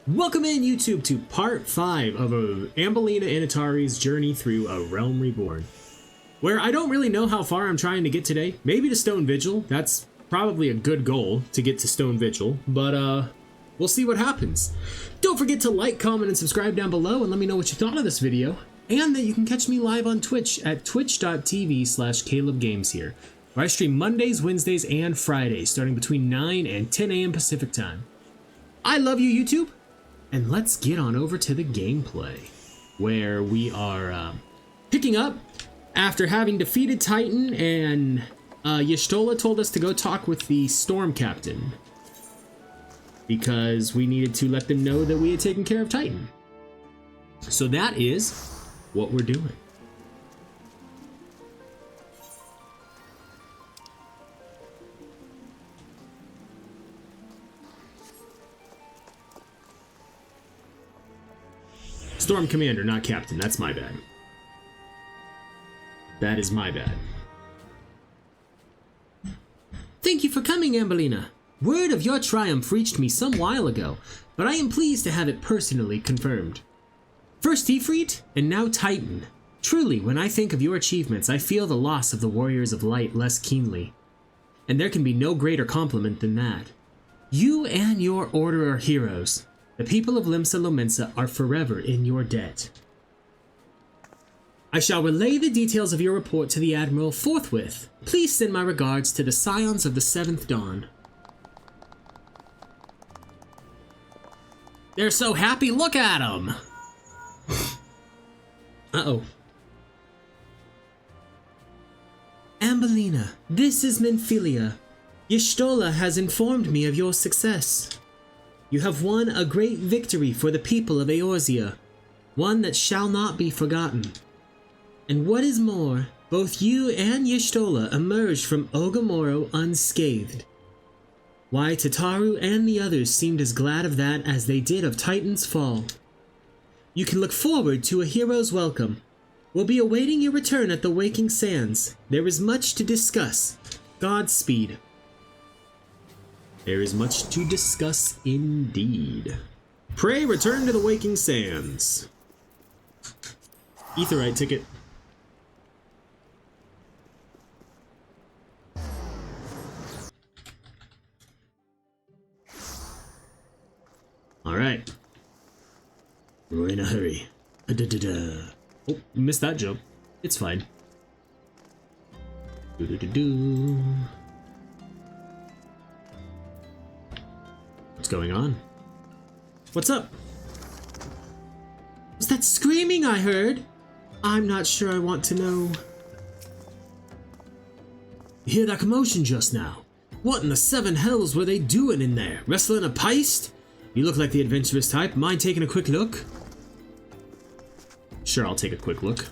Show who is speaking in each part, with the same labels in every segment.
Speaker 1: Welcome in, YouTube, to part 5 of Ambellina Initari's journey through A Realm Reborn, where I don't really know how far I'm trying to get today. Maybe to Stone Vigil. That's probably a good goal, to get to Stone Vigil, but we'll see what happens. Don't forget to like, comment, and subscribe down below, and let me know what you thought of this video, and that you can catch me live on Twitch at twitch.tv/CalebGames here, where I stream Mondays, Wednesdays, and Fridays, starting between 9 and 10 a.m. Pacific time. I love you, YouTube! And let's get on over to the gameplay, where we are picking up after having defeated Titan, and Y'shtola told us to go talk with the Storm Captain, because we needed to let them know that we had taken care of Titan. So that is what we're doing. Storm Commander, not Captain. That's my bad. That is my bad. Thank you for coming, Ambellina. Word of your triumph reached me some while ago, but I am pleased to have it personally confirmed. First Ifrit, and now Titan. Truly, when I think of your achievements, I feel the loss of the Warriors of Light less keenly. And there can be no greater compliment than that. You and your order are heroes. The people of Limsa Lominsa are forever in your debt. I shall relay the details of your report to the Admiral forthwith. Please send my regards to the Scions of the Seventh Dawn. They're so happy, look at them! Uh-oh. Ambellina, this is Menphilia. Y'shtola has informed me of your success. You have won a great victory for the people of Eorzea, one that shall not be forgotten. And what is more, both you and Y'shtola emerged from Ogamoro unscathed. Why, Tataru and the others seemed as glad of that as they did of Titan's fall. You can look forward to a hero's welcome. We'll be awaiting your return at the Waking Sands. There is much to discuss. Godspeed. There is much to discuss indeed. Pray return to the Waking Sands. Aetheryte ticket. Alright. We're in a hurry. Oh, missed that jump. It's fine. What's going on? What's up? Was that screaming I heard? I'm not sure I want to know. You hear that commotion just now? What in the seven hells were they doing in there? Wrestling a Peist? You look like the adventurous type. Mind taking a quick look? Sure, I'll take a quick look.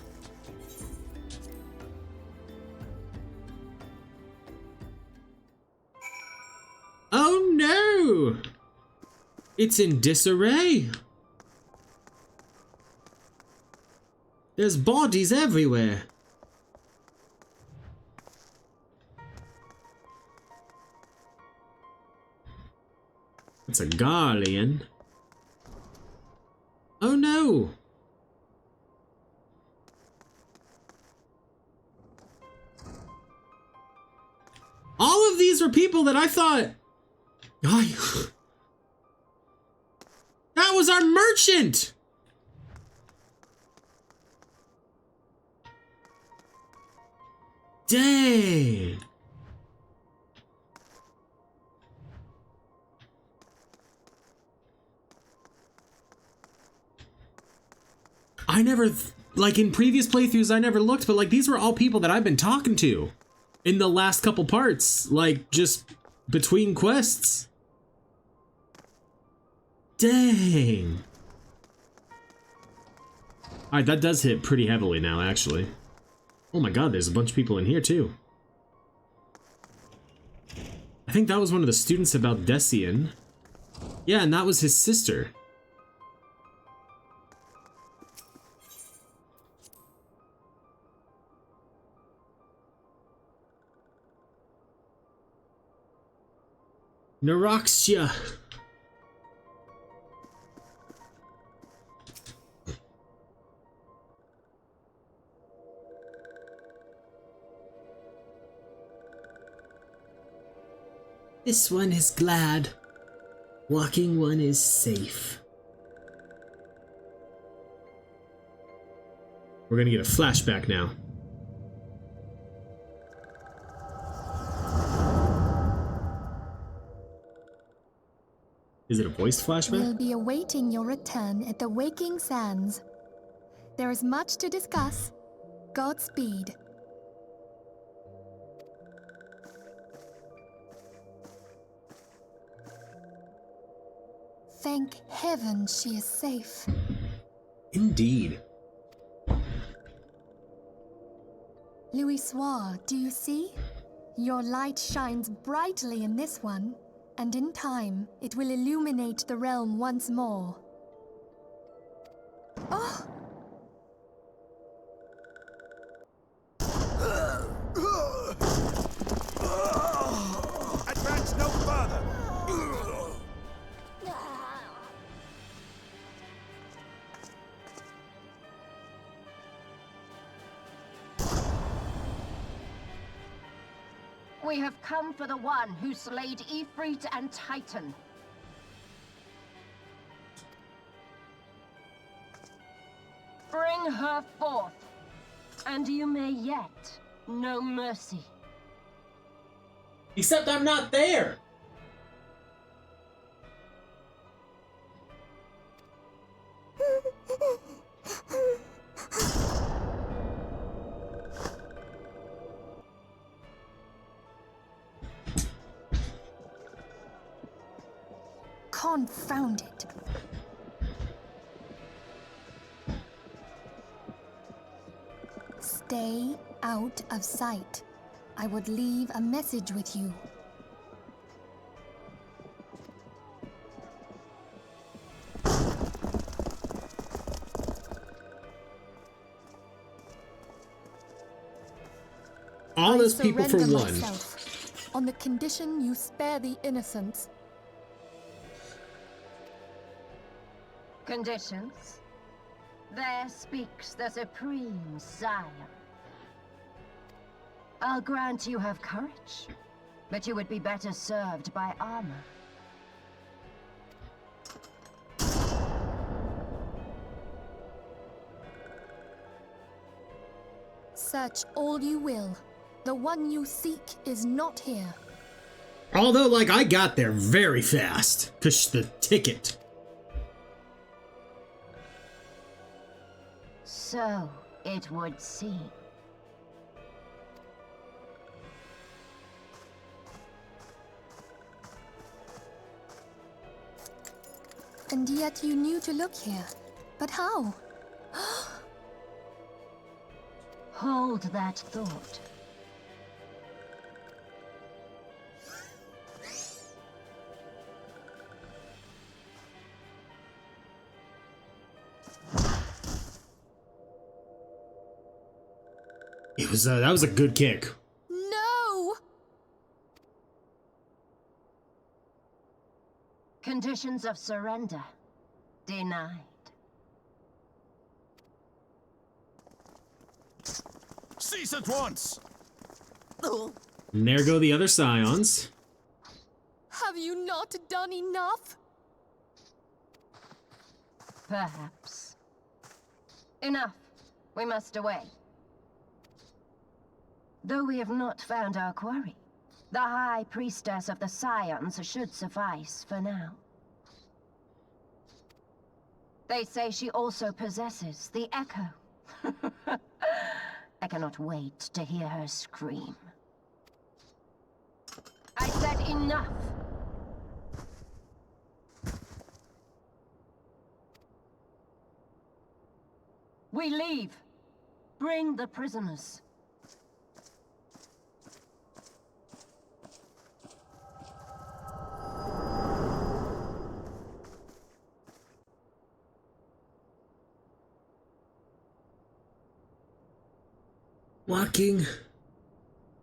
Speaker 1: Oh no! It's in disarray. There's bodies everywhere. It's a Garlean. Oh no! All of these were people that I thought... That was our merchant! Dang! I never, like in previous playthroughs, I never looked, but like these were all people that I've been talking to in the last couple parts, like just between quests. Dang. Alright, that does hit pretty heavily now, actually. Oh my god, there's a bunch of people in here, too. I think that was one of the students about Decian. Yeah, and that was his sister. Neroxia. This one is glad. Walking one is safe. We're gonna get a flashback now. Is it a voice flashback?
Speaker 2: We'll be awaiting your return at the Waking Sands. There is much to discuss. Godspeed. Thank heaven she is safe.
Speaker 1: Indeed.
Speaker 2: Louis Soir, do you see? Your light shines brightly in this one, and in time, it will illuminate the realm once more. Oh!
Speaker 3: Advance no further!
Speaker 4: We have come for the one who slayed Ifrit and Titan. Bring her forth, and you may yet know mercy.
Speaker 1: Except I'm not there!
Speaker 2: Confound it. Stay out of sight. I would leave a message with you.
Speaker 1: All those people for
Speaker 2: surrender
Speaker 1: one.
Speaker 2: myself, on the condition you spare the innocents.
Speaker 4: Conditions? There speaks the supreme sire. I'll grant you have courage, but you would be better served by armor.
Speaker 2: Search all you will. The one you seek is not here.
Speaker 1: Although, like, I got there very fast. 'Cause the ticket.
Speaker 4: So it would seem.
Speaker 2: And yet you knew to look here. But how?
Speaker 4: Hold that thought.
Speaker 1: It was that was a good kick.
Speaker 2: No!
Speaker 4: Conditions of surrender denied.
Speaker 3: Cease at once!
Speaker 1: And there go the other scions.
Speaker 2: Have you not done enough?
Speaker 4: Perhaps. Enough. We must away. Though we have not found our quarry, the High Priestess of the Scions should suffice for now. They say she also possesses the Echo. I cannot wait to hear her scream. I said enough! We leave. Bring the prisoners.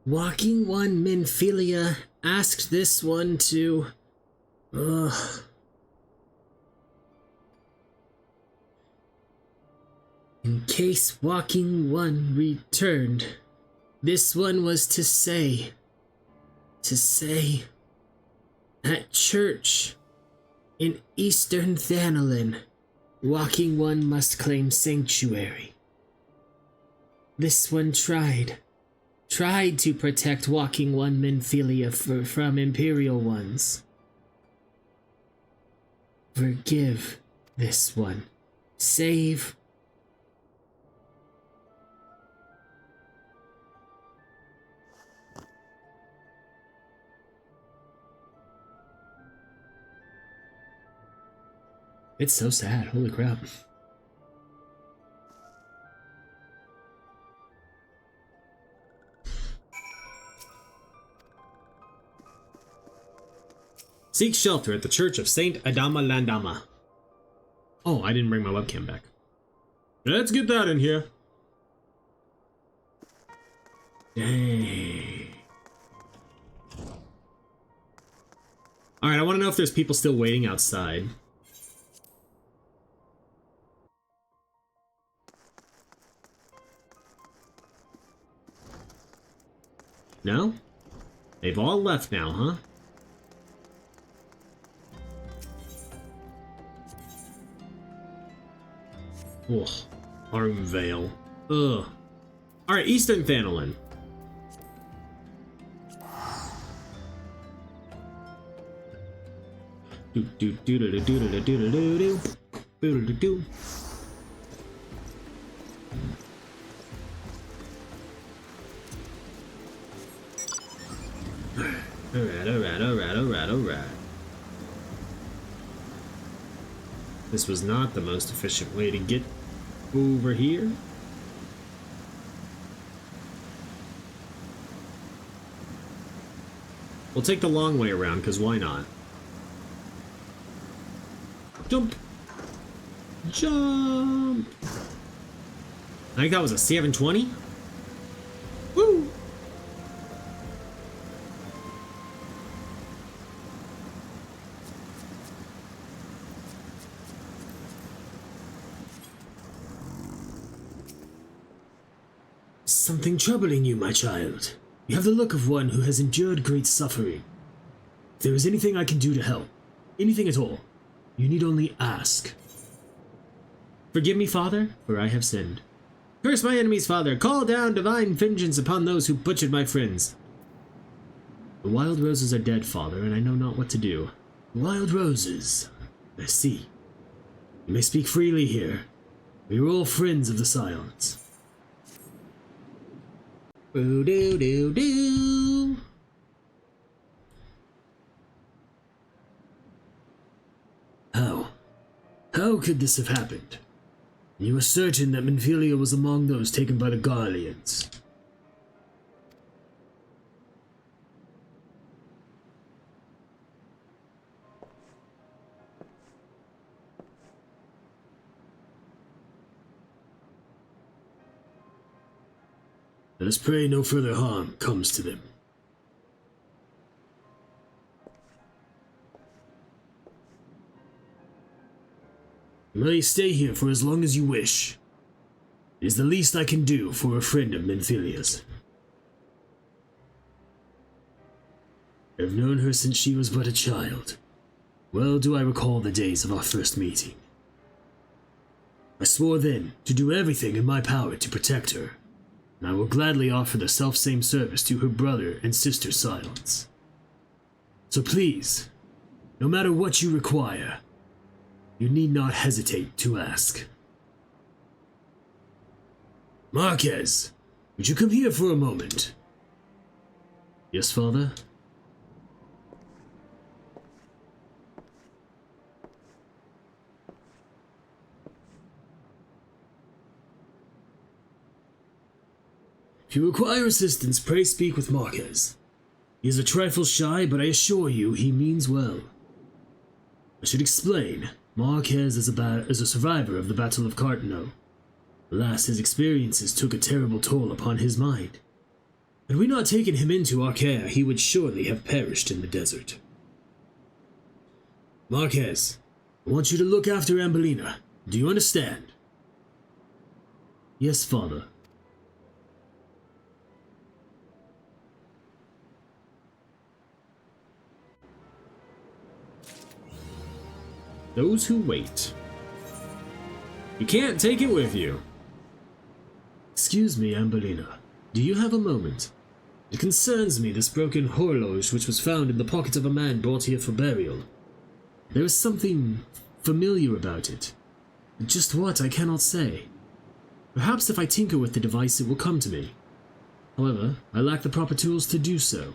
Speaker 1: Walking one Minfilia asked this one to... In case Walking one returned, this one was to say... At church in Eastern Thanalin, Walking One must claim sanctuary. This one tried to protect Walking One Minfilia from Imperial ones. Forgive this one. Save. It's so sad, holy crap. Seek shelter at the Church of Saint Adama Landama. Oh, I didn't bring my webcam back. Let's get that in here. Dang. Alright, I want to know if there's people still waiting outside. No? They've all left now, huh? Ugh. Armvale. Ugh. Alright, Eastern Thanalin. Do do do do do do do do do do do do. Alright. This was not the most efficient way to get over here. We'll take the long way around, because why not? Jump! Jump! I think that was a 720. Woo! Something troubling you, my child. You have the look of one who has endured great suffering. If there is anything I can do to help, anything at all, you need only ask. Forgive me, Father, for I have sinned. Curse my enemies, Father. Call down divine vengeance upon those who butchered my friends. The wild roses are dead, Father, and I know not what to do. Wild roses. I see. You may speak freely here. We are all friends of the silence. Boo doo doo doo. How could this have happened? You were certain that Minfilia was among those taken by the Garleans. Let us pray no further harm comes to them. You may stay here for as long as you wish. It is the least I can do for a friend of Minfilia's. I have known her since she was but a child. Well do I recall the days of our first meeting. I swore then to do everything in my power to protect her, and I will gladly offer the selfsame service to her brother and sister Silence. So please, no matter what you require, you need not hesitate to ask. Marquez, would you come here for a moment? Yes, Father? If you require assistance, pray speak with Marquez. He is a trifle shy, but I assure you he means well. I should explain. Marquez is a survivor of the Battle of Cartano. Alas, his experiences took a terrible toll upon his mind. Had we not taken him into our care, he would surely have perished in the desert. Marquez, I want you to look after Ambellina. Do you understand? Yes, Father. Those who wait. You can't take it with you. Excuse me, Ambellina. Do you have a moment? It concerns me, this broken horloge which was found in the pocket of a man brought here for burial. There is something familiar about it. Just what, I cannot say. Perhaps if I tinker with the device it will come to me. However, I lack the proper tools to do so.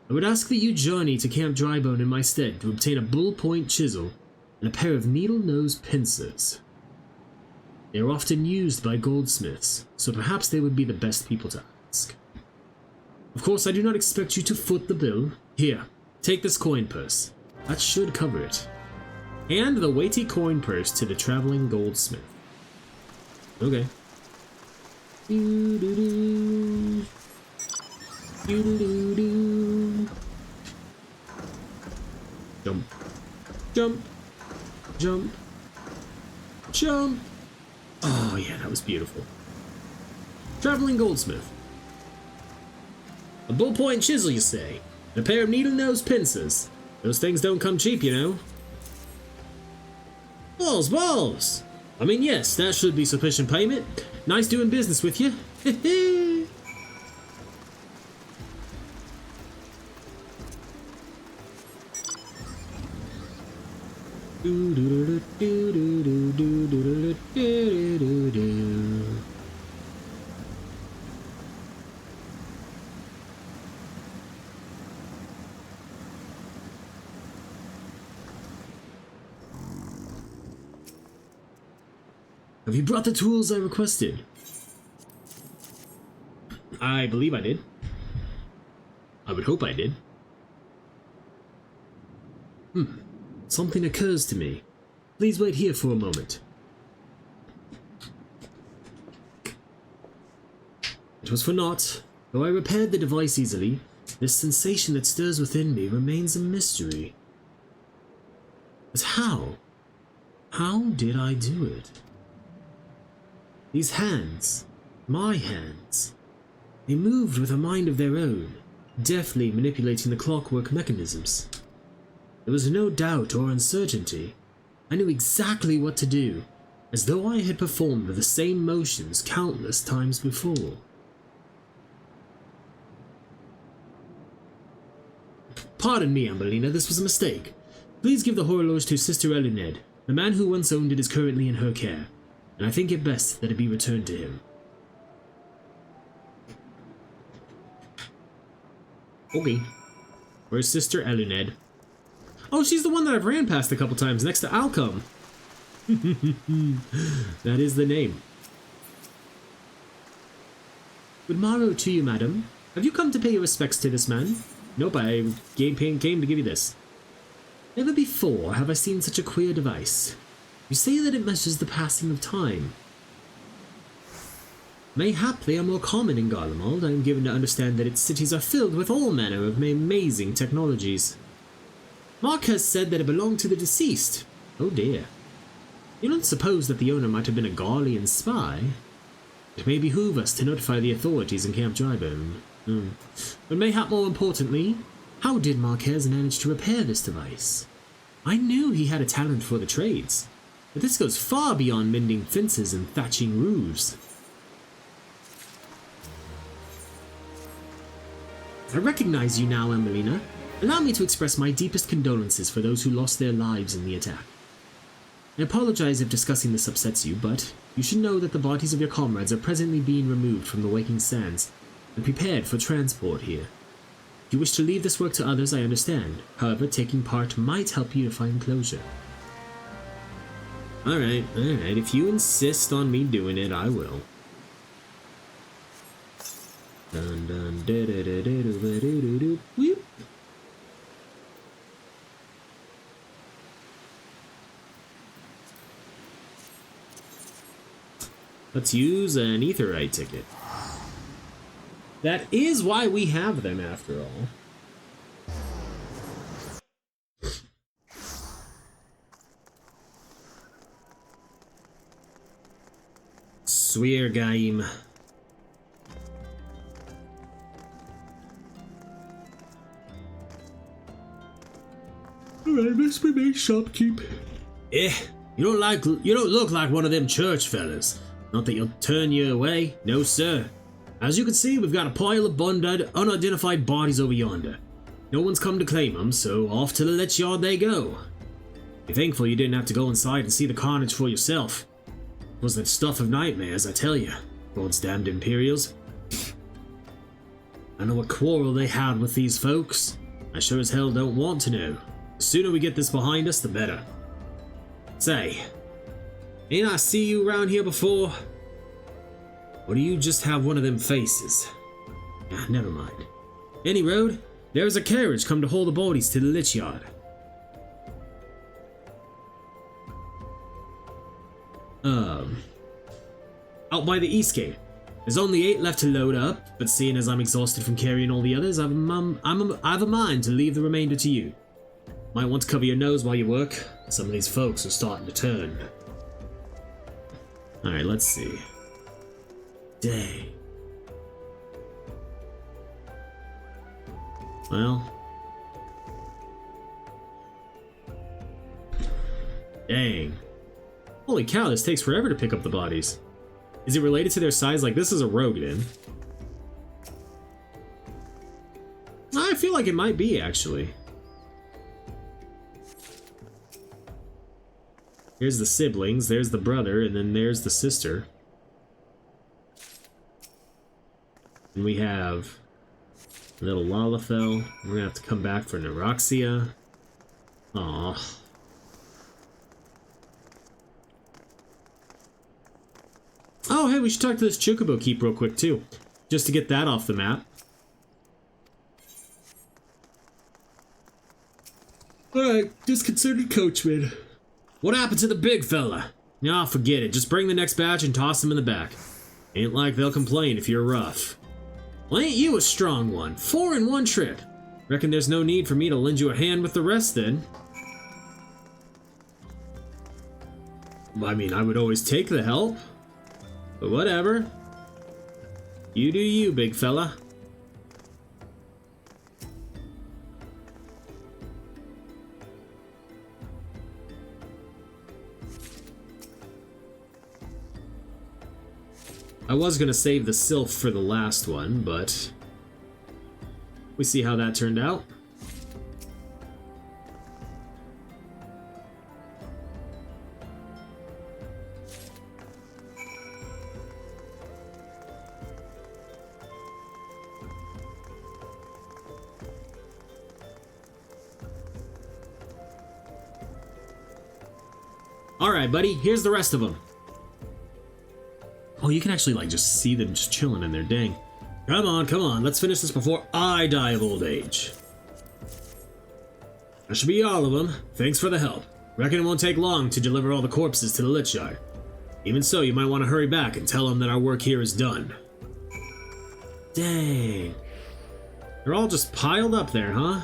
Speaker 1: I would ask that you journey to Camp Drybone in my stead to obtain a bull-point chisel and a pair of needle-nose pincers. They are often used by goldsmiths, so perhaps they would be the best people to ask. Of course, I do not expect you to foot the bill. Here, take this coin purse. That should cover it. Hand the weighty coin purse to the traveling goldsmith. Okay. Doo-doo-doo. Doo-doo-doo. Jump. Jump. Jump. Jump. Oh yeah, that was beautiful. Traveling goldsmith. A bullpoint chisel, you say? And a pair of needle-nose pincers. Those things don't come cheap, you know. Balls! I mean, yes, that should be sufficient payment. Nice doing business with you. Have you brought the tools I requested? I believe I did. I would hope I did. Something occurs to me. Please wait here for a moment. It was for naught. Though I repaired the device easily, this sensation that stirs within me remains a mystery. But how? How did I do it? These hands, my hands, they moved with a mind of their own, deftly manipulating the clockwork mechanisms. There was no doubt or uncertainty. I knew exactly what to do, as though I had performed the same motions countless times before. Pardon me, Ambellina, this was a mistake. Please give the horloge to Sister Eluned. The man who once owned it is currently in her care, and I think it best that it be returned to him. Okay. Where's Sister Eluned? Oh, she's the one that I've ran past a couple times, next to Alcom. That is the name. Good morrow to you, madam. Have you come to pay your respects to this man? Nope, I came to give you this. Never before have I seen such a queer device. You say that it measures the passing of time. Mayhap they are more common in Garlemald. I am given to understand that its cities are filled with all manner of amazing technologies. Mark has said that it belonged to the deceased. Oh dear. You don't suppose that the owner might have been a Garlean spy? It may behoove us to notify the authorities in Camp Drybone. But mayhap more importantly, how did Marquez manage to repair this device? I knew he had a talent for the trades, but this goes far beyond mending fences and thatching roofs. I recognize you now, Ambellina. Allow me to express my deepest condolences for those who lost their lives in the attack. I apologize if discussing this upsets you, but you should know that the bodies of your comrades are presently being removed from the Waking Sands and prepared for transport here. If you wish to leave this work to others, I understand. However, taking part might help you to find closure. Alright. If you insist on me doing it, I will. Dun dun da da da da da da da da. Whoop. Let's use an Initari ticket. That is why we have them, after all. Swear game. Alright, let's remain shopkeep. Eh, you don't look like one of them church fellas. Not that you'll turn you away. No, sir. As you can see, we've got a pile of unidentified bodies over yonder. No one's come to claim them, so off to the lich yard they go. Be thankful you didn't have to go inside and see the carnage for yourself. It was that stuff of nightmares, I tell you. God's damned Imperials. I know what quarrel they had with these folks. I sure as hell don't want to know. The sooner we get this behind us, the better. Say, ain't I see you around here before? Or do you just have one of them faces? Ah, never mind. Any road, there's a carriage come to haul the bodies to the lich yard. Out by the east gate. There's only 8 left to load up, but seeing as I'm exhausted from carrying all the others, I have a mind to leave the remainder to you. Might want to cover your nose while you work. Some of these folks are starting to turn. Alright, let's see. Dang. Well. Dang. Holy cow, this takes forever to pick up the bodies. Is it related to their size? Like, this is a rogue then. I feel like it might be, actually. Here's the siblings, there's the brother, and then there's the sister. And we have little Lalafell. We're gonna have to come back for Neroxia. Aww. Oh, hey, we should talk to this Chocobo Keep real quick, too. Just to get that off the map. Alright, disconcerted coachman. What happened to the big fella? Nah, forget it. Just bring the next batch and toss him in the back. Ain't like they'll complain if you're rough. Well, ain't you a strong one? 4 in one trip. Reckon there's no need for me to lend you a hand with the rest, then. I mean, I would always take the help. But whatever. You do you, big fella. I was gonna save the Sylph for the last one, but we see how that turned out. Alright, buddy, here's the rest of them. Oh, you can actually, like, just see them just chilling in there, dang. Come on, let's finish this before I die of old age. That should be all of them. Thanks for the help. Reckon it won't take long to deliver all the corpses to the lich yard. Even so, you might want to hurry back and tell them that our work here is done. Dang. They're all just piled up there, huh?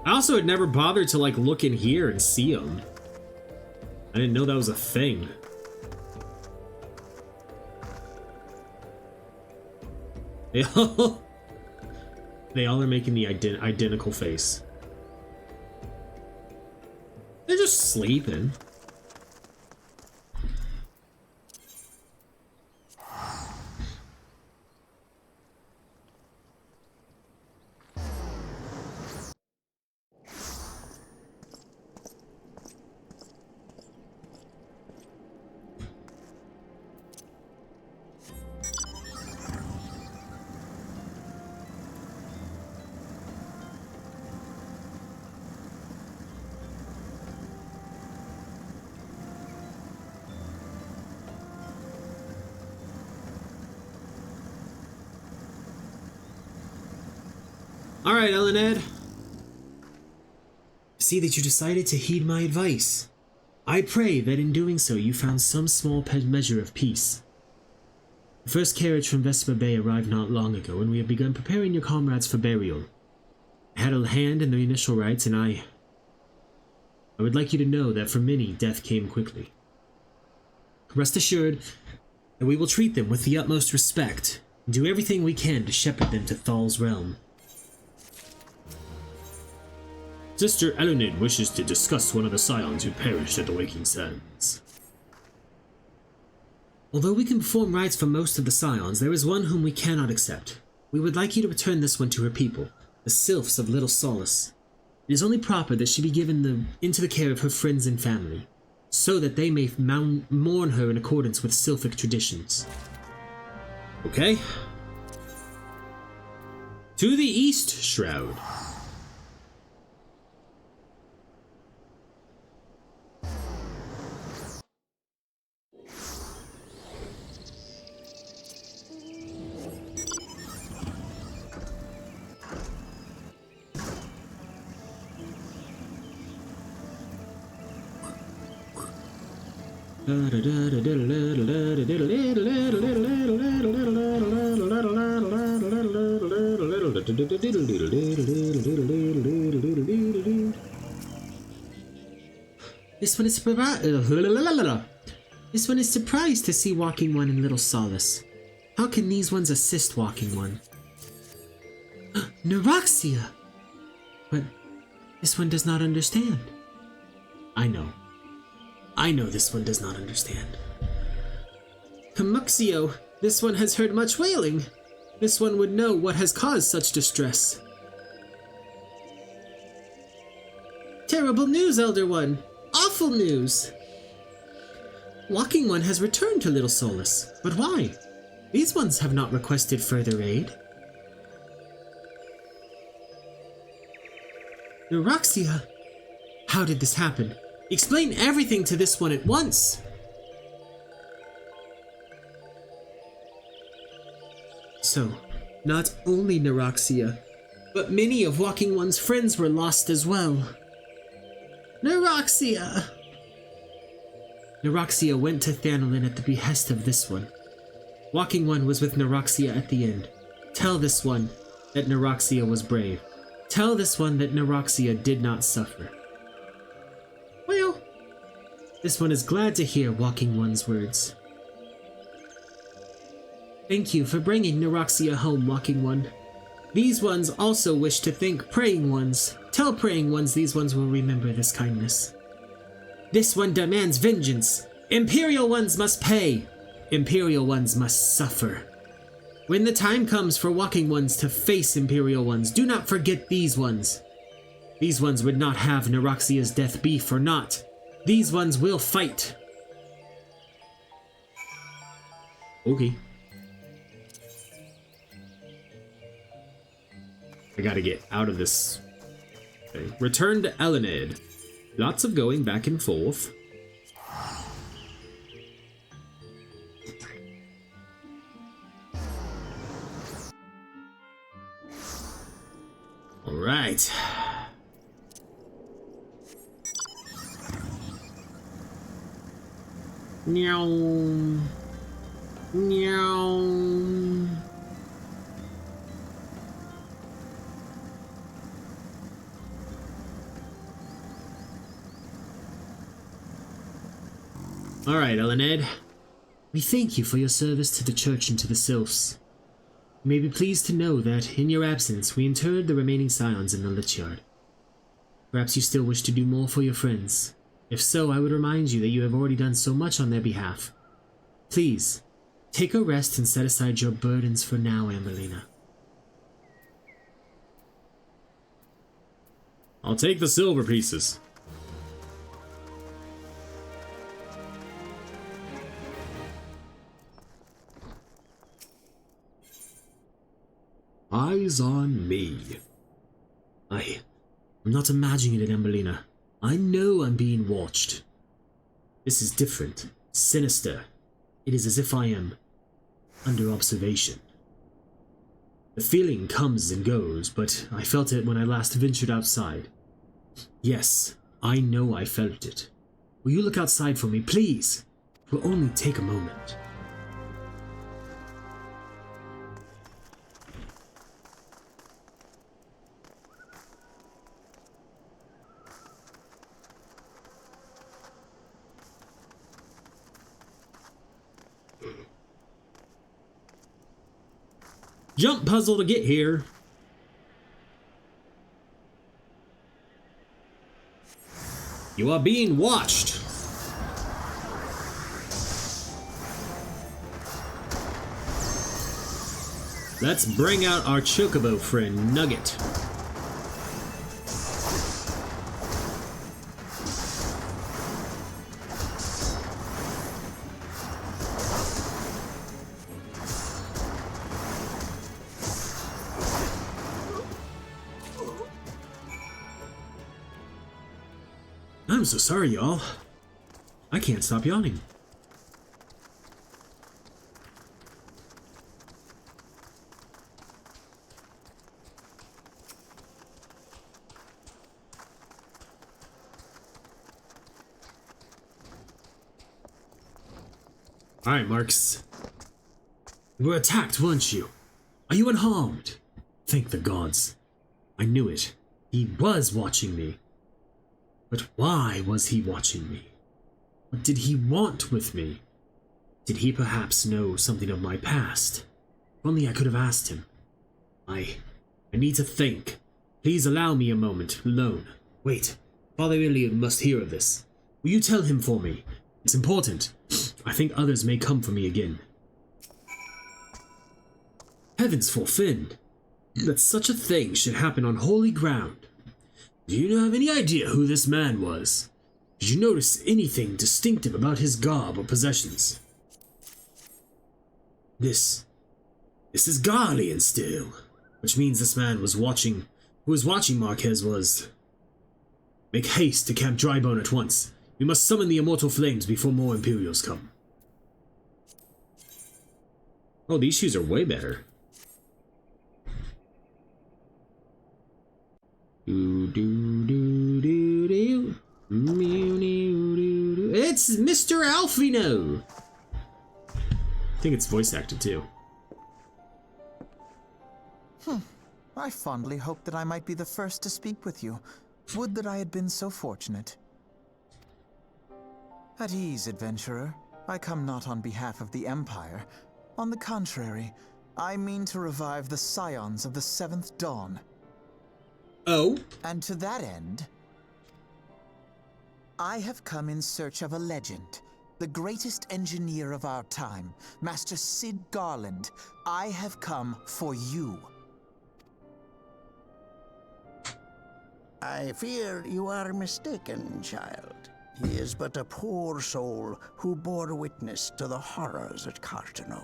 Speaker 1: I also had never bothered to, like, look in here and see them. I didn't know that was a thing. They all are making the identical face. They're just sleeping. Alright, Ellen Ed. See that you decided to heed my advice. I pray that in doing so you found some small measure of peace. The first carriage from Vesper Bay arrived not long ago, and we have begun preparing your comrades for burial. I had a hand in the initial rites, and I would like you to know that for many, death came quickly. Rest assured that we will treat them with the utmost respect, and do everything we can to shepherd them to Thal's realm. Sister Elenid wishes to discuss one of the scions who perished at the Waking Sands. Although we can perform rites for most of the scions, there is one whom we cannot accept. We would like you to return this one to her people, the Sylphs of Little Solace. It is only proper that she be given into the care of her friends and family, so that they may mourn her in accordance with Sylphic traditions. Okay. To the East Shroud. This one is surprised to see Walking One in Little Solace. How can these ones assist Walking One? Neroxia! But this one does not understand. I know this one does not understand. Camuxio, this one has heard much wailing. This one would know what has caused such distress. Terrible news, Elder One. Awful news. Walking One has returned to Little Solace, but why? These ones have not requested further aid. Neroxia, how did this happen? Explain everything to this one at once! So, not only Neroxia, but many of Walking One's friends were lost as well. Neroxia! Neroxia went to Thanolin at the behest of this one. Walking One was with Neroxia at the end. Tell this one that Neroxia was brave. Tell this one that Neroxia did not suffer. Well, this one is glad to hear Walking One's words. Thank you for bringing Neroxia home, Walking One. These ones also wish to thank Praying Ones. Tell Praying Ones these ones will remember this kindness. This one demands vengeance. Imperial Ones must pay. Imperial Ones must suffer. When the time comes for Walking Ones to face Imperial Ones, do not forget these ones. These ones would not have Neroxia's death be for naught. These ones will fight. Okay. I gotta get out of this. Okay. Return to Elenid. Lots of going back and forth. All right. Meow. Meow. All right, Elenid. We thank you for your service to the church and to the Sylphs. You may be pleased to know that, in your absence, we interred the remaining scions in the Lich Yard. Perhaps you still wish to do more for your friends. If so, I would remind you that you have already done so much on their behalf. Please, take a rest and set aside your burdens for now, Ambellina. I'll take the silver pieces. Eyes on me. I'm not imagining it, Ambellina. I know I'm being watched. This is different, sinister. It is as if I am under observation. The feeling comes and goes, but I felt it when I last ventured outside. Yes, I know I felt it. Will you look outside for me, please? It will only take a moment. Jump puzzle to get here. You are being watched. Let's bring out our chocobo friend, Nugget. I'm so sorry, y'all. I can't stop yawning. Alright, Marks. You were attacked, weren't you? Are you unharmed? Thank the gods. I knew it. He was watching me. But why was he watching me? What did he want with me? Did he perhaps know something of my past? If only I could have asked him. I need to think. Please allow me a moment alone. Wait, Father Iliad must hear of this. Will you tell him for me? It's important. I think others may come for me again. Heavens forfend! That such a thing should happen on holy ground. Do you have any idea who this man was? Did you notice anything distinctive about his garb or possessions? This is Garlean still, which means this man was watching. Who was watching Marquez was. Make haste to Camp Drybone at once. We must summon the immortal flames before more Imperials come. Oh, these shoes are way better. It's Mr. Alfino! I think it's voice acted too.
Speaker 5: I fondly hoped that I might be the first to speak with you. Would that I had been so fortunate. At ease, adventurer. I come not on behalf of the Empire. On the contrary, I mean to revive the scions of the Seventh Dawn.
Speaker 1: Oh?
Speaker 5: And to that end, I have come in search of a legend. The greatest engineer of our time, Master Sid Garland. I have come for you.
Speaker 6: I fear you are mistaken, child. He is but a poor soul who bore witness to the horrors at Cartano.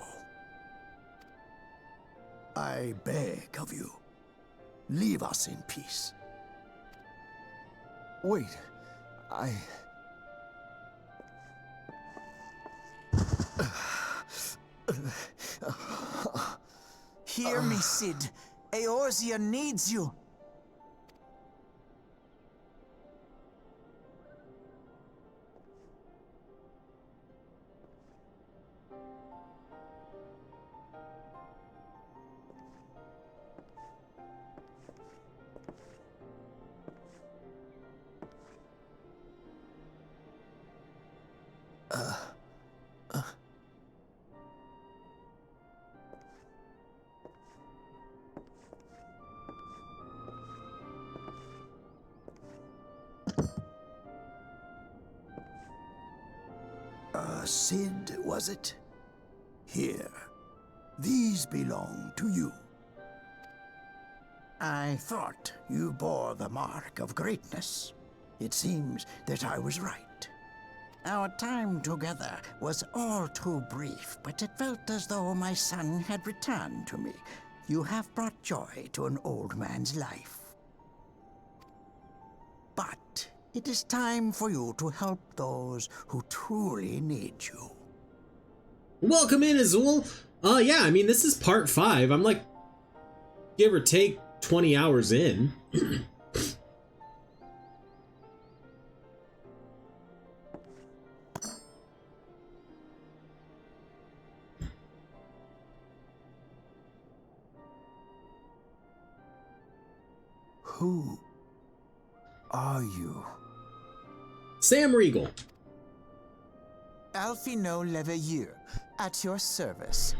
Speaker 6: I beg of you, leave us in peace.
Speaker 5: Wait, Hear me, Sid. Eorzea needs you.
Speaker 6: Sid, was it? Here. These belong to you. I thought you bore the mark of greatness. It seems that I was right. Our time together was all too brief, but it felt as though my son had returned to me. You have brought joy to an old man's life. But it is time for you to help those who truly need you.
Speaker 1: Welcome in, Azul. Yeah, I mean, this is part 5. I'm like, give or take 20 hours in.
Speaker 5: Who are you?
Speaker 1: Sam Riegel.
Speaker 5: Alfino Leveilleur, at your service.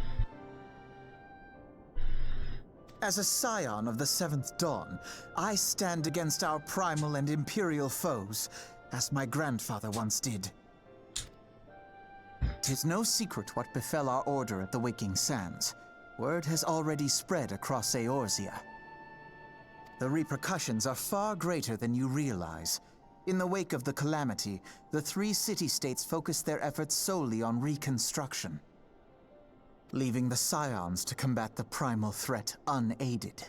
Speaker 5: As a scion of the Seventh Dawn, I stand against our primal and imperial foes. as my grandfather once did. 'Tis no secret what befell our order at the Waking Sands. Word has already spread across Eorzea. The repercussions are far greater than you realize. In the wake of the calamity, the 3 city-states focused their efforts solely on reconstruction, leaving the Scions to combat the primal threat unaided.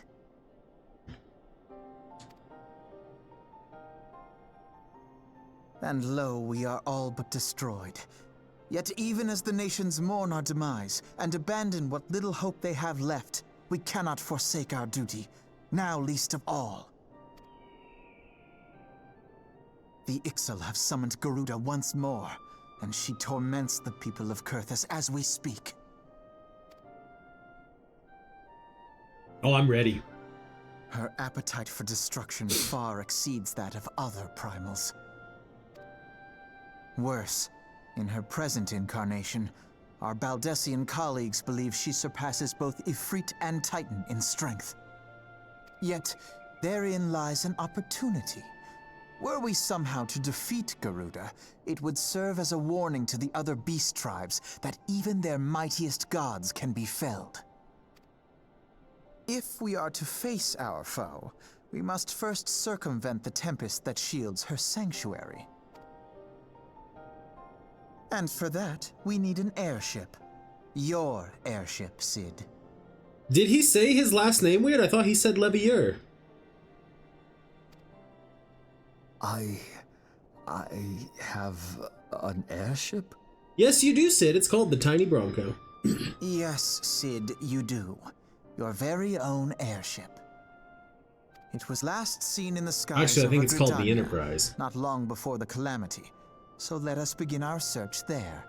Speaker 5: And lo, we are all but destroyed. Yet even as the nations mourn our demise and abandon what little hope they have left, we cannot forsake our duty, now least of all. The Ixal have summoned Garuda once more, and she torments the people of Kurthus as we speak.
Speaker 1: Oh, I'm ready.
Speaker 5: Her appetite for destruction far exceeds that of other primals. Worse, in her present incarnation, our Baldessian colleagues believe she surpasses both Ifrit and Titan in strength. Yet, therein lies an opportunity. Were we somehow to defeat Garuda, it would serve as a warning to the other beast tribes that even their mightiest gods can be felled. If we are to face our foe, we must first circumvent the tempest that shields her sanctuary. And for that, we need an airship. Your airship, Sid.
Speaker 1: Did he say his last name weird? I thought he said Levier.
Speaker 7: I have an airship?
Speaker 1: Yes, you do, Sid. It's called the Tiny Bronco.
Speaker 5: Yes, Sid, you do. Your very own airship. It was last seen in the skies
Speaker 1: Actually, I think
Speaker 5: over
Speaker 1: it's called the
Speaker 5: Gridania,
Speaker 1: Enterprise.
Speaker 5: not long before the calamity. So let us begin our search there.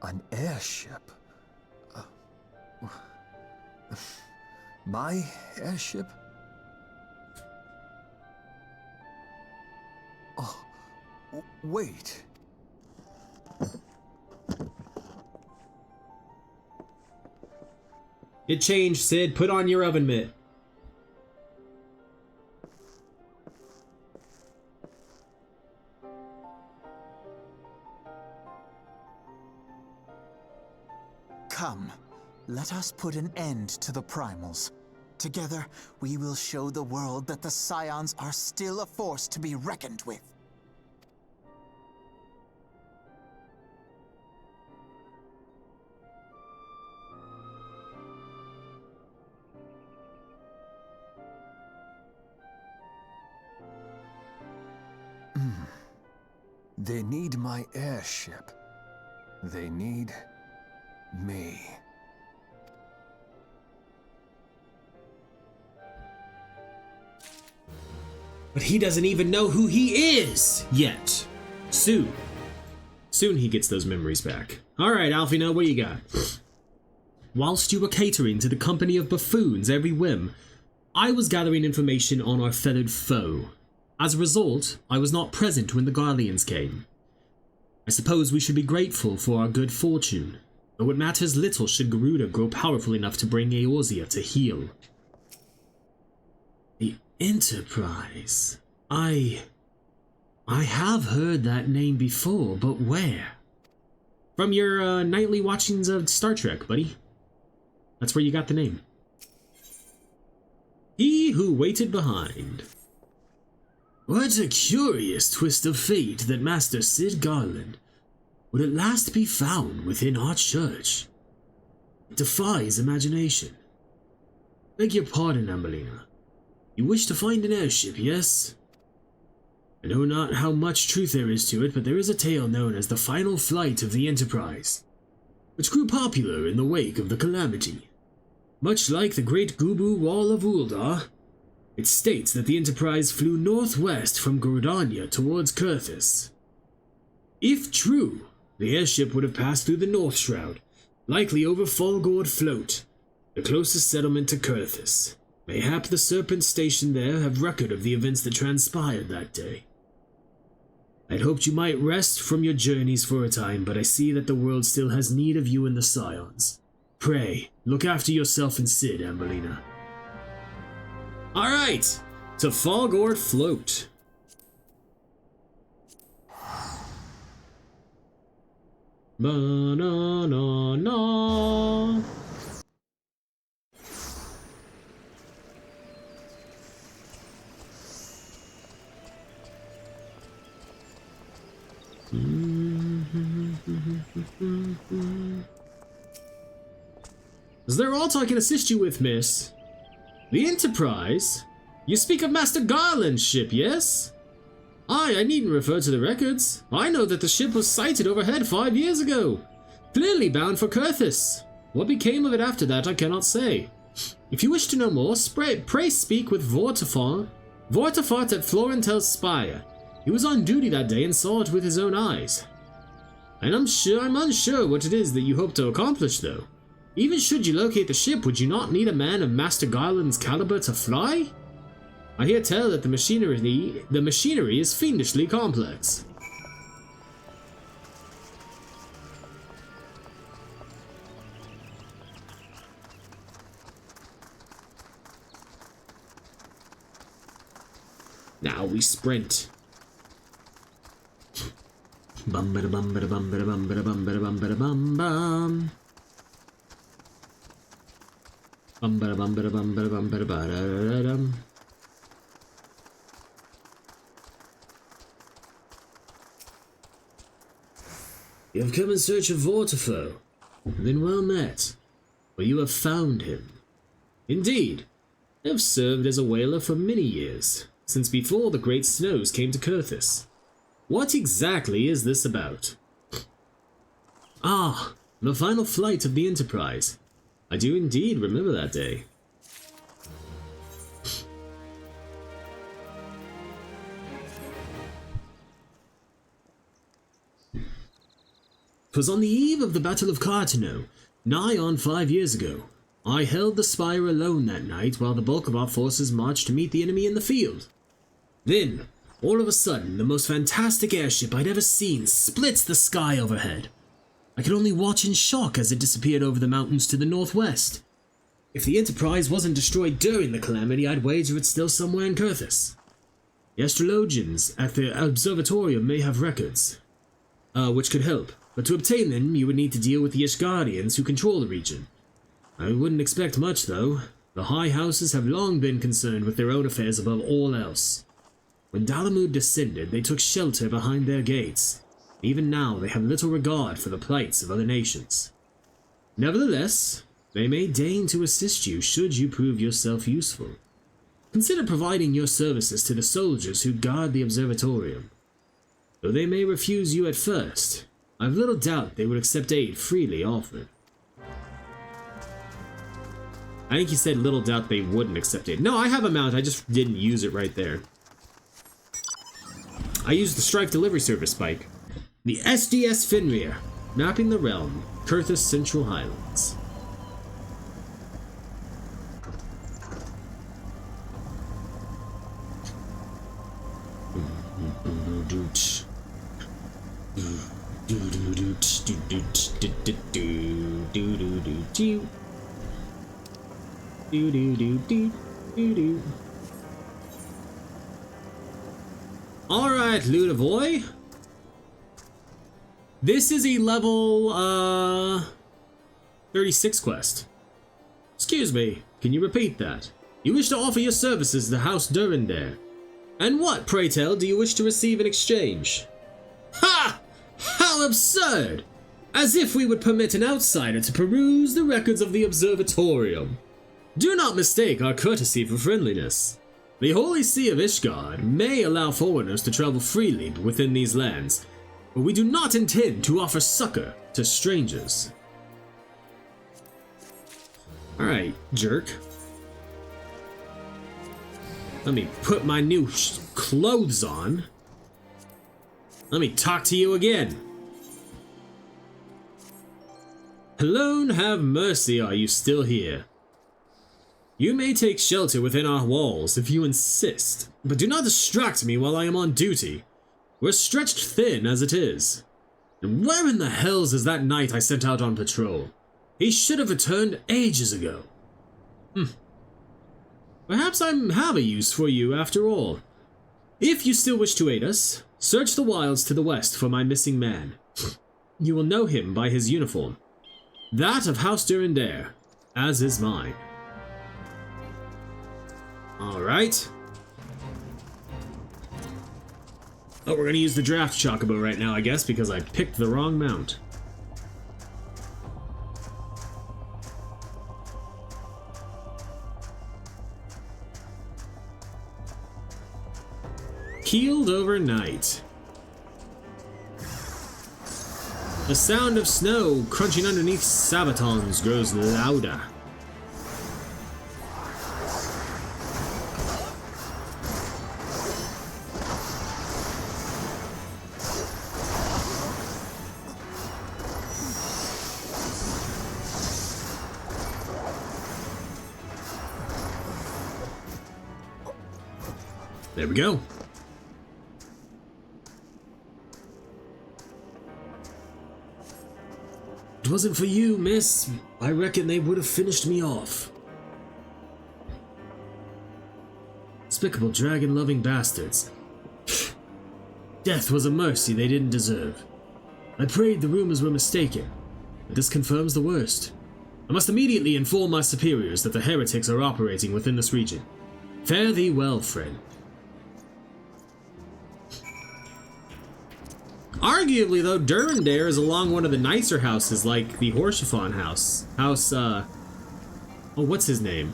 Speaker 7: An airship? My airship? Oh, wait.
Speaker 1: It changed, Sid. Put on your oven mitt.
Speaker 5: Come, let us put an end to the primals. Together, we will show the world that the Scions are still a force to be reckoned with.
Speaker 7: They need my airship. They need me.
Speaker 1: But he doesn't even know who he is yet. Soon. Soon he gets those memories back. Alright, Alfina, what you got? Whilst you were catering to the company of buffoons every whim, I was gathering information on our feathered foe. As a result, I was not present when the Garleans came. I suppose we should be grateful for our good fortune, though it matters little should Garuda grow powerful enough to bring Eorzea to heel. The Enterprise. I have heard that name before, but where? From your nightly watchings of Star Trek, buddy. That's where you got the name. He who waited behind. What a curious twist of fate that Master Sid Garland would at last be found within our church. It defies imagination. Beg your pardon, Ambellina. You wish to find an airship, yes? I know not how much truth there is to it, but there is a tale known as the Final Flight of the Enterprise, which grew popular in the wake of the calamity. Much like the Great Gubu Wall of Uldar, it states that the Enterprise flew northwest from Gridania towards Kurthus. If true, the airship would have passed through the North Shroud, likely over Falgord Float, the closest settlement to Kurthus. Mayhap the Serpent stationed there have record of the events that transpired that day. I'd hoped you might rest from your journeys for a time, but I see that the world still has need of you and the Scions. Pray, look after yourself and Sid, Ambellina. Alright! to Fogord Float. Ba-na-na-na. Is there aught I can assist you with, miss? The Enterprise? You speak of Master Garland's ship, yes? Aye, I needn't refer to the records. I know that the ship was sighted overhead 5 years ago. Clearly bound for Kurthis. What became of it after that, I cannot say. If you wish to know more, pray speak with Vortifart at Florentel's Spire. He was on duty that day and saw it with his own eyes. And I'm unsure what it is that you hope to accomplish, though. Even should you locate the ship, would you not need a man of Master Garland's caliber to fly? I hear tell that the machinery is fiendishly complex. Now we sprint. Bum bada bum bada bum bada bum bada bum bada bum bada bum bum. Bum bada bum bada bum bada bum bada bada dum. You have come in search of Vortifo. Then well met, for you have found him. Indeed, I have served as a whaler for many years, since before the great snows came to Kurthis. What exactly is this about? Ah, the final flight of the Enterprise. I do indeed remember that day. 'Twas on the eve of the Battle of Cartano, nigh on 5 years ago. I held the spire alone that night while the bulk of our forces marched to meet the enemy in the field. Then, all of a sudden, the most fantastic airship I'd ever seen splits the sky overhead. I could only watch in shock as it disappeared over the mountains to the northwest. If the Enterprise wasn't destroyed during the calamity, I'd wager it's still somewhere in Kurthis. The astrologians at the observatorium may have records, which could help, but to obtain them, you would need to deal with the Ishgardians who control the region. I wouldn't expect much, though. The High Houses have long been concerned with their own affairs above all else. When Dalamud descended, they took shelter behind their gates. Even now, they have little regard for the plights of other nations. Nevertheless, they may deign to assist you should you prove yourself useful. Consider providing your services to the soldiers who guard the observatorium. Though they may refuse you at first, I've little doubt they would accept aid freely offered. I think he said little doubt they wouldn't accept it. No, I have a mount, I just didn't use it right there. I used the Strike Delivery Service spike. The SDS Fenrir, mapping the realm, Kurthis Central Highlands. Alright, Luda boy. This is a level 36 quest. Excuse me, can you repeat that? You wish to offer your services to House Durandare. And what, pray tell, do you wish to receive in exchange? Ha! How absurd! As if we would permit an outsider to peruse the records of the observatorium. Do not mistake our courtesy for friendliness. The Holy See of Ishgard may allow foreigners to travel freely within these lands, but we do not intend to offer succor to strangers. Alright, jerk. Let me put my new clothes on. Let me talk to you again. Helone, have mercy, are you still here? You may take shelter within our walls if you insist, but do not distract me while I am on duty. We're stretched thin as it is. And where in the hells is that knight I sent out on patrol? He should have returned ages ago. Perhaps I have a use for you after all. If you still wish to aid us, search the wilds to the west for my missing man. You will know him by his uniform. That of House Durandare, as is mine. Alright. Oh, we're gonna use the draft chocobo right now, I guess, because I picked the wrong mount. Keeled overnight. The sound of snow crunching underneath sabatons grows louder. There we go. If it wasn't for you, miss, I reckon they would have finished me off. Despicable dragon-loving bastards. Death was a mercy they didn't deserve. I prayed the rumors were mistaken, but this confirms the worst. I must immediately inform my superiors that the heretics are operating within this region. Fare thee well, friend. Arguably, though, Durandare is along one of the nicer houses, like the Horschiffon house. Oh, what's his name?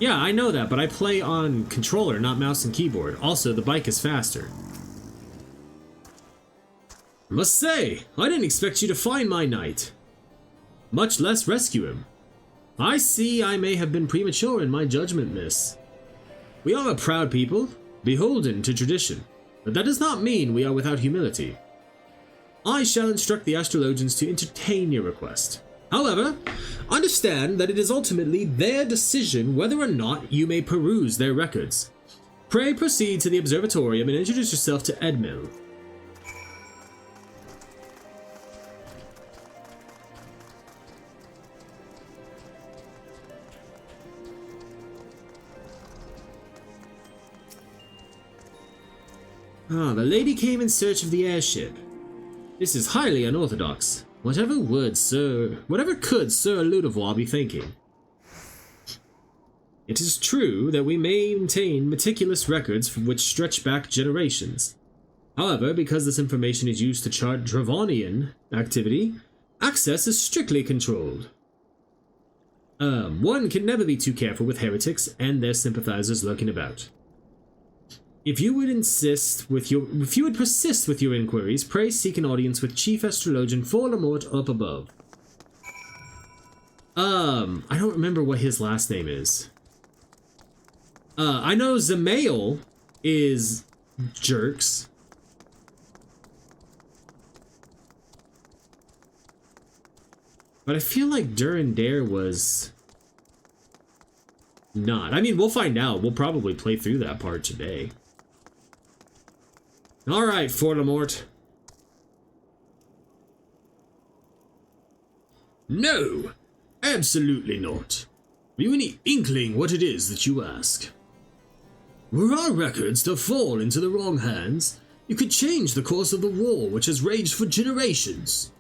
Speaker 1: Yeah, I know that, but I play on controller, not mouse and keyboard. Also, the bike is faster. I must say, I didn't expect you to find my knight, much less rescue him. I see I may have been premature in my judgment, miss. We are a proud people, beholden to tradition. But that does not mean we are without humility. I shall instruct the astrologians to entertain your request. However, understand that it is ultimately their decision whether or not you may peruse their records. Pray proceed to the observatorium and introduce yourself to Edmil. Ah, the lady came in search of the airship. This is highly unorthodox. Whatever could Sir Ludovois be thinking? It is true that we maintain meticulous records which stretch back generations. However, because this information is used to chart Dravonian activity, access is strictly controlled. One can never be too careful with heretics and their sympathizers lurking about. If you would persist with your inquiries, pray seek an audience with Chief Astrologian Forlamort up above. I don't remember what his last name is. I know Zamael is Jerks. But I feel like Durandare was not. I mean, we'll find out. We'll probably play through that part today. Alright, Forlamort. No, absolutely not. Have you any inkling what it is that you ask? Were our records to fall into the wrong hands, you could change the course of the war which has raged for generations.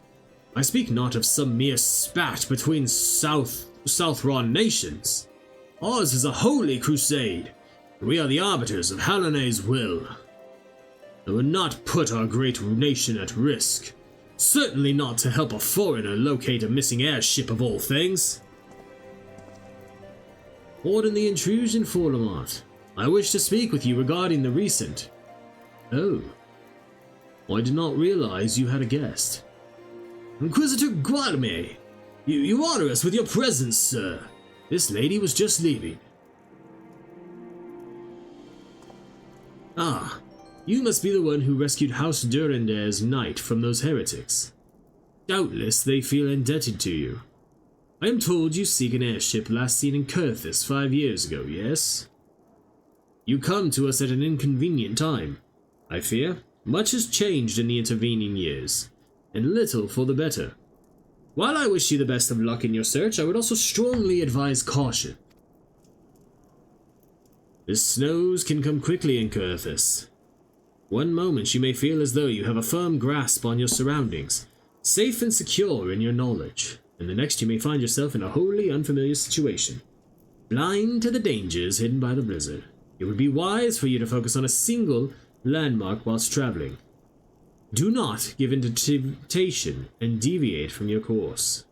Speaker 1: I speak not of some mere spat between Southron nations. Ours is a holy crusade. We are the arbiters of Hallone's will. I would not put our great nation at risk. Certainly not to help a foreigner locate a missing airship of all things. Pardon the intrusion, Forlamort. I wish to speak with you regarding the recent... Oh. I did not realize you had a guest. Inquisitor Guarme, you honor us with your presence, sir. This lady was just leaving. Ah. You must be the one who rescued House Durandare's knight from those heretics. Doubtless they feel indebted to you. I am told you seek an airship last seen in Kurthis 5 years ago, yes? You come to us at an inconvenient time. I fear much has changed in the intervening years, and little for the better. While I wish you the best of luck in your search, I would also strongly advise caution. The snows can come quickly in Kurthus. One moment you may feel as though you have a firm grasp on your surroundings, safe and secure in your knowledge, and the next you may find yourself in a wholly unfamiliar situation, blind to the dangers hidden by the blizzard. It would be wise for you to focus on a single landmark whilst traveling. Do not give in to temptation and deviate from your course.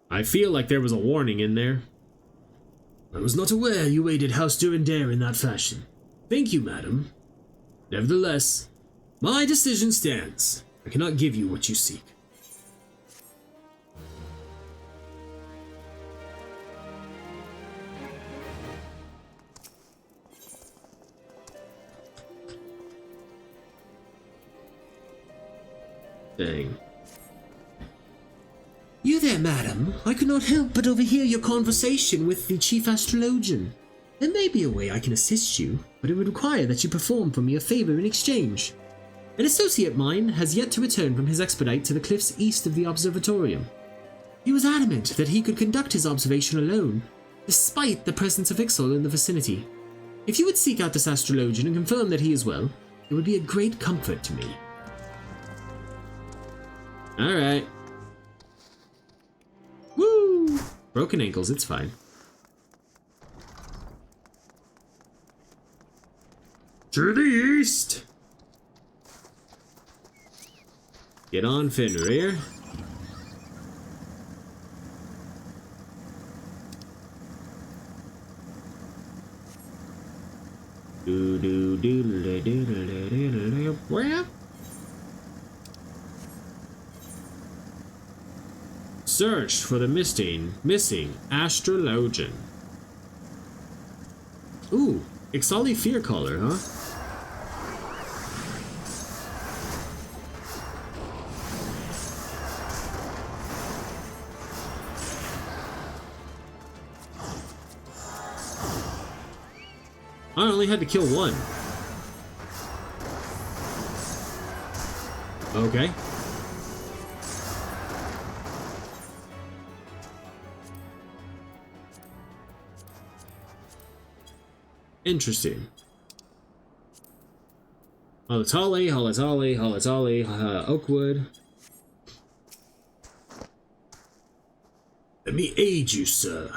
Speaker 1: I feel like there was a warning in there. I was not aware you aided House Durandare in that fashion. Thank you, madam. Nevertheless, my decision stands. I cannot give you what you seek. Dang. You there, madam. I could not help but overhear your conversation with the chief astrologian. There may be a way I can assist you, but it would require that you perform for me a favor in exchange. An associate mine has yet to return from his expedite to the cliffs east of the observatorium. He was adamant that he could conduct his observation alone, despite the presence of Ixal in the vicinity. If you would seek out this astrologian and confirm that he is well, it would be a great comfort to me. Alright. Woo! Broken ankles, it's fine. To the east! Get on, Fenrir. Search for the missing astrologian. Ooh, Ixali Fear Caller, huh? I only had to kill one. Okay. Interesting. Holatali, Oakwood. Let me aid you, sir.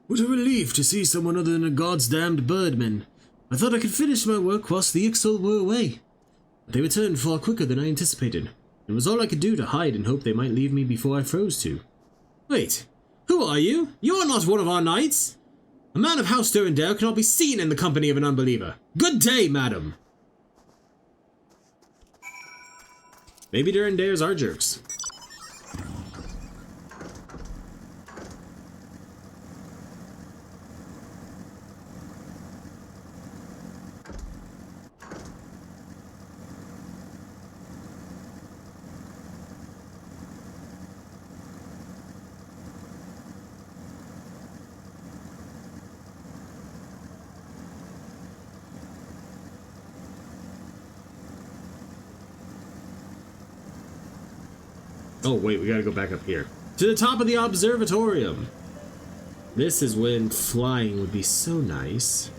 Speaker 1: What a relief to see someone other than a god's damned birdman. I thought I could finish my work whilst the Ixal were away. But they returned far quicker than I anticipated. It was all I could do to hide and hope they might leave me before I froze to. Wait, who are you? You are not one of our knights. A man of House Durandare cannot be seen in the company of an unbeliever. Good day, madam. Maybe Durandares are jerks. Oh wait, we gotta go back up here. To the top of the observatorium! This is when flying would be so nice.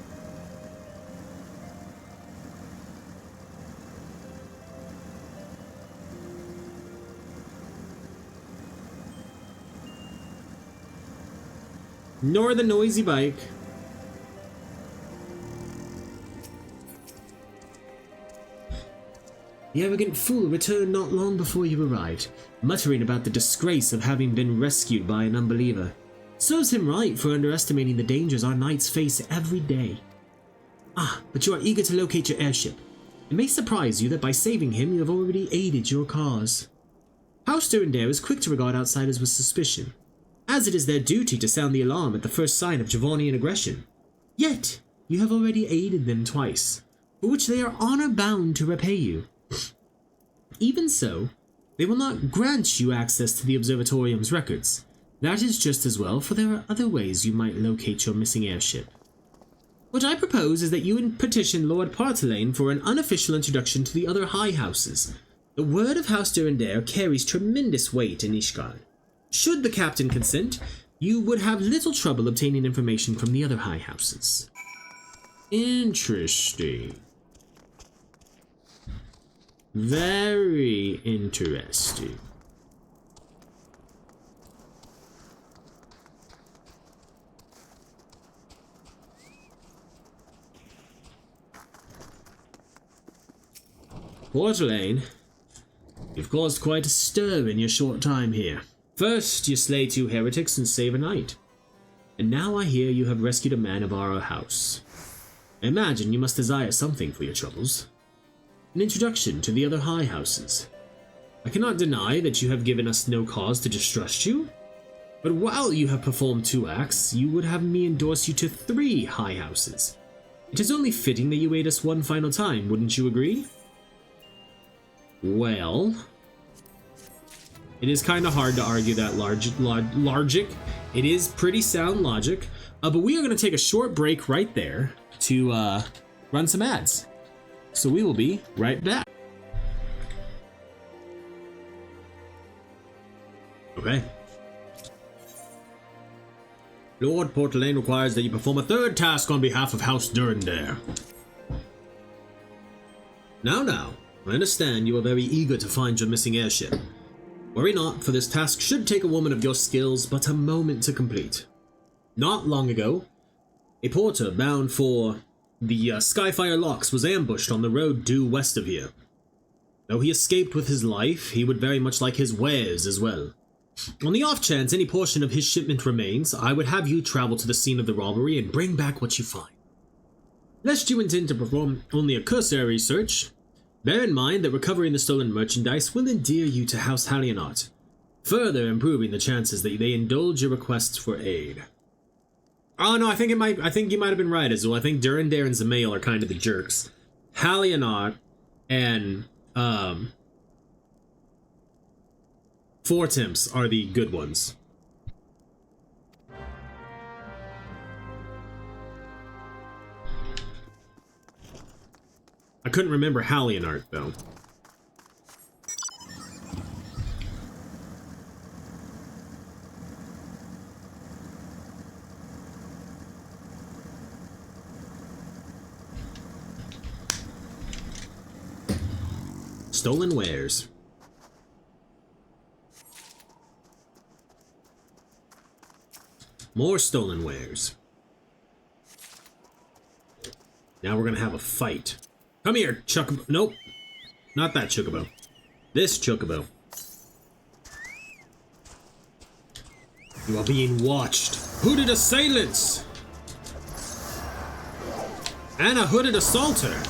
Speaker 1: Nor the noisy bike. The arrogant fool returned not long before you arrived, muttering about the disgrace of having been rescued by an unbeliever. Serves him right for underestimating the dangers our knights face every day. Ah, but you are eager to locate your airship. It may surprise you that by saving him you have already aided your cause. House Durandare is quick to regard outsiders with suspicion, as it is their duty to sound the alarm at the first sign of Javonian aggression. Yet, you have already aided them twice, for which they are honor-bound to repay you. Even so, they will not grant you access to the observatorium's records. That is just as well, for there are other ways you might locate your missing airship. What I propose is that you petition Lord Partelaine for an unofficial introduction to the other high houses. The word of House Durandare carries tremendous weight in Ishgard. Should the captain consent, you would have little trouble obtaining information from the other high houses. Interesting. Very interesting. Portelaine, you've caused quite a stir in your short time here. First, you slay 2 heretics and save a knight. And now I hear you have rescued a man of our house. I imagine you must desire something for your troubles. An introduction to the other high houses. I cannot deny that you have given us no cause to distrust you, but while you have performed 2 acts, you would have me endorse you to 3 high houses. It is only fitting that you aid us one final time, wouldn't you agree? Well, it is kind of hard to argue that logic. It is pretty sound logic, but we are going to take a short break right there to run some ads. So we will be right back. Okay. Lord Portelaine requires that you perform a 3rd task on behalf of House Durandare. Now, I understand you are very eager to find your missing airship. Worry not, for this task should take a woman of your skills but a moment to complete. Not long ago, a porter bound for the Skyfire Locks was ambushed on the road due west of here. Though he escaped with his life, he would very much like his wares as well. On the off chance any portion of his shipment remains, I would have you travel to the scene of the robbery and bring back what you find. Lest you intend to perform only a cursory search, bear in mind that recovering the stolen merchandise will endear you to House Hallionot, further improving the chances that they indulge your requests for aid. Oh no, I think you might have been right, Azul. I think Durandare and Zamail are kind of the jerks. Hallionot and Fortemps are the good ones. I couldn't remember Hallionart, though. Stolen wares. More stolen wares. Now we're gonna have a fight. Come here, Chocobo. Nope. Not that Chocobo. This Chocobo. You are being watched. Hooded assailants! And a hooded assaulter.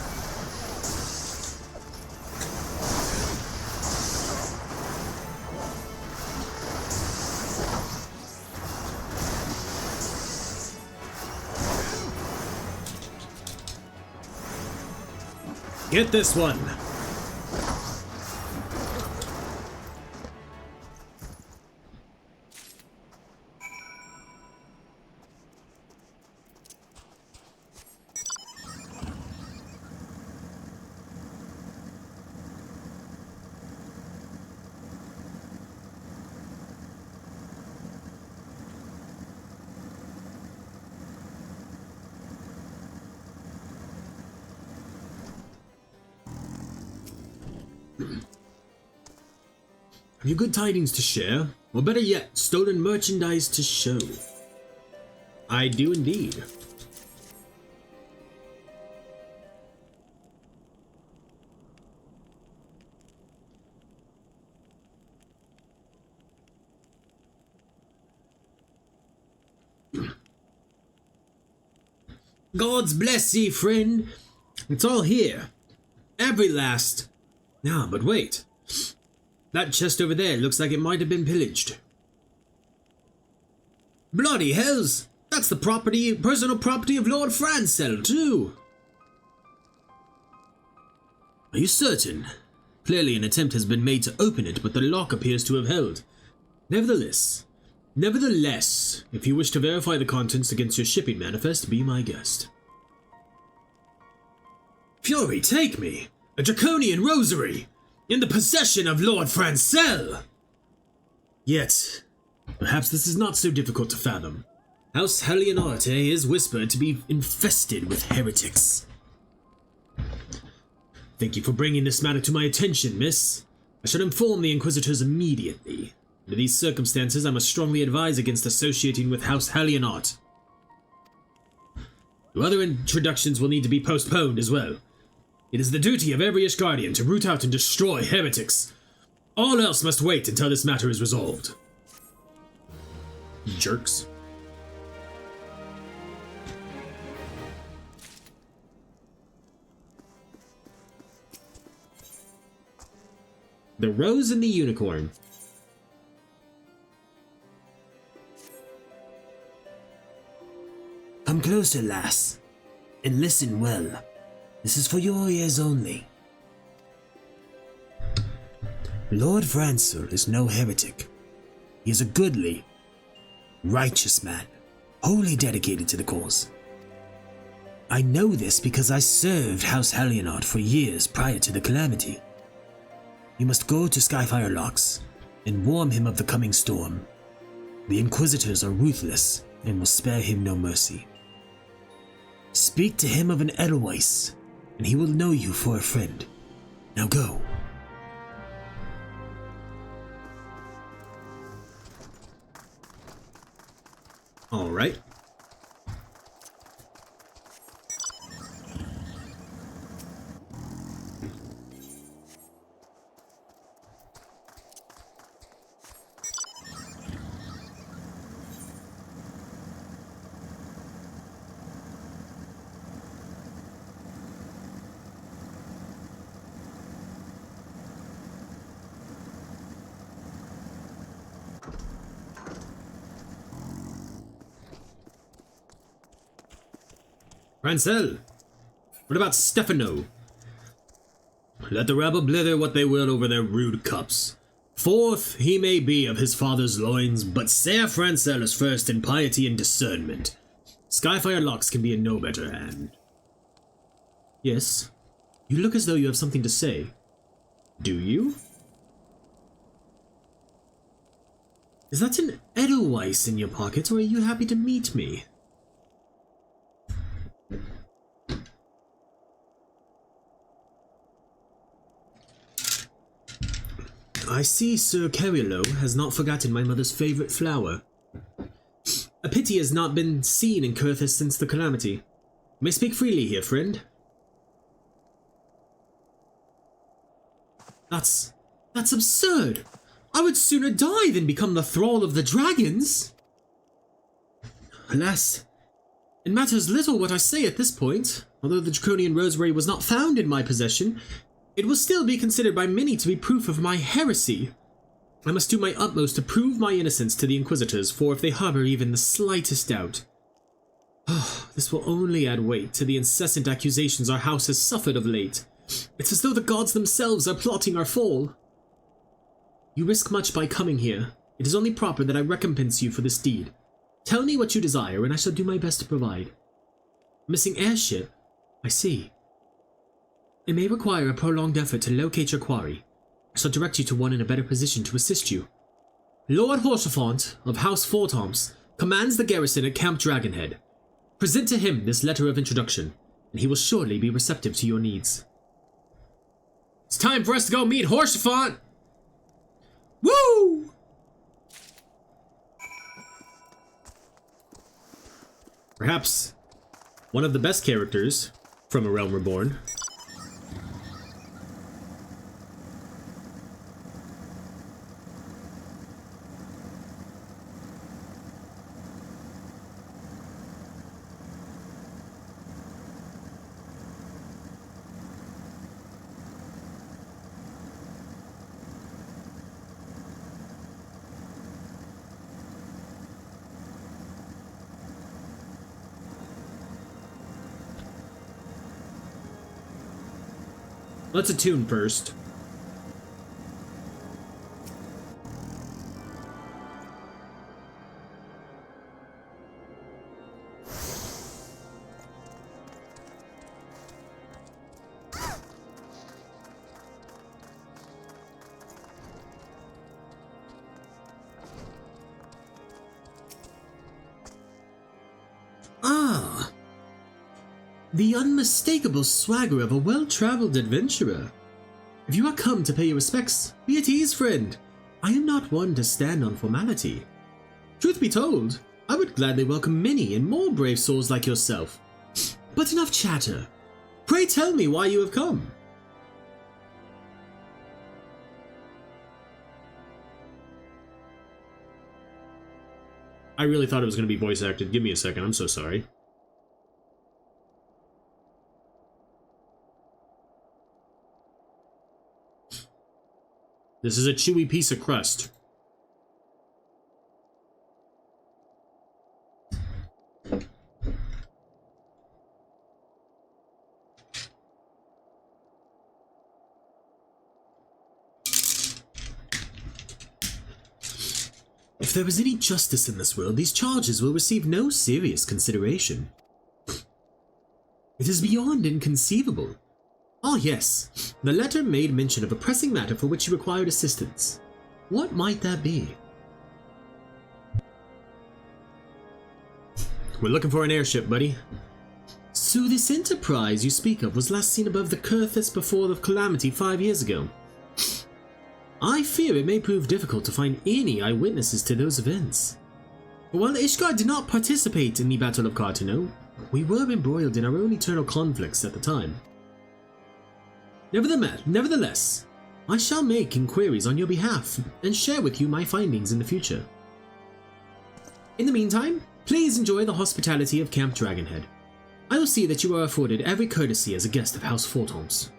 Speaker 1: Get this one. Have you good tidings to share? Or better yet, stolen merchandise to show? I do indeed. Gods bless ye, friend. It's all here. Every last... Ah, but wait. That chest over there looks like it might have been pillaged. Bloody hells! That's the personal property of Lord Francel, too! Are you certain? Clearly an attempt has been made to open it, but the lock appears to have held. Nevertheless, if you wish to verify the contents against your shipping manifest, be my guest. Fury, take me! A draconian rosary! In the possession of Lord Francel! Yet, Perhaps this is not so difficult to fathom. House Halianarte is whispered to be infested with heretics. Thank you for bringing this matter to my attention, miss. I should inform the Inquisitors immediately. Under these circumstances, I must strongly advise against associating with House Halianarte. Your other introductions will need to be postponed as well. It is the duty of every Ishgardian to root out and destroy heretics. All else must wait until this matter is resolved. Jerks. The Rose and the Unicorn.
Speaker 8: Come closer, lass, and listen well. This is for your ears only. Lord Francer is no heretic. He is a goodly, righteous man, wholly dedicated to the cause. I know this because I served House Halianarte for years prior to the calamity. You must go to Skyfire Locks and warn him of the coming storm. The Inquisitors are ruthless and will spare him no mercy. Speak to him of an Edelweiss, and he will know you for a friend. Now go.
Speaker 1: All right. Rancel, what about Stefano? Let the rabble blither what they will over their rude cups. Forth he may be of his father's loins, but Ser Francel is first in piety and discernment. Skyfire Locks can be in no better hand. Yes, you look as though you have something to say. Do you? Is that an Edelweiss in your pocket, or are you happy to meet me? I see Sir Carilo has not forgotten my mother's favorite flower. A pity has not been seen in Kurthis since the calamity. You may speak freely here, friend. That's absurd. I would sooner die than become the thrall of the dragons. Alas, it matters little what I say at this point. Although the Draconian Rosary was not found in my possession, it will still be considered by many to be proof of my heresy. I must do my utmost to prove my innocence to the Inquisitors, for if they harbor even the slightest doubt, this will only add weight to the incessant accusations our house has suffered of late. It's as though the gods themselves are plotting our fall. You risk much by coming here. It is only proper that I recompense you for this deed. Tell me what you desire, and I shall do my best to provide. Missing airship? I see. It may require a prolonged effort to locate your quarry. I shall direct you to one in a better position to assist you. Lord Horsefont of House Fortomps commands the garrison at Camp Dragonhead. Present to him this letter of introduction, and he will surely be receptive to your needs. It's time for us to go meet Horsefont! Woo! Perhaps one of the best characters from A Realm Reborn. Let's attune first. The unmistakable swagger of a well-traveled adventurer. If you are come to pay your respects, be at ease, friend. I am not one to stand on formality. Truth be told, I would gladly welcome many and more brave souls like yourself. But enough chatter. Pray tell me why you have come. I really thought it was going to be voice acted. Give me a second, I'm so sorry. This is a chewy piece of crust. If there is any justice in this world, these charges will receive no serious consideration. It is beyond inconceivable. Ah, yes. The letter made mention of a pressing matter for which you required assistance. What might that be? We're looking for an airship, buddy. So this enterprise you speak of was last seen above the Kurthus before the calamity 5 years ago. I fear it may prove difficult to find any eyewitnesses to those events. But while Ishgard did not participate in the Battle of Cartano, we were embroiled in our own eternal conflicts at the time. Nevertheless, I shall make inquiries on your behalf and share with you my findings in the future. In the meantime, please enjoy the hospitality of Camp Dragonhead. I will see that you are afforded every courtesy as a guest of House Fortoms.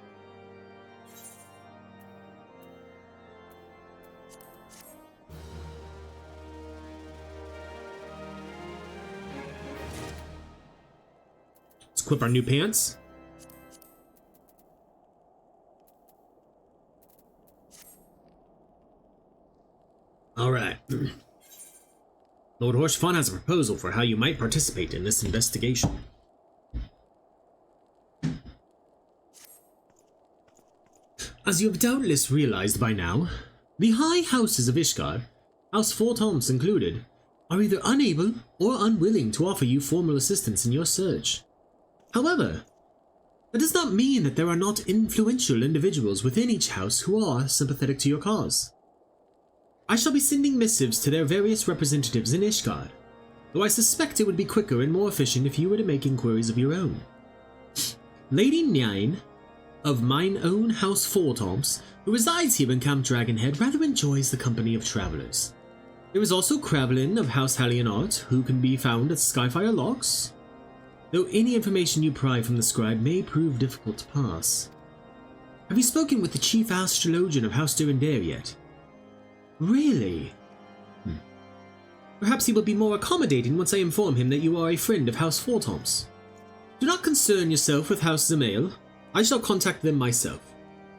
Speaker 1: Let's equip our new pants. Alright. Lord Horsefon has a proposal for how you might participate in this investigation. As you have doubtless realized by now, the high houses of Ishgard, House Fortoms included, are either unable or unwilling to offer you formal assistance in your search. However, that does not mean that there are not influential individuals within each house who are sympathetic to your cause. I shall be sending missives to their various representatives in Ishgard, though I suspect it would be quicker and more efficient if you were to make inquiries of your own. Lady Nine, of mine own House Fortoms, who resides here in Camp Dragonhead, rather enjoys the company of travelers. There is also Kravelin of House Hallionart, who can be found at Skyfire Locks, though any information you pry from the scribe may prove difficult to pass. Have you spoken with the chief astrologian of House Durandare yet? Really? Perhaps he will be more accommodating once I inform him that you are a friend of House Fortoms. Do not concern yourself with House Zamail. I shall contact them myself.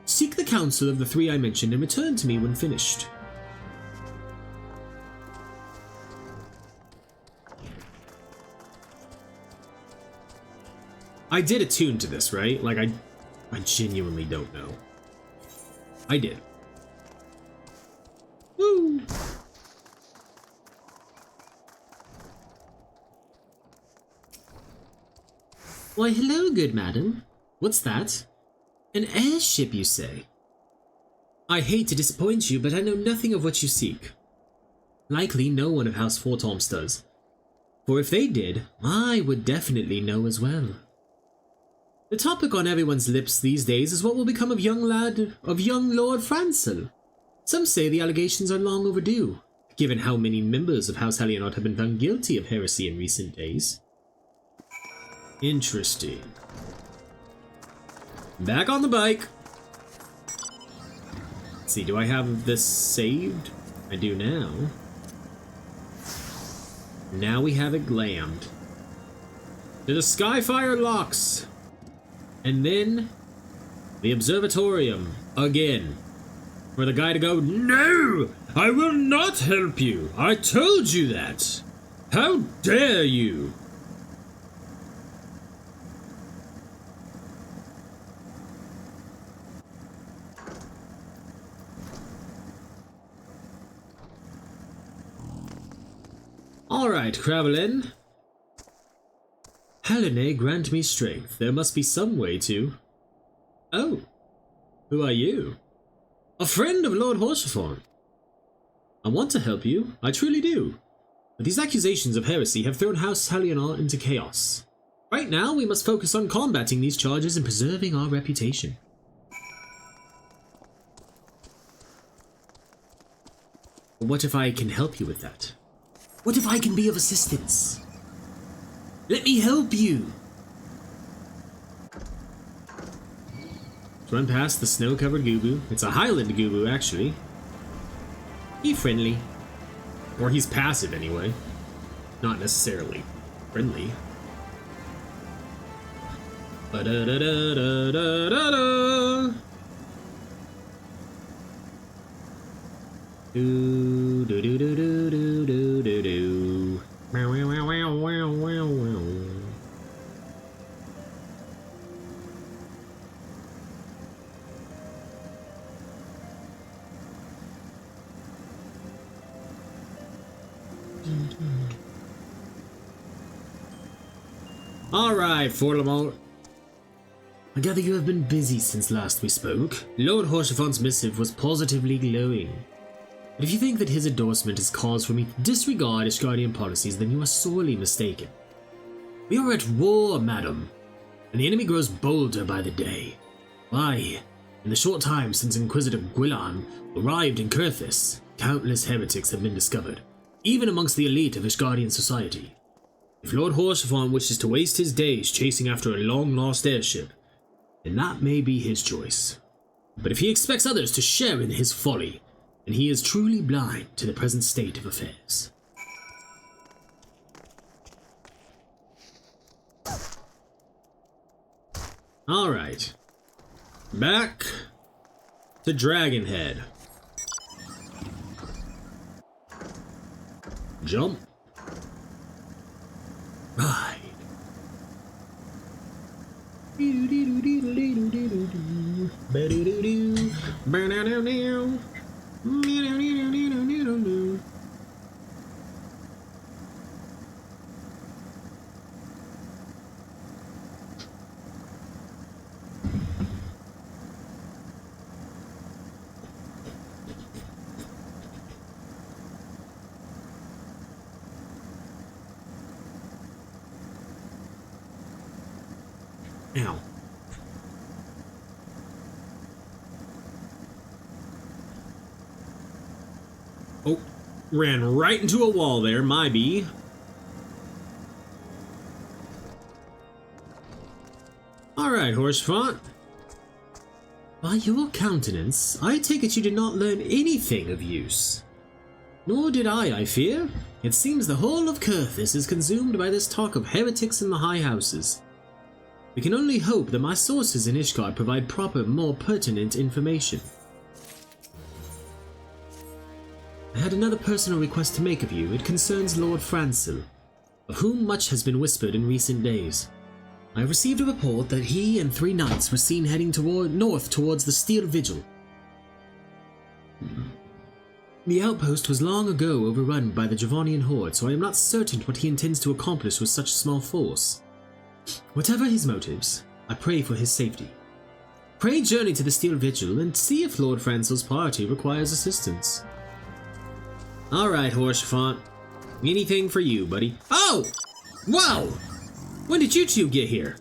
Speaker 1: Seek the counsel of the three I mentioned and return to me when finished. I did attune to this, right? Like, I genuinely don't know. I did. Woo! Why, hello, good madam. What's that? An airship, you say? I hate to disappoint you, but I know nothing of what you seek. Likely no one of House Fortoms does. For if they did, I would definitely know as well. The topic on everyone's lips these days is what will become of young Lord Francel. Some say the allegations are long overdue, given how many members of House Hallionart have been found guilty of heresy in recent days. Interesting. Back on the bike! Let's see, do I have this saved? I do now. Now we have it glammed. To the Skyfire Locks! And then the Observatorium again. For the guy to go, "No! I will not help you! I told you that! How dare you!" Alright, Kravelin. Helene, grant me strength. There must be some way to... Oh, who are you? A friend of Lord Horsefort. I want to help you, I truly do. But these accusations of heresy have thrown House Helena into chaos. Right now, we must focus on combating these charges and preserving our reputation. What if I can help you with that? What if I can be of assistance? Let me help you! Let's run past the snow-covered Gubu. It's a Highland Gubu, actually. He's friendly. Or he's passive, anyway. Not necessarily friendly. Ba-da-da-da-da-da-da-da! Do-do-do-do-do-do-do. Meow, meow, meow, meow, meow, meow, meow. Alright, Forlamont. I gather you have been busy since last we spoke. Lord Horsefont's missive was positively glowing. But if you think that his endorsement is cause for me to disregard Ishgardian policies, then you are sorely mistaken. We are at war, madam, and the enemy grows bolder by the day. Why, in the short time since Inquisitor Gwillan arrived in Kurthis, countless heretics have been discovered, even amongst the elite of Ishgardian society. If Lord Horsefort wishes to waste his days chasing after a long-lost airship, then that may be his choice. But if he expects others to share in his folly, then he is truly blind to the present state of affairs. Alright. Back to Dragonhead. Jump. Ride. Ow. Oh, ran right into a wall there, my bee. Alright, Horsefort. By your countenance, I take it you did not learn anything of use. Nor did I fear. It seems the whole of Kurthis is consumed by this talk of heretics in the high houses. We can only hope that my sources in Ishgard provide proper, more pertinent information. I had another personal request to make of you. It concerns Lord Francis, of whom much has been whispered in recent days. I have received a report that he and 3 knights were seen heading north towards the Stone Vigil. The outpost was long ago overrun by the Javonian horde, so I am not certain what he intends to accomplish with such a small force. Whatever his motives, I pray for his safety. Pray journey to the Stone Vigil and see if Lord Francis' party requires assistance. Alright, Horsefort. Anything for you, buddy. Oh! Whoa! When did you two get here?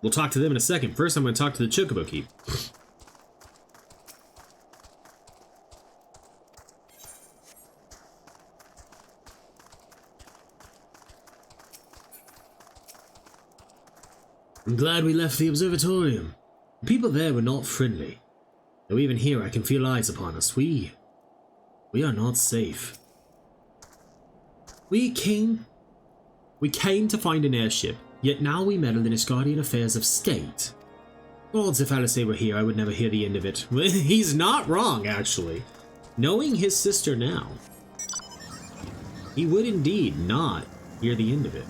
Speaker 1: We'll talk to them in a second. First, I'm going to talk to the Chocobo Keep. I'm glad we left the observatorium. The people there were not friendly. Though even here I can feel eyes upon us. We are not safe. We came to find an airship, yet now we meddle in Ishgardian affairs of state. Gods, if Alice were here, I would never hear the end of it. He's not wrong, actually. Knowing his sister now, he would indeed not hear the end of it.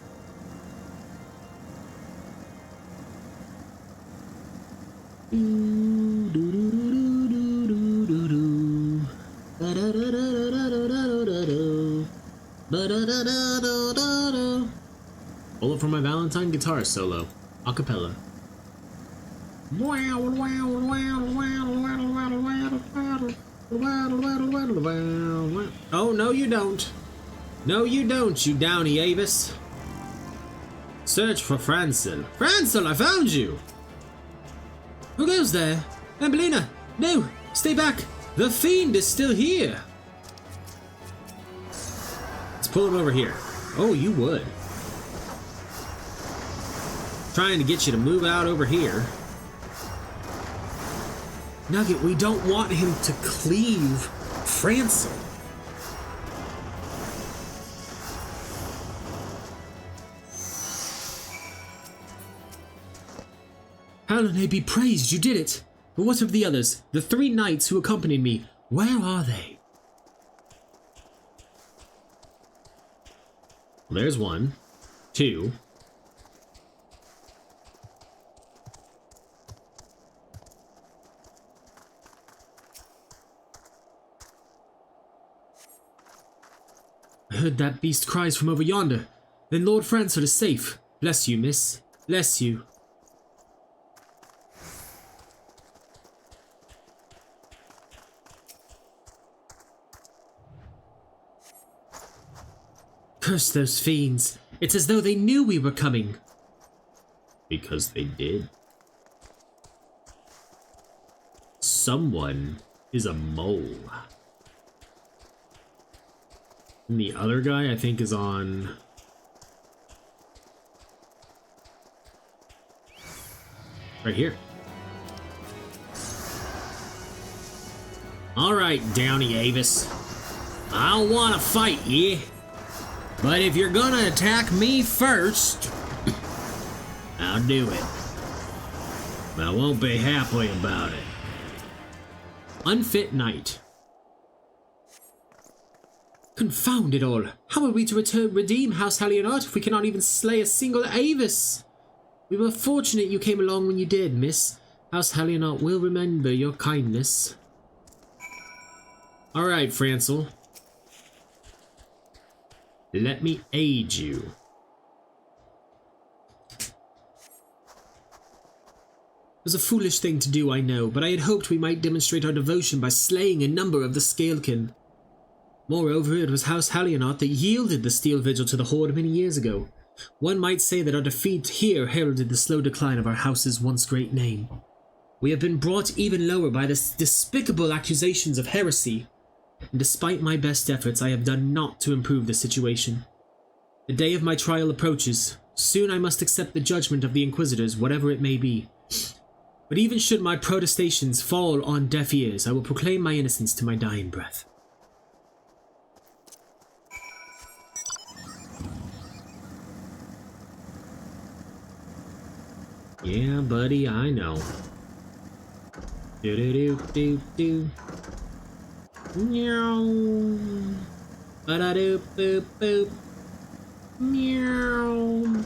Speaker 1: Bullet for my Valentine guitar solo. Acapella. Oh, no you don't. No you don't, you downy Avis. Search for Francil. Francil, I found you! Who goes there? Ambellina! No! Stay back! The fiend is still here! Let's pull him over here. Oh, you would. Trying to get you to move out over here. Nugget, we don't want him to cleave Francil. Helene be praised, you did it! But what of the others? The 3 knights who accompanied me, where are they? There's 1, 2. I heard that beast cries from over yonder. Then Lord Francil is safe. Bless you, miss. Bless you. Curse those fiends. It's as though they knew we were coming. Because they did. Someone is a mole. And the other guy, I think, is on... right here. Alright, Downy Avis. I don't want to fight you. But if you're gonna attack me first, I'll do it. But I won't be happy about it. Unfit Knight. Confound it all. How are we to redeem House Hallionot if we cannot even slay a single Avis? We were fortunate you came along when you did, miss. House Hallionot will remember your kindness. Alright, Francil. Let me aid you. It was a foolish thing to do, I know, but I had hoped we might demonstrate our devotion by slaying a number of the Scalekin. Moreover, it was House Hallionot that yielded the Steel Vigil to the Horde many years ago. One might say that our defeat here heralded the slow decline of our house's once great name. We have been brought even lower by the despicable accusations of heresy, and despite my best efforts, I have done naught to improve the situation. The day of my trial approaches. Soon I must accept the judgment of the Inquisitors, whatever it may be. But even should my protestations fall on deaf ears, I will proclaim my innocence to my dying breath. Yeah, buddy, I know. Do-do-do-do-do. Meow. Ba-da-do-boop-boop. Meow.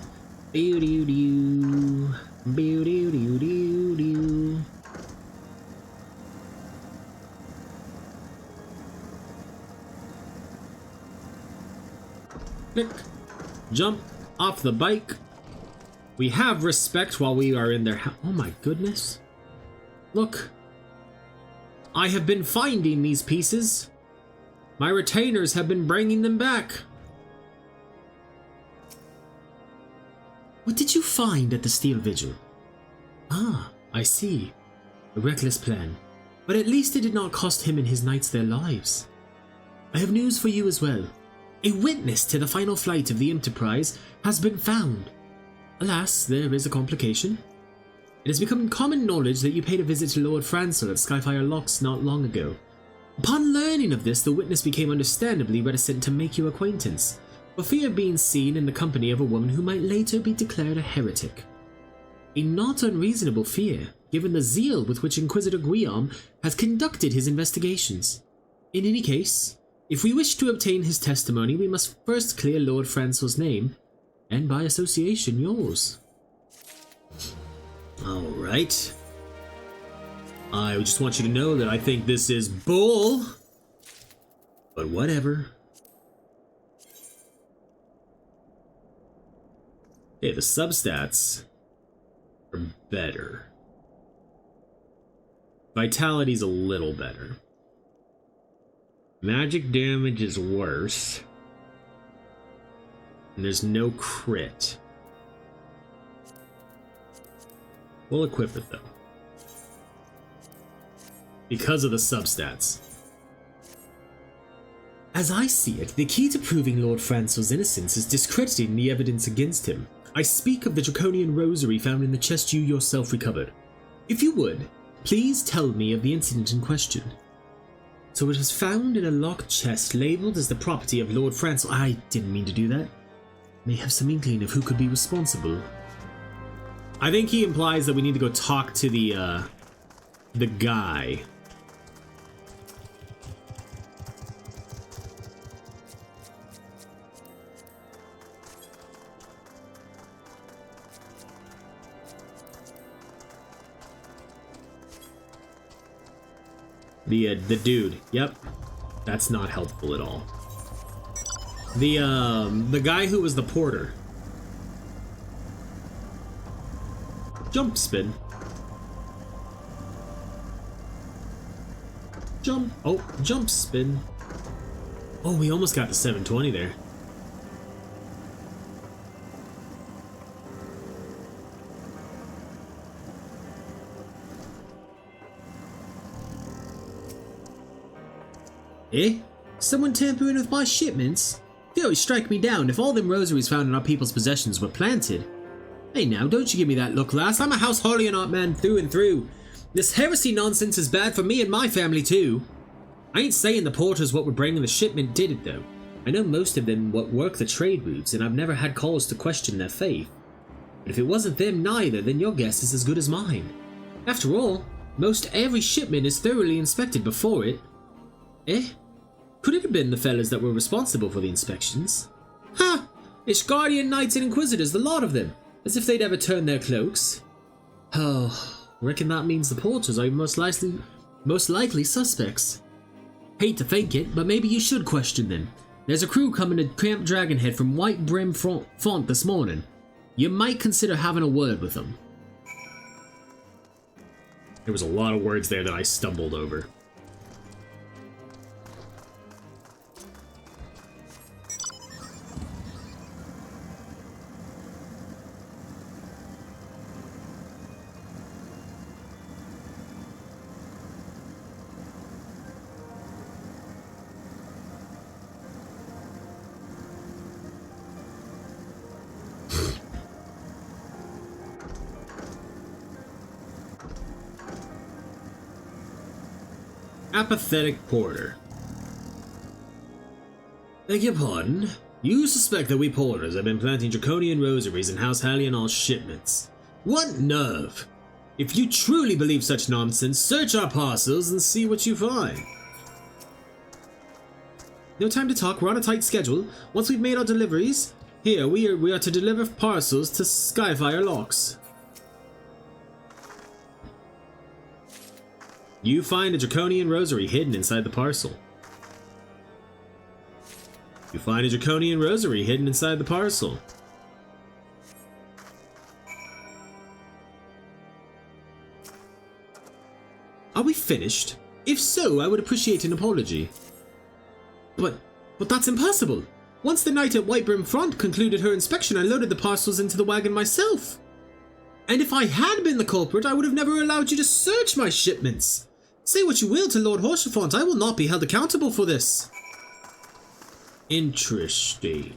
Speaker 1: Boo-doo-doo. Boo-doo-doo-doo-doo. Click. Jump off the bike. We have respect while we are in their house. Oh my goodness. Look. I have been finding these pieces. My retainers have been bringing them back. What did you find at the Steel Vigil? Ah, I see. A reckless plan. But at least it did not cost him and his knights their lives. I have news for you as well. A witness to the final flight of the Enterprise has been found. Alas, there is a complication. It has become common knowledge that you paid a visit to Lord Francil at Skyfire Locks not long ago. Upon learning of this, the witness became understandably reticent to make your acquaintance, for fear of being seen in the company of a woman who might later be declared a heretic. A not unreasonable fear, given the zeal with which Inquisitor Guillaume has conducted his investigations. In any case, if we wish to obtain his testimony, we must first clear Lord Francil's name, and by association yours. Alright. I just want you to know that I think this is bull. But whatever. Hey, the substats are better. Vitality's a little better. Magic damage is worse. And there's no crit. We'll equip it though. Because of the substats. As I see it, the key to proving Lord Francel's innocence is discrediting the evidence against him. I speak of the Draconian Rosary found in the chest you yourself recovered. If you would, please tell me of the incident in question. So it was found in a locked chest labeled as the property of Lord Francel. I didn't mean to do that. May have some inkling of who could be responsible. I think he implies that we need to go talk to the guy. The dude. Yep. That's not helpful at all. The guy who was the porter. Jump spin. Jump. Oh, jump spin. Oh, we almost got to 720 there. Eh? Someone tampering with my shipments? You always strike me down if all them rosaries found in our people's possessions were planted. Hey now, don't you give me that look, lass. I'm a House Harleonot man through and through. This heresy nonsense is bad for me and my family too. I ain't saying the porters what were bringing the shipment did it though. I know most of them what work the trade routes and I've never had cause to question their faith. But if it wasn't them neither, then your guess is as good as mine. After all, most every shipment is thoroughly inspected before it. Eh? Could it have been the fellas that were responsible for the inspections? Ha! It's Guardian Knights and Inquisitors, the lot of them. As if they'd ever turn their cloaks. Oh, reckon that means the porters are most likely suspects. Hate to think it, but maybe you should question them. There's a crew coming to Camp Dragonhead from White Brim Font this morning. You might consider having a word with them. There was a lot of words there that I stumbled over. Apathetic porter. Beg your pardon? You suspect that we porters have been planting draconian rosaries in House Halional's shipments. What nerve! If you truly believe such nonsense, search our parcels and see what you find. No time to talk, we're on a tight schedule. Once we've made our deliveries, here we are to deliver parcels to Skyfire Locks. You find a draconian rosary hidden inside the parcel. You find a draconian rosary hidden inside the parcel. Are we finished? If so, I would appreciate an apology. But that's impossible. Once the knight at Whitebrim Front concluded her inspection, I loaded the parcels into the wagon myself. And if I had been the culprit, I would have never allowed you to search my shipments. Say what you will to Lord Horsefont, I will not be held accountable for this. Interesting.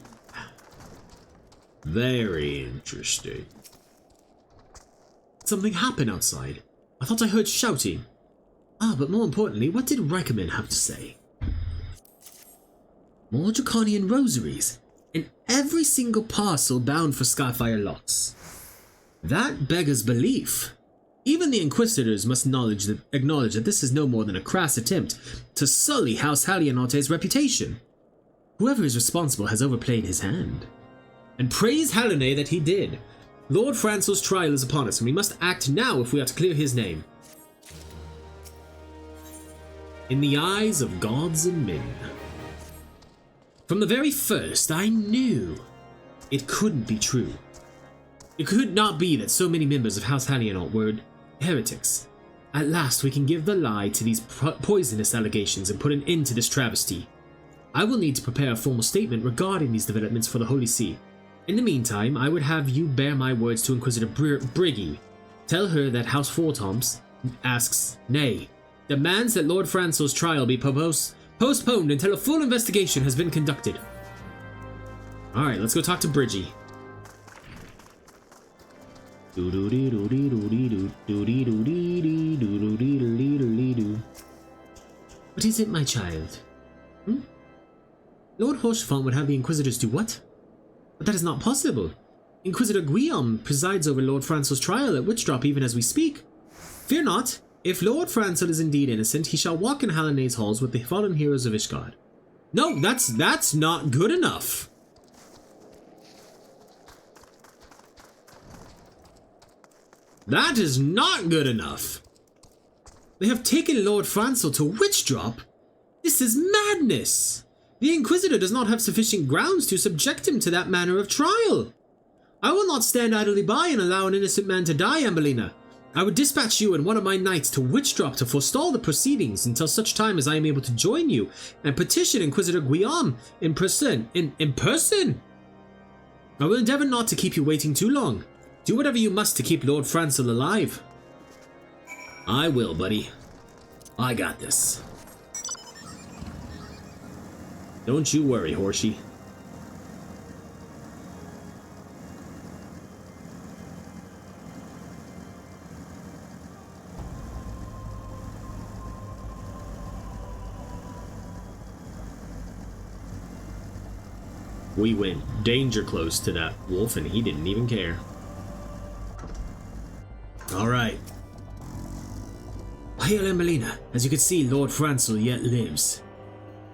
Speaker 1: Very interesting. Something happened outside. I thought I heard shouting. Ah, but more importantly, what did Reicherman have to say? More draconian rosaries, and every single parcel bound for Skyfire Locks. That beggars belief. Even the Inquisitors must acknowledge that this is no more than a crass attempt to sully House Halionate's reputation. Whoever is responsible has overplayed his hand. And praise Halonay that he did. Lord Francel's trial is upon us, and we must act now if we are to clear his name. In the eyes of gods and men. From the very first, I knew it couldn't be true. It could not be that so many members of House Halianaut were heretics. At last we can give the lie to these poisonous allegations and put an end to this travesty. I will need to prepare a formal statement regarding these developments for the Holy See. In the meantime, I would have you bear my words to Inquisitor Briggy. Tell her that House Fortomps asks, nay, demands that Lord Francel's trial be postponed until a full investigation has been conducted. Alright, let's go talk to Briggy. What is it, my child? Lord Horsefont would have the Inquisitors do what? But that is not possible. Inquisitor Guillaume presides over Lord Francel's trial at Witchdrop even as we speak. Fear not. If Lord Francel is indeed innocent, he shall walk in Hallonae's halls with the fallen heroes of Ishgard. No, that's not good enough. That is not good enough. They have taken Lord Francel to Witchdrop? This is madness. The Inquisitor does not have sufficient grounds to subject him to that manner of trial. I will not stand idly by and allow an innocent man to die, Ambellina. I would dispatch you and one of my knights to Witchdrop to forestall the proceedings until such time as I am able to join you and petition Inquisitor Guillaume in person. In person? I will endeavor not to keep you waiting too long. Do whatever you must to keep Lord Francel alive. I will, buddy. I got this. Don't you worry, Horsey. We went danger close to that wolf and he didn't even care. Alright. Hail, Ambellina. As you can see, Lord Francel yet lives.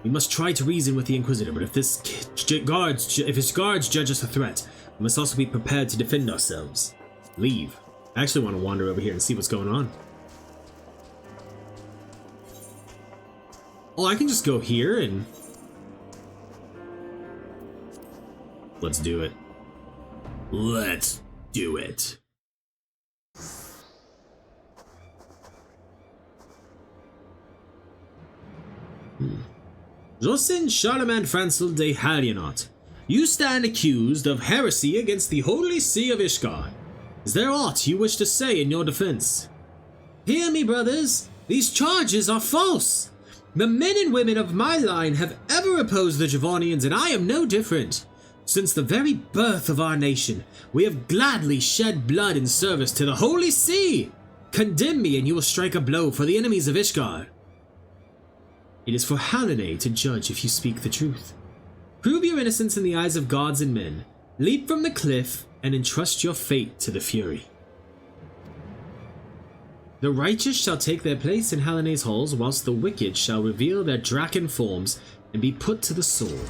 Speaker 1: We must try to reason with the Inquisitor, but if his guards judge us a threat, we must also be prepared to defend ourselves. Leave. I actually want to wander over here and see what's going on. Oh, I can just go here and... Let's do it. Let's do it. Jocelyn Charlemagne Francel de Halianaut, you stand accused of heresy against the Holy See of Ishgard. Is there aught you wish to say in your defense? Hear me, brothers. These charges are false. The men and women of my line have ever opposed the Javonians, and I am no different. Since the very birth of our nation, we have gladly shed blood in service to the Holy See. Condemn me and you will strike a blow for the enemies of Ishgard. It is for Hallonae to judge if you speak the truth. Prove your innocence in the eyes of gods and men, leap from the cliff, and entrust your fate to the Fury. The righteous shall take their place in Hallonae's halls, whilst the wicked shall reveal their draken forms and be put to the sword.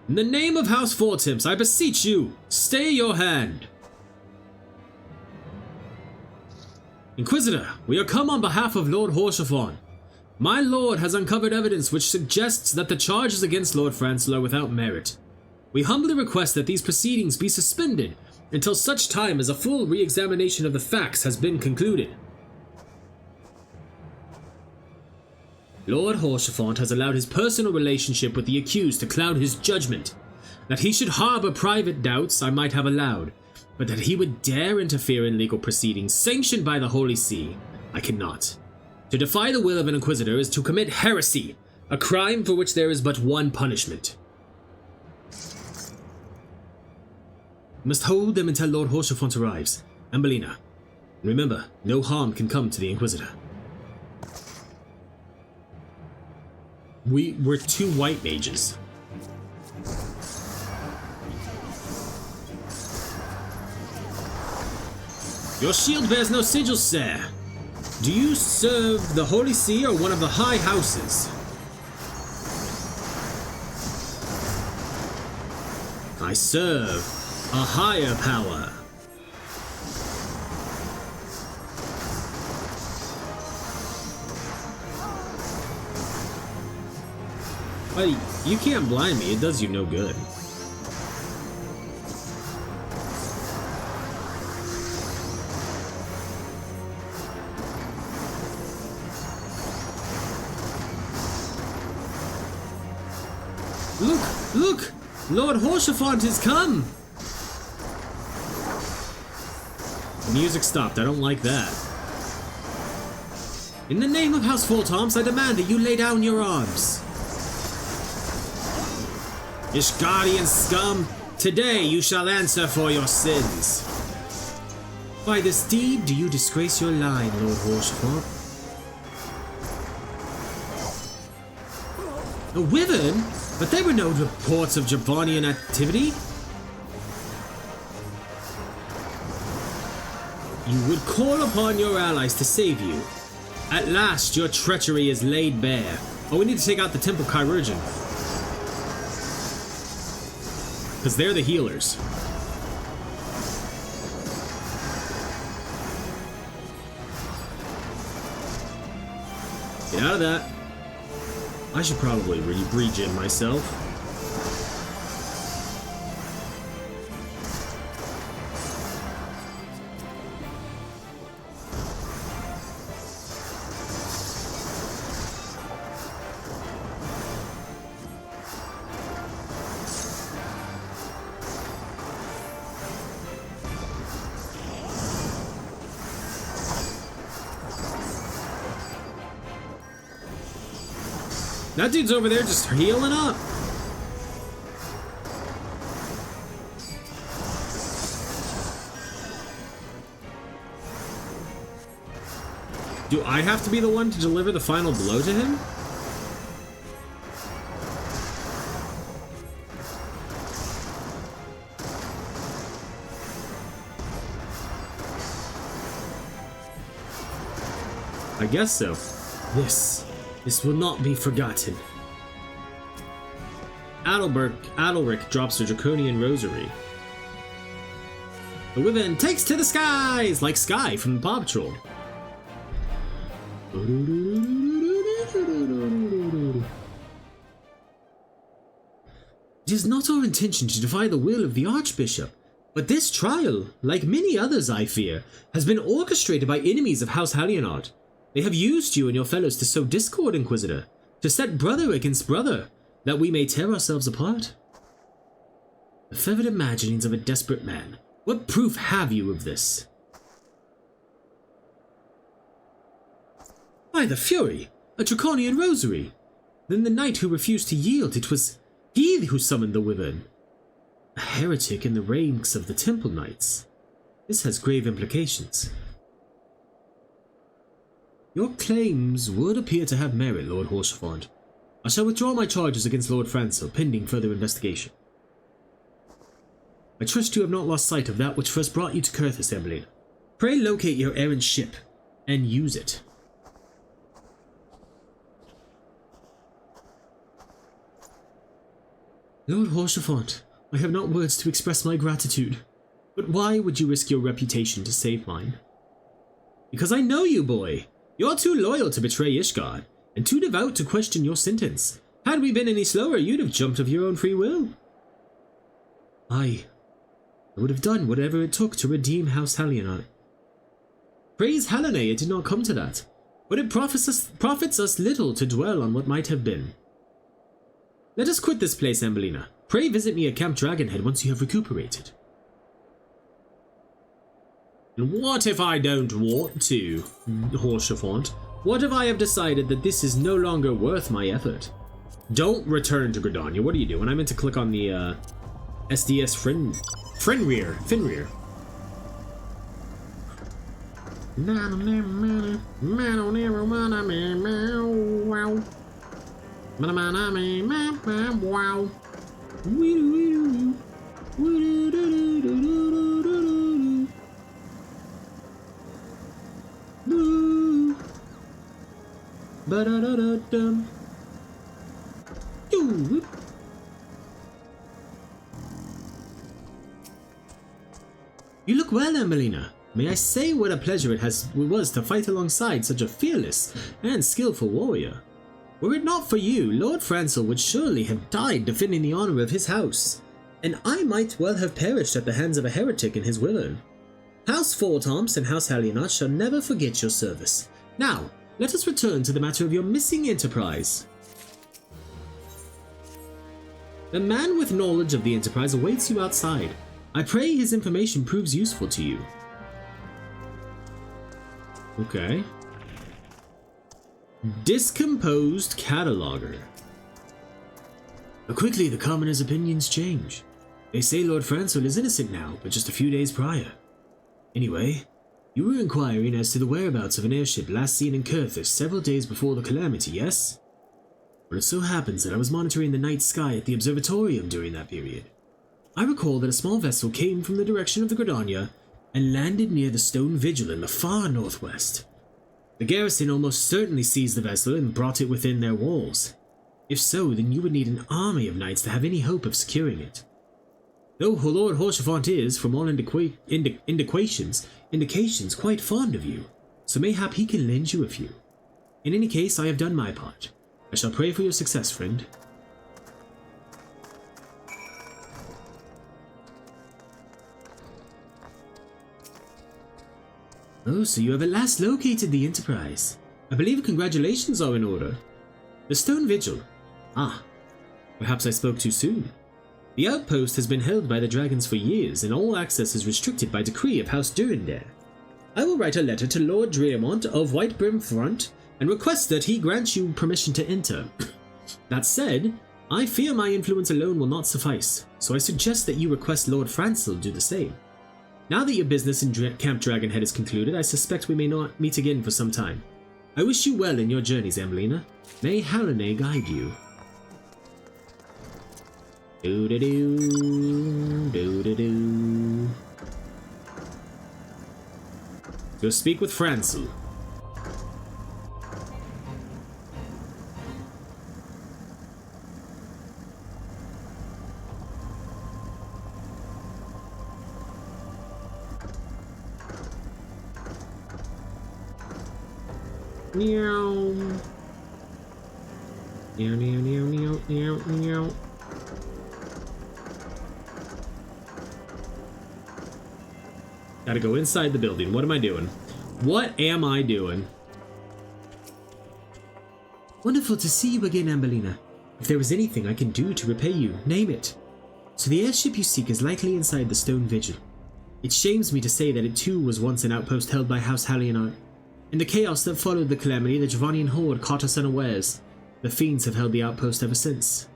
Speaker 1: In the name of House Fortemps, I beseech you, stay your hand. Inquisitor, we are come on behalf of Lord Horsefont. My lord has uncovered evidence which suggests that the charges against Lord Francel are without merit. We humbly request that these proceedings be suspended until such time as a full re-examination of the facts has been concluded. Lord Horsefont has allowed his personal relationship with the accused to cloud his judgment. That he should harbor private doubts I might have allowed, but that he would dare interfere in legal proceedings sanctioned by the Holy See, I cannot. To defy the will of an Inquisitor is to commit heresy, a crime for which there is but one punishment. We must hold them until Lord Horsefont arrives. Ambellina, remember, no harm can come to the Inquisitor. We're two white mages. Your shield bears no sigil, sir. Do you serve the Holy See or one of the high houses? I serve a higher power. Buddy, you can't blind me. It does you no good. Look! Lord Horsefont has come! The music stopped. I don't like that. In the name of House Voltomps, I demand that you lay down your arms. Ishgardian scum, today you shall answer for your sins. By this deed do you disgrace your line, Lord Horsefont. A wyvern? But there were no reports of Javonian activity. You would call upon your allies to save you. At last, your treachery is laid bare. Oh, we need to take out the Temple Chirurgeon. Because they're the healers. Get out of that. I should probably regen myself. That dude's over there just healing up. Do I have to be the one to deliver the final blow to him? I guess so. This will not be forgotten. Adelric drops the Draconian Rosary. The wyvern takes to the skies, like Sky from the Paw Patrol. It is not our intention to defy the will of the Archbishop, but this trial, like many others I fear, has been orchestrated by enemies of House Halionard. They have used you and your fellows to sow discord, Inquisitor, to set brother against brother, that we may tear ourselves apart. The fervid imaginings of a desperate man. What proof have you of this? By the Fury, a Draconian Rosary. Then the knight who refused to yield, it was he who summoned the wyvern. A heretic in the ranks of the Temple Knights. This has grave implications. Your claims would appear to have merit, Lord Horsefont. I shall withdraw my charges against Lord Francis, pending further investigation. I trust you have not lost sight of that which first brought you to Kurthus, Ambellina. Pray locate your errant ship, and use it. Lord Horsefont, I have not words to express my gratitude, but why would you risk your reputation to save mine? Because I know you, boy. You're too loyal to betray Ishgard, and too devout to question your sentence. Had we been any slower, you'd have jumped of your own free will. I would have done whatever it took to redeem House Halionard. Praise Helene, it did not come to that, but it profits us little to dwell on what might have been. Let us quit this place, Ambellina. Pray visit me at Camp Dragonhead once you have recuperated. And what if I don't want to, Horsefont? What if I have decided that this is no longer worth my effort? Don't return to Gridania. What are you doing? I meant to click on the SDS Fenrir. Ba-da-da-da-dum. You look well, Ambellina. May I say what a pleasure it was to fight alongside such a fearless and skillful warrior. Were it not for you, Lord Francis would surely have died defending the honor of his house, and I might well have perished at the hands of a heretic and his wyvern. House Voltomps and House Halionard shall never forget your service. Now, let us return to the matter of your missing enterprise. The man with knowledge of the Enterprise awaits you outside. I pray his information proves useful to you. Okay. Discomposed cataloger. How quickly the commoners' opinions change. They say Lord Francois is innocent now, but just a few days prior. Anyway, you were inquiring as to the whereabouts of an airship last seen in Kurthus several days before the calamity, yes? Well, it so happens that I was monitoring the night sky at the observatorium during that period. I recall that a small vessel came from the direction of the Gridania and landed near the Stone Vigil in the far northwest. The garrison almost certainly seized the vessel and brought it within their walls. If so, then you would need an army of knights to have any hope of securing it. Though Lord Horsefant is, from all indications, quite fond of you, so mayhap he can lend you a few. In any case, I have done my part. I shall pray for your success, friend. Oh, so you have at last located the Enterprise. I believe congratulations are in order. The Stone Vigil. Ah, perhaps I spoke too soon. The outpost has been held by the dragons for years, and all access is restricted by decree of House Durandare. I will write a letter to Lord Dreamont of Whitebrim Front and request that he grant you permission to enter. That said, I fear my influence alone will not suffice, so I suggest that you request Lord Francois do the same. Now that your business in Camp Dragonhead is concluded, I suspect we may not meet again for some time. I wish you well in your journeys, Ambellina. May Hallownay guide you. Do-da-doo, do-da-doo. Go speak with Francois. Meow. Meow, meow, meow, meow, meow, meow. Gotta go inside the building. What am I doing? What am I doing? Wonderful to see you again, Ambellina. If there is anything I can do to repay you, name it. So the airship you seek is likely inside the Stone Vigil. It shames me to say that it too was once an outpost held by House Hallionard. In the chaos that followed the calamity, the Javanian horde caught us unawares. The fiends have held the outpost ever since.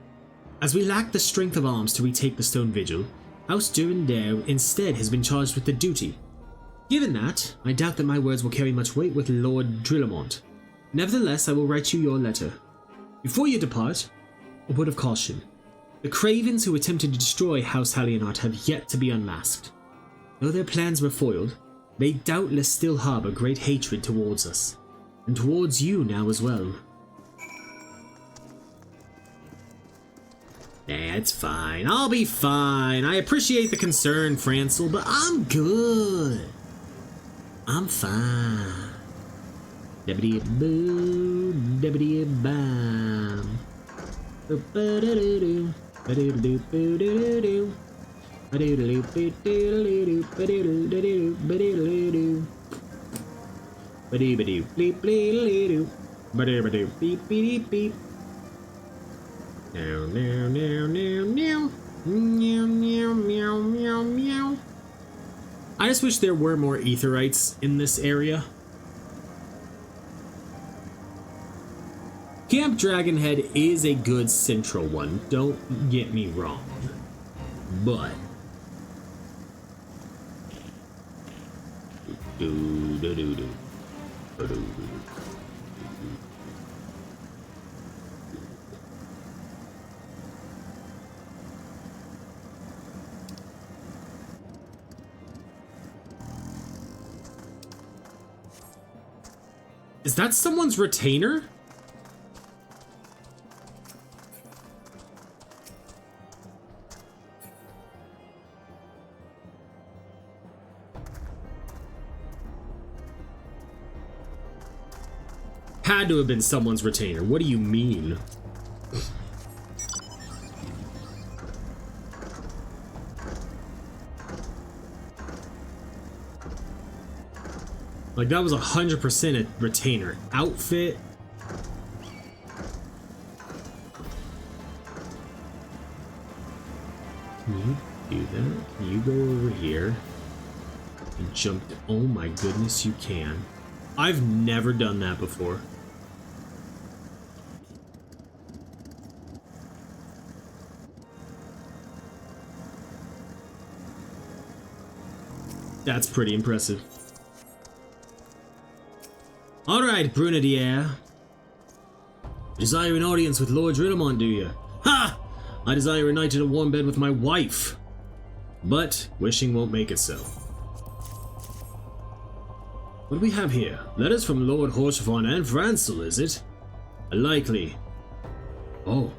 Speaker 1: As we lack the strength of arms to retake the Stone Vigil, House Durandare instead has been charged with the duty. Given that, I doubt that my words will carry much weight with Lord Drillamont. Nevertheless, I will write you your letter. Before you depart, a word of caution. The cravens who attempted to destroy House Hallionard have yet to be unmasked. Though their plans were foiled, they doubtless still harbor great hatred towards us, and towards you now as well. That's fine. I'll be fine. I appreciate the concern, Francois, but I'm good. I'm fine. Debbity-boo, debbity-bam. Ba-da-doo-doo, ba-doo-doo-boo-doo-doo. Ba-doo-doo-doo-doo-doo, ba-doo-doo-doo-doo, ba-doo-doo-doo. Ba-doo-ba-doo-bleep-bleep-bleep-doo. Ba-doo-ba-doo-beep-beep-beep. Meow, meow, meow, meow, meow. Meow, meow, meow, meow, meow. I just wish there were more Aetherites in this area. Camp Dragonhead is a good central one, don't get me wrong. But is that someone's retainer? Had to have been someone's retainer. What do you mean? Like, that was 100% a retainer. Outfit. go over here and jump. Oh my goodness, you can. I've never done that before. That's pretty impressive. Alright, Brunadier. Desire an audience with Lord Ridamont, do you? Ha! I desire a night in a warm bed with my wife. But wishing won't make it so. What do we have here? Letters from Lord Horsefon and Francel, is it? Likely. Oh.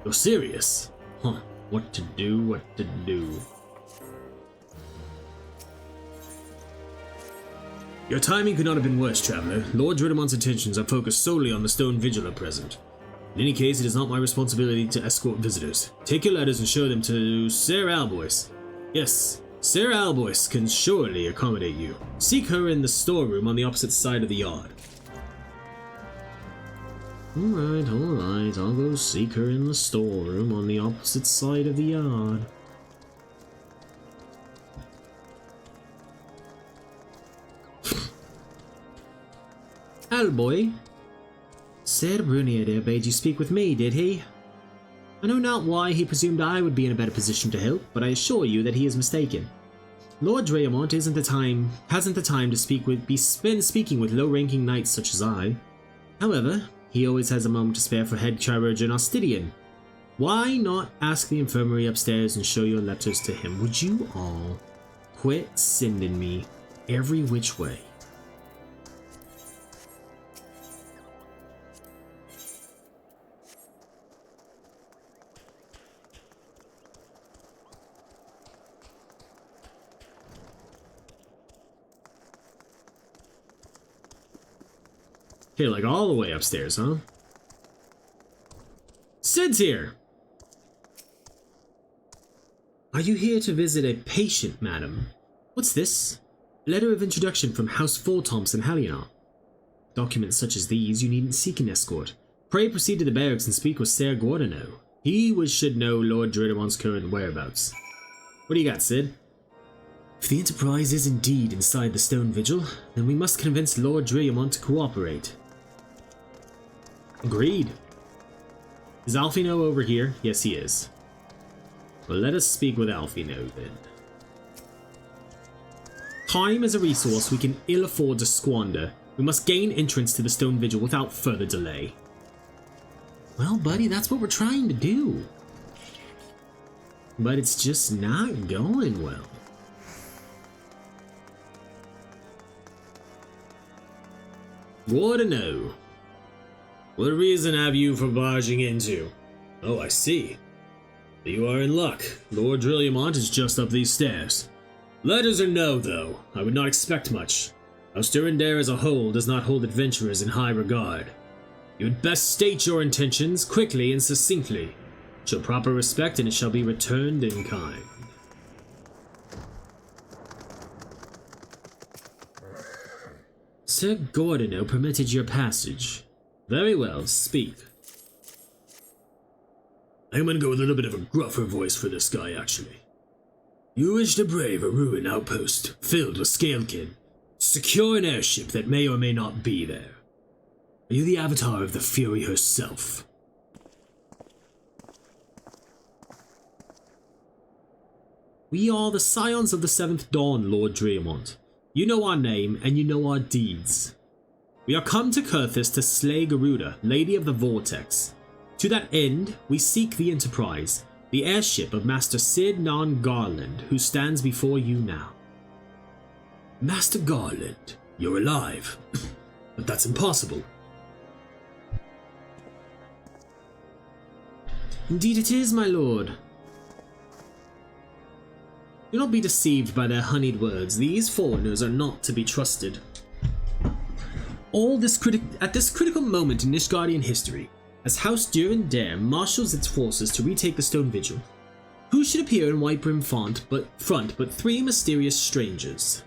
Speaker 1: You're serious? Huh. What to do, what to do. Your timing could not have been worse, traveler. Lord Dridamont's attentions are focused solely on the Stone Vigil at present. In any case, it is not my responsibility to escort visitors. Take your letters and show them to Ser Albois. Yes, Ser Albois can surely accommodate you. Seek her in the storeroom on the opposite side of the yard. Alright, I'll go seek her in the storeroom on the opposite side of the yard. Alboy? Ser Brunier bade you speak with me, did he? I know not why he presumed I would be in a better position to help, but I assure you that he is mistaken. Lord Dreamont hasn't the time to be spent speaking with low-ranking knights such as I. However, he always has a moment to spare for head chirurgeon Ostidian. Why not ask the infirmary upstairs and show your letters to him? Would you all quit sending me every which way? Okay, like all the way upstairs, huh? Sid's here! Are you here to visit a patient, madam? What's this? Letter of introduction from House Fultomps and Halliona. Documents such as these you needn't seek an escort. Pray proceed to the barracks and speak with Ser Guardano. He should know Lord Dridamont's current whereabouts. What do you got, Sid? If the Enterprise is indeed inside the Stone Vigil, then we must convince Lord Dridamont to cooperate. Agreed. Is Alfino over here? Yes, he is. Well, let us speak with Alfino then. Time is a resource we can ill afford to squander. We must gain entrance to the Stone Vigil without further delay. Well, buddy, that's what we're trying to do. But it's just not going well. Guardano. What reason have you for barging into? Oh, I see. You are in luck. Lord Drilliamont is just up these stairs. Letters or no, though, I would not expect much. House Durandare as a whole does not hold adventurers in high regard. You had best state your intentions quickly and succinctly. Show proper respect and it shall be returned in kind. Sir Guardano permitted your passage. Very well, speak. I'm gonna go with a little bit of a gruffer voice for this guy, actually. You wish to brave a ruined outpost filled with scalekin. Secure an airship that may or may not be there. Are you the avatar of the Fury herself? We are the scions of the Seventh Dawn, Lord Dreamont. You know our name, and you know our deeds. We are come to Kurthus to slay Garuda, Lady of the Vortex. To that end, we seek the Enterprise, the airship of Master Sid Non Garland, who stands before you now. Master Garland, you're alive. But that's impossible. Indeed it is, my lord. Do not be deceived by their honeyed words. These foreigners are not to be trusted. At this critical moment in Nishgardian history, as House Durandare marshals its forces to retake the Stone Vigil, who should appear in white brim front but three mysterious strangers?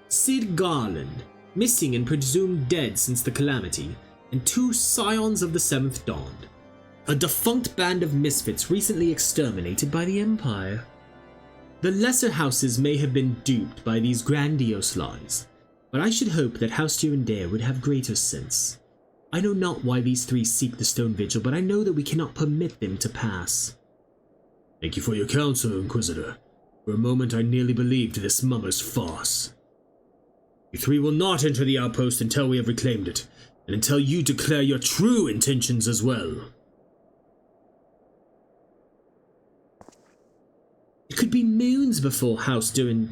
Speaker 1: Sid Garland, missing and presumed dead since the calamity, and two scions of the Seventh Dawn, a defunct band of misfits recently exterminated by the Empire. The lesser houses may have been duped by these grandiose lies, but I should hope that House Durandare would have greater sense. I know not why these three seek the Stone Vigil, but I know that we cannot permit them to pass. Thank you for your counsel, Inquisitor. For a moment I nearly believed this mummer's farce. You three will not enter the outpost until we have reclaimed it, and until you declare your true intentions as well. It could be moons before House Durandare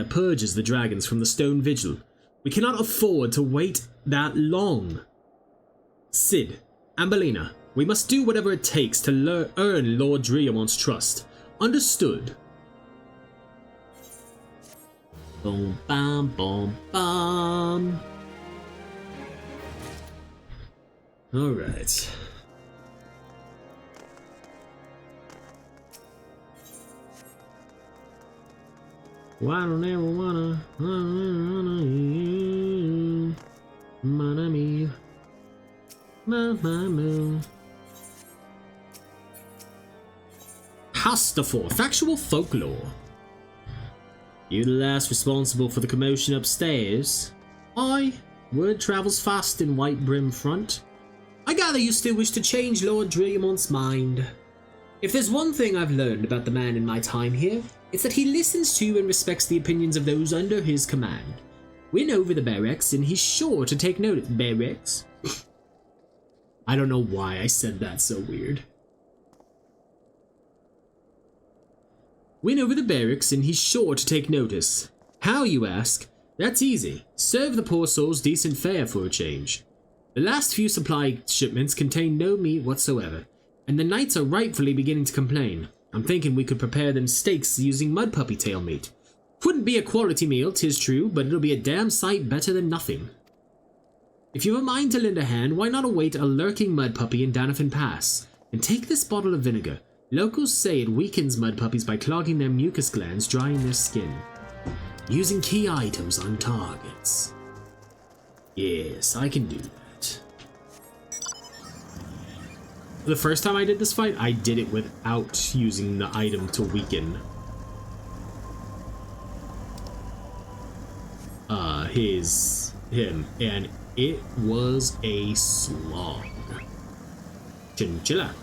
Speaker 1: purges the dragons from the Stone Vigil. We cannot afford to wait that long. Cid, Ambellina, we must do whatever it takes to earn Lord Driomont's trust. Understood? Boom, bam, boom, bam. Alright. Why don't ever wanna you, mon ami, my Hastafor, factual folklore. You the last responsible for the commotion upstairs? Aye, word travels fast in White Brim Front. I gather you still wish to change Lord Driomont's mind. If there's one thing I've learned about the man in my time here, it's that he listens to and respects the opinions of those under his command. Win over the barracks and he's sure to take notice. Barracks? I don't know why I said that so weird. Win over the barracks and he's sure to take notice. How, you ask? That's easy. Serve the poor souls decent fare for a change. The last few supply shipments contain no meat whatsoever, and the knights are rightfully beginning to complain. I'm thinking we could prepare them steaks using mud puppy tail meat. Wouldn't be a quality meal, 'tis true, but it'll be a damn sight better than nothing. If you've a mind to lend a hand, why not await a lurking mud puppy in Danafin Pass? And take this bottle of vinegar. Locals say it weakens mud puppies by clogging their mucus glands, drying their skin. Using key items on targets. Yes, I can do that. The first time I did this fight, I did it without using the item to weaken him, and it was a slog. Chinchilla.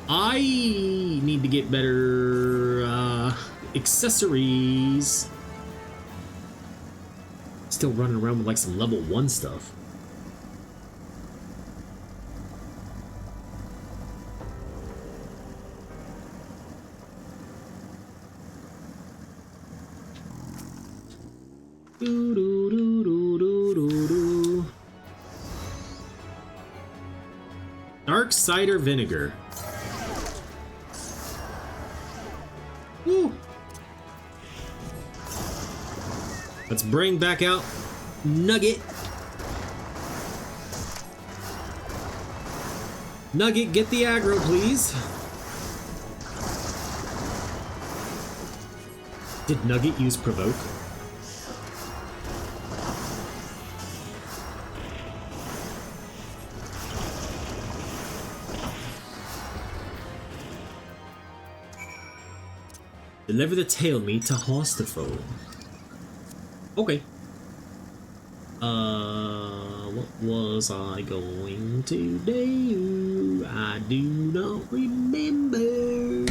Speaker 1: I need to get better accessories. Still running around with like some level 1 stuff. Dark cider vinegar. Woo. Let's bring back out Nugget. Nugget, get the aggro, please. Did Nugget use provoke? Deliver the tail meat to Hostafo. Okay. What was I going to do? I do not remember.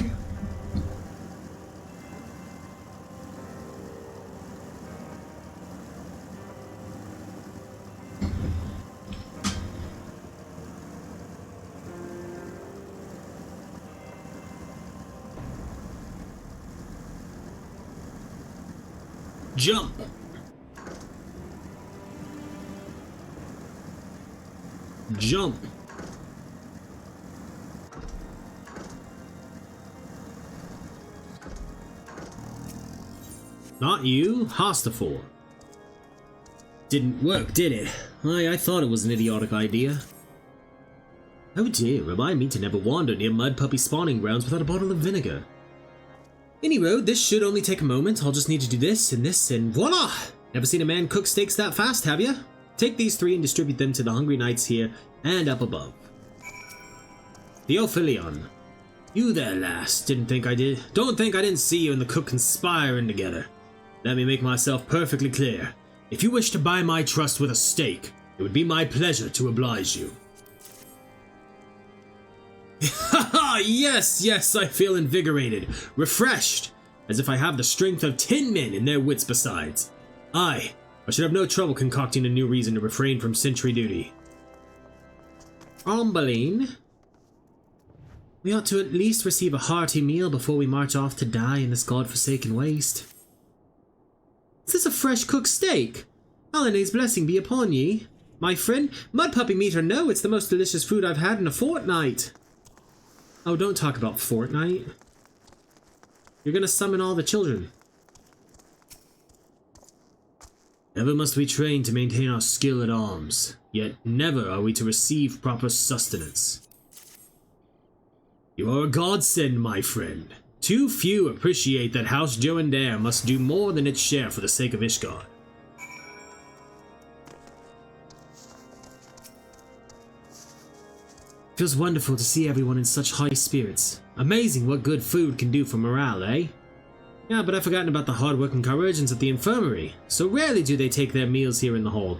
Speaker 1: Jump! Jump! Not you, Hostafor. Didn't work, did it? I thought it was an idiotic idea. Oh dear, remind me to never wander near mud puppy spawning grounds without a bottle of vinegar. Any road, this should only take a moment. I'll just need to do this, and voila! Never seen a man cook steaks that fast, have ya? Take these 3 and distribute them to the hungry knights here and up above. Theophilion. You there, lass. Don't think I didn't see you and the cook conspiring together. Let me make myself perfectly clear. If you wish to buy my trust with a stake, it would be my pleasure to oblige you. Haha, yes, I feel invigorated, refreshed, as if I have the strength of 10 men and their wits besides. I should have no trouble concocting a new reason to refrain from sentry duty. Ambellina. We ought to at least receive a hearty meal before we march off to die in this godforsaken waste. Is this a fresh cooked steak? Alane's blessing be upon ye. My friend, mud puppy meat or no, it's the most delicious food I've had in a fortnight. Oh, don't talk about Fortnite. You're gonna summon all the children. Never must we train to maintain our skill at arms, yet never are we to receive proper sustenance. You are a godsend, my friend. Too few appreciate that House Joandair must do more than its share for the sake of Ishgard. Feels wonderful to see everyone in such high spirits. Amazing what good food can do for morale, eh? Yeah, but I've forgotten about the hard-working chirurgeons at the infirmary. So rarely do they take their meals here in the hall.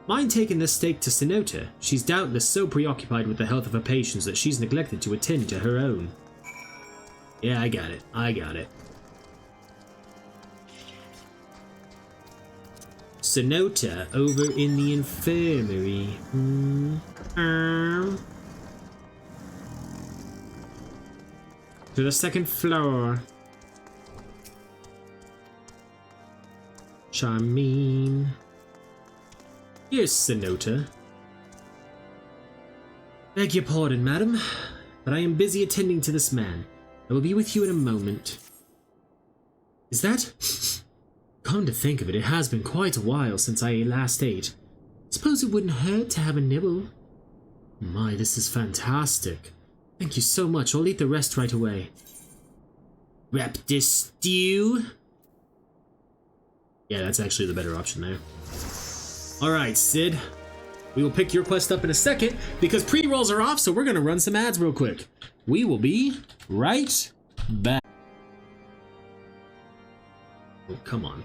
Speaker 1: Mind taking this steak to Sinota? She's doubtless so preoccupied with the health of her patients that she's neglected to attend to her own. Yeah, I got it. Sinota over in the infirmary. To the 2nd floor. Charmine. Here's Sinota. Beg your pardon, madam, but I am busy attending to this man. I will be with you in a moment. Is that? Come to think of it, it has been quite a while since I last ate. Suppose it wouldn't hurt to have a nibble. My, this is fantastic. Thank you so much. I'll eat the rest right away. Raptor stew? Yeah, that's actually the better option there. Alright, Sid. We will pick your quest up in a second because pre-rolls are off, so we're gonna run some ads real quick. We will be right back. Oh, come on.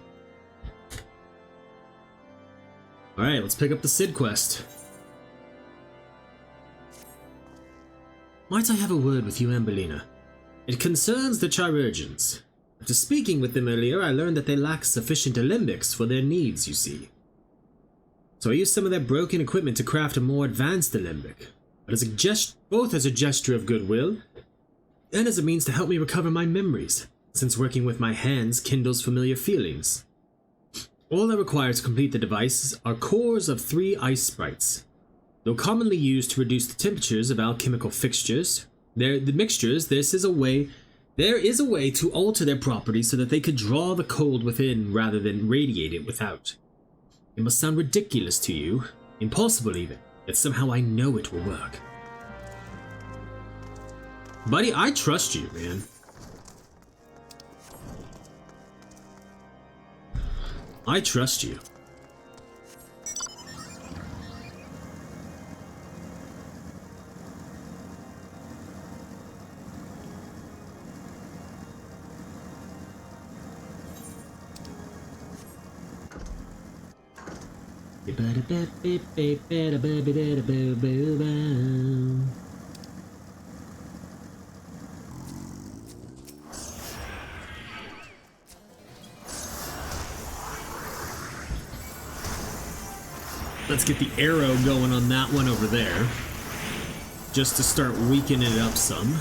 Speaker 1: Alright, let's pick up the Sid quest. Might I have a word with you, Ambellina? It concerns the chirurgeons. After speaking with them earlier, I learned that they lack sufficient alembics for their needs, you see. So I used some of their broken equipment to craft a more advanced alembic, but both as a gesture of goodwill, and as a means to help me recover my memories, since working with my hands kindles familiar feelings. All I require to complete the device are cores of 3 ice sprites. Though commonly used to reduce the temperatures of alchemical fixtures, there is a way to alter their properties so that they could draw the cold within rather than radiate it without. It must sound ridiculous to you, impossible even, yet somehow I know it will work. Buddy, I trust you, man. I trust you. Let's get the arrow going on that one over there, just to start weakening it up some.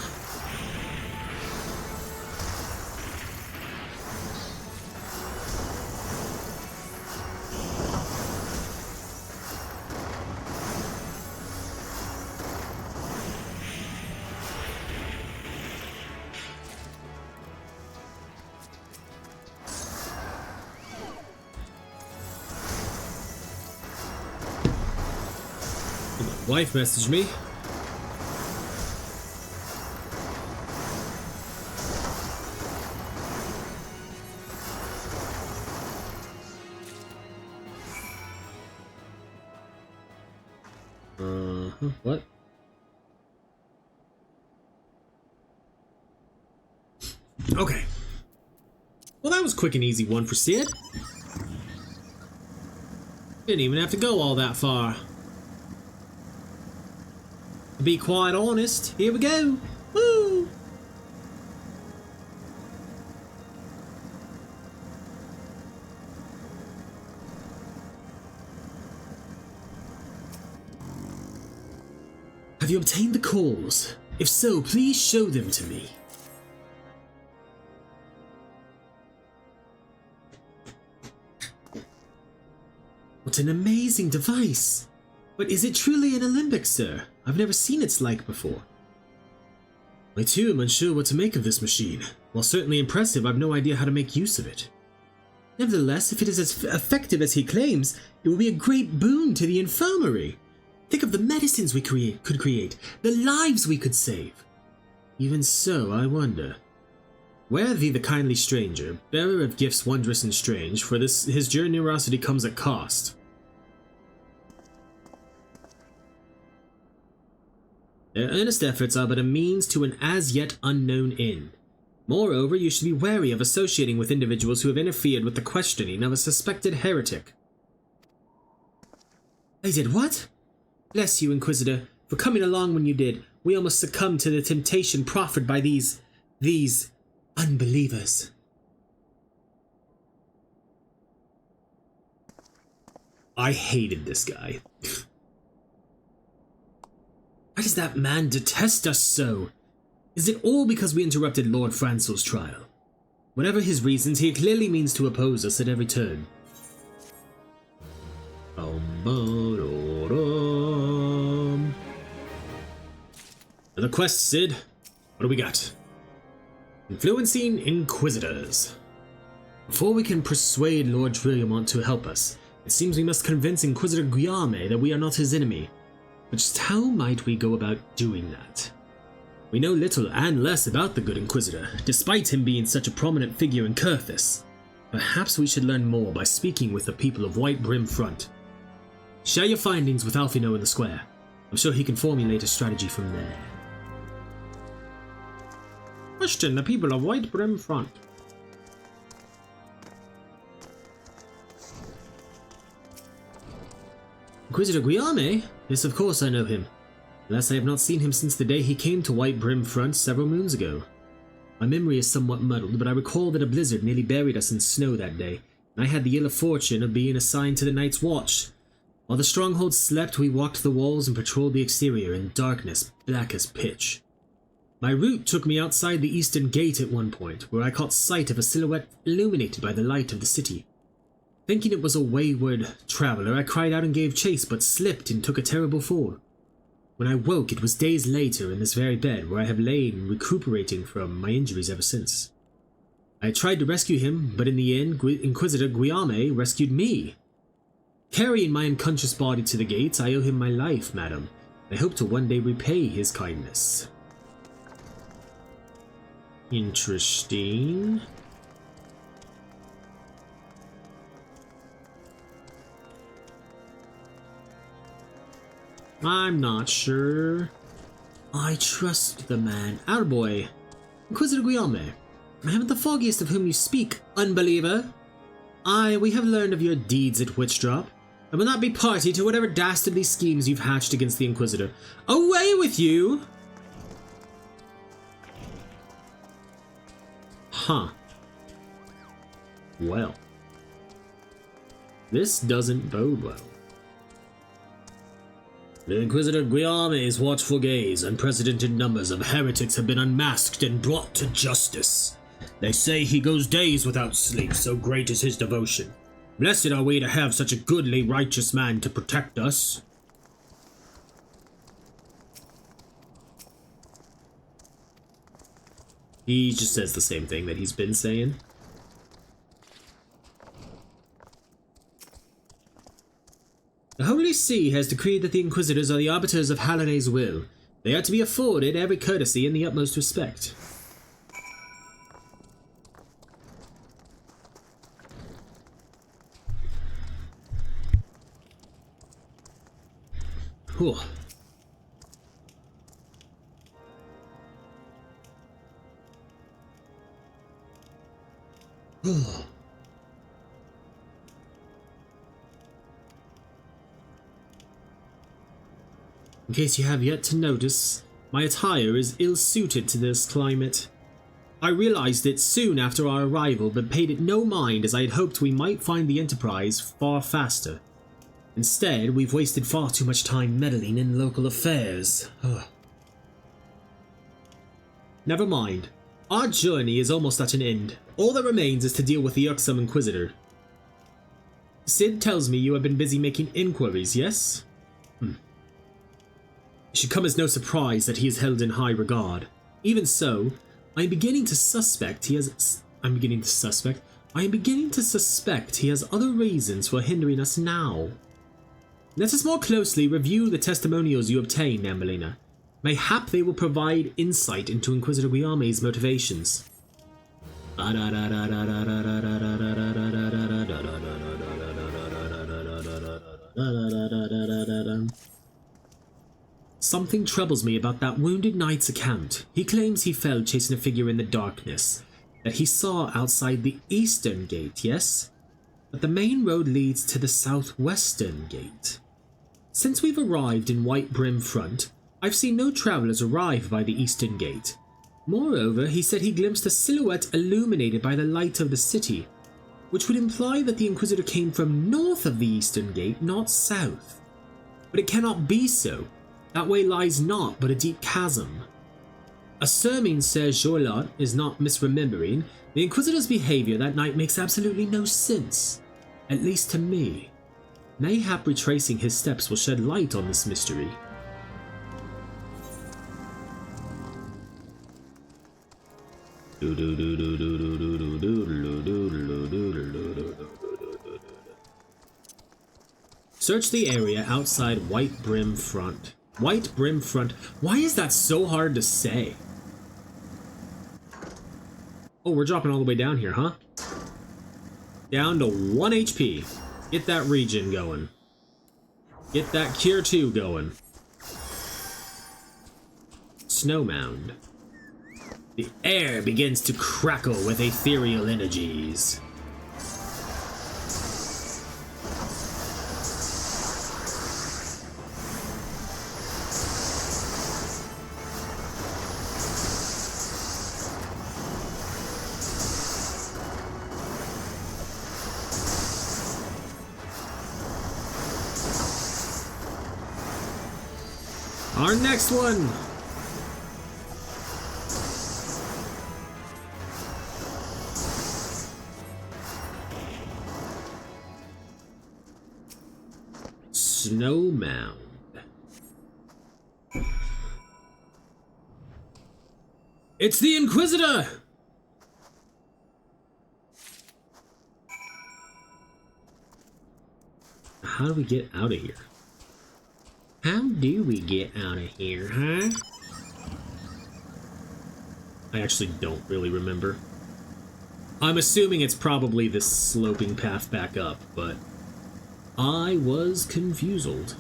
Speaker 1: Wife messaged me. Okay. Well, that was quick and easy one for Sid. Didn't even have to go all that far. To be quite honest, here we go. Woo! Have you obtained the calls? If so, please show them to me. What an amazing device! But is it truly an alembic, sir? I've never seen its like before. I too am unsure what to make of this machine. While certainly impressive, I've no idea how to make use of it. Nevertheless, if it is as effective as he claims, it will be a great boon to the infirmary. Think of the medicines we could create, the lives we could save. Even so, I wonder. Ware thee the kindly stranger, bearer of gifts wondrous and strange, for this his generosity comes at cost. Their earnest efforts are but a means to an as yet unknown end. Moreover, you should be wary of associating with individuals who have interfered with the questioning of a suspected heretic. I did what? Bless you, Inquisitor, for coming along when you did. We almost succumbed to the temptation proffered by these unbelievers. I hated this guy. Why does that man detest us so? Is it all because we interrupted Lord Francel's trial? Whatever his reasons, he clearly means to oppose us at every turn. Another quest, Sid. What do we got? Influencing Inquisitors. Before we can persuade Lord Trilliamont to help us, it seems we must convince Inquisitor Guillaume that we are not his enemy. But just how might we go about doing that? We know little and less about the good Inquisitor, despite him being such a prominent figure in Curthis. Perhaps we should learn more by speaking with the people of White Brim Front. Share your findings with Alfino in the square. I'm sure he can formulate a strategy from there. Question the people of White Brim Front. Inquisitor Guillaume? Yes, of course I know him. Alas, I have not seen him since the day he came to White Brim Front several moons ago. My memory is somewhat muddled, but I recall that a blizzard nearly buried us in snow that day, and I had the ill fortune of being assigned to the Night's Watch. While the stronghold slept, we walked the walls and patrolled the exterior in darkness black as pitch. My route took me outside the eastern gate at one point, where I caught sight of a silhouette illuminated by the light of the city. Thinking it was a wayward traveler, I cried out and gave chase, but slipped and took a terrible fall. When I woke, it was days later in this very bed, where I have lain recuperating from my injuries ever since. I tried to rescue him, but in the end, Inquisitor Guillaume rescued me. Carrying my unconscious body to the gates, I owe him my life, madam. I hope to one day repay his kindness. Interesting. I'm not sure. I trust the man. Our boy. Inquisitor Guillaume. I haven't the foggiest of whom you speak, unbeliever. We have learned of your deeds at Witchdrop, and will not be party to whatever dastardly schemes you've hatched against the Inquisitor. Away with you! Huh. Well. This doesn't bode well. The Inquisitor Guillaume's watchful gaze, unprecedented numbers of heretics have been unmasked and brought to justice. They say he goes days without sleep, so great is his devotion. Blessed are we to have such a goodly, righteous man to protect us. He just says the same thing that he's been saying. The Holy See has decreed that the Inquisitors are the arbiters of Hallone's will. They are to be afforded every courtesy and the utmost respect. Whew. In case you have yet to notice, my attire is ill-suited to this climate. I realized it soon after our arrival, but paid it no mind as I had hoped we might find the Enterprise far faster. Instead, we've wasted far too much time meddling in local affairs. Never mind. Our journey is almost at an end. All that remains is to deal with the irksome Inquisitor. Sid tells me you have been busy making inquiries, yes? It should come as no surprise that he is held in high regard. Even so, I am beginning to suspect he has other reasons for hindering us now. Let us more closely review the testimonials you obtained, Ambellina. Mayhap they will provide insight into Inquisitor Guillaume's motivations. Something troubles me about that wounded knight's account. He claims he fell chasing a figure in the darkness that he saw outside the eastern gate, yes? But the main road leads to the southwestern gate. Since we've arrived in White Brim Front, I've seen no travelers arrive by the eastern gate. Moreover, he said he glimpsed a silhouette illuminated by the light of the city, which would imply that the Inquisitor came from north of the eastern gate, not south. But it cannot be so. That way lies naught but a deep chasm. Assuming Sir Jorlot is not misremembering, the Inquisitor's behavior that night makes absolutely no sense, at least to me. Mayhap retracing his steps will shed light on this mystery. Search the area outside White Brim Front. White Brim Front. Why is that so hard to say? Oh, we're dropping all the way down here, huh? Down to 1 HP. Get that regen going. Get that Cure 2 going. Snow Mound. The air begins to crackle with ethereal energies. Our next one! Snow Mound. It's the Inquisitor! How do we get out of here? How do we get out of here, huh? I actually don't really remember. I'm assuming it's probably this sloping path back up, but I was confused.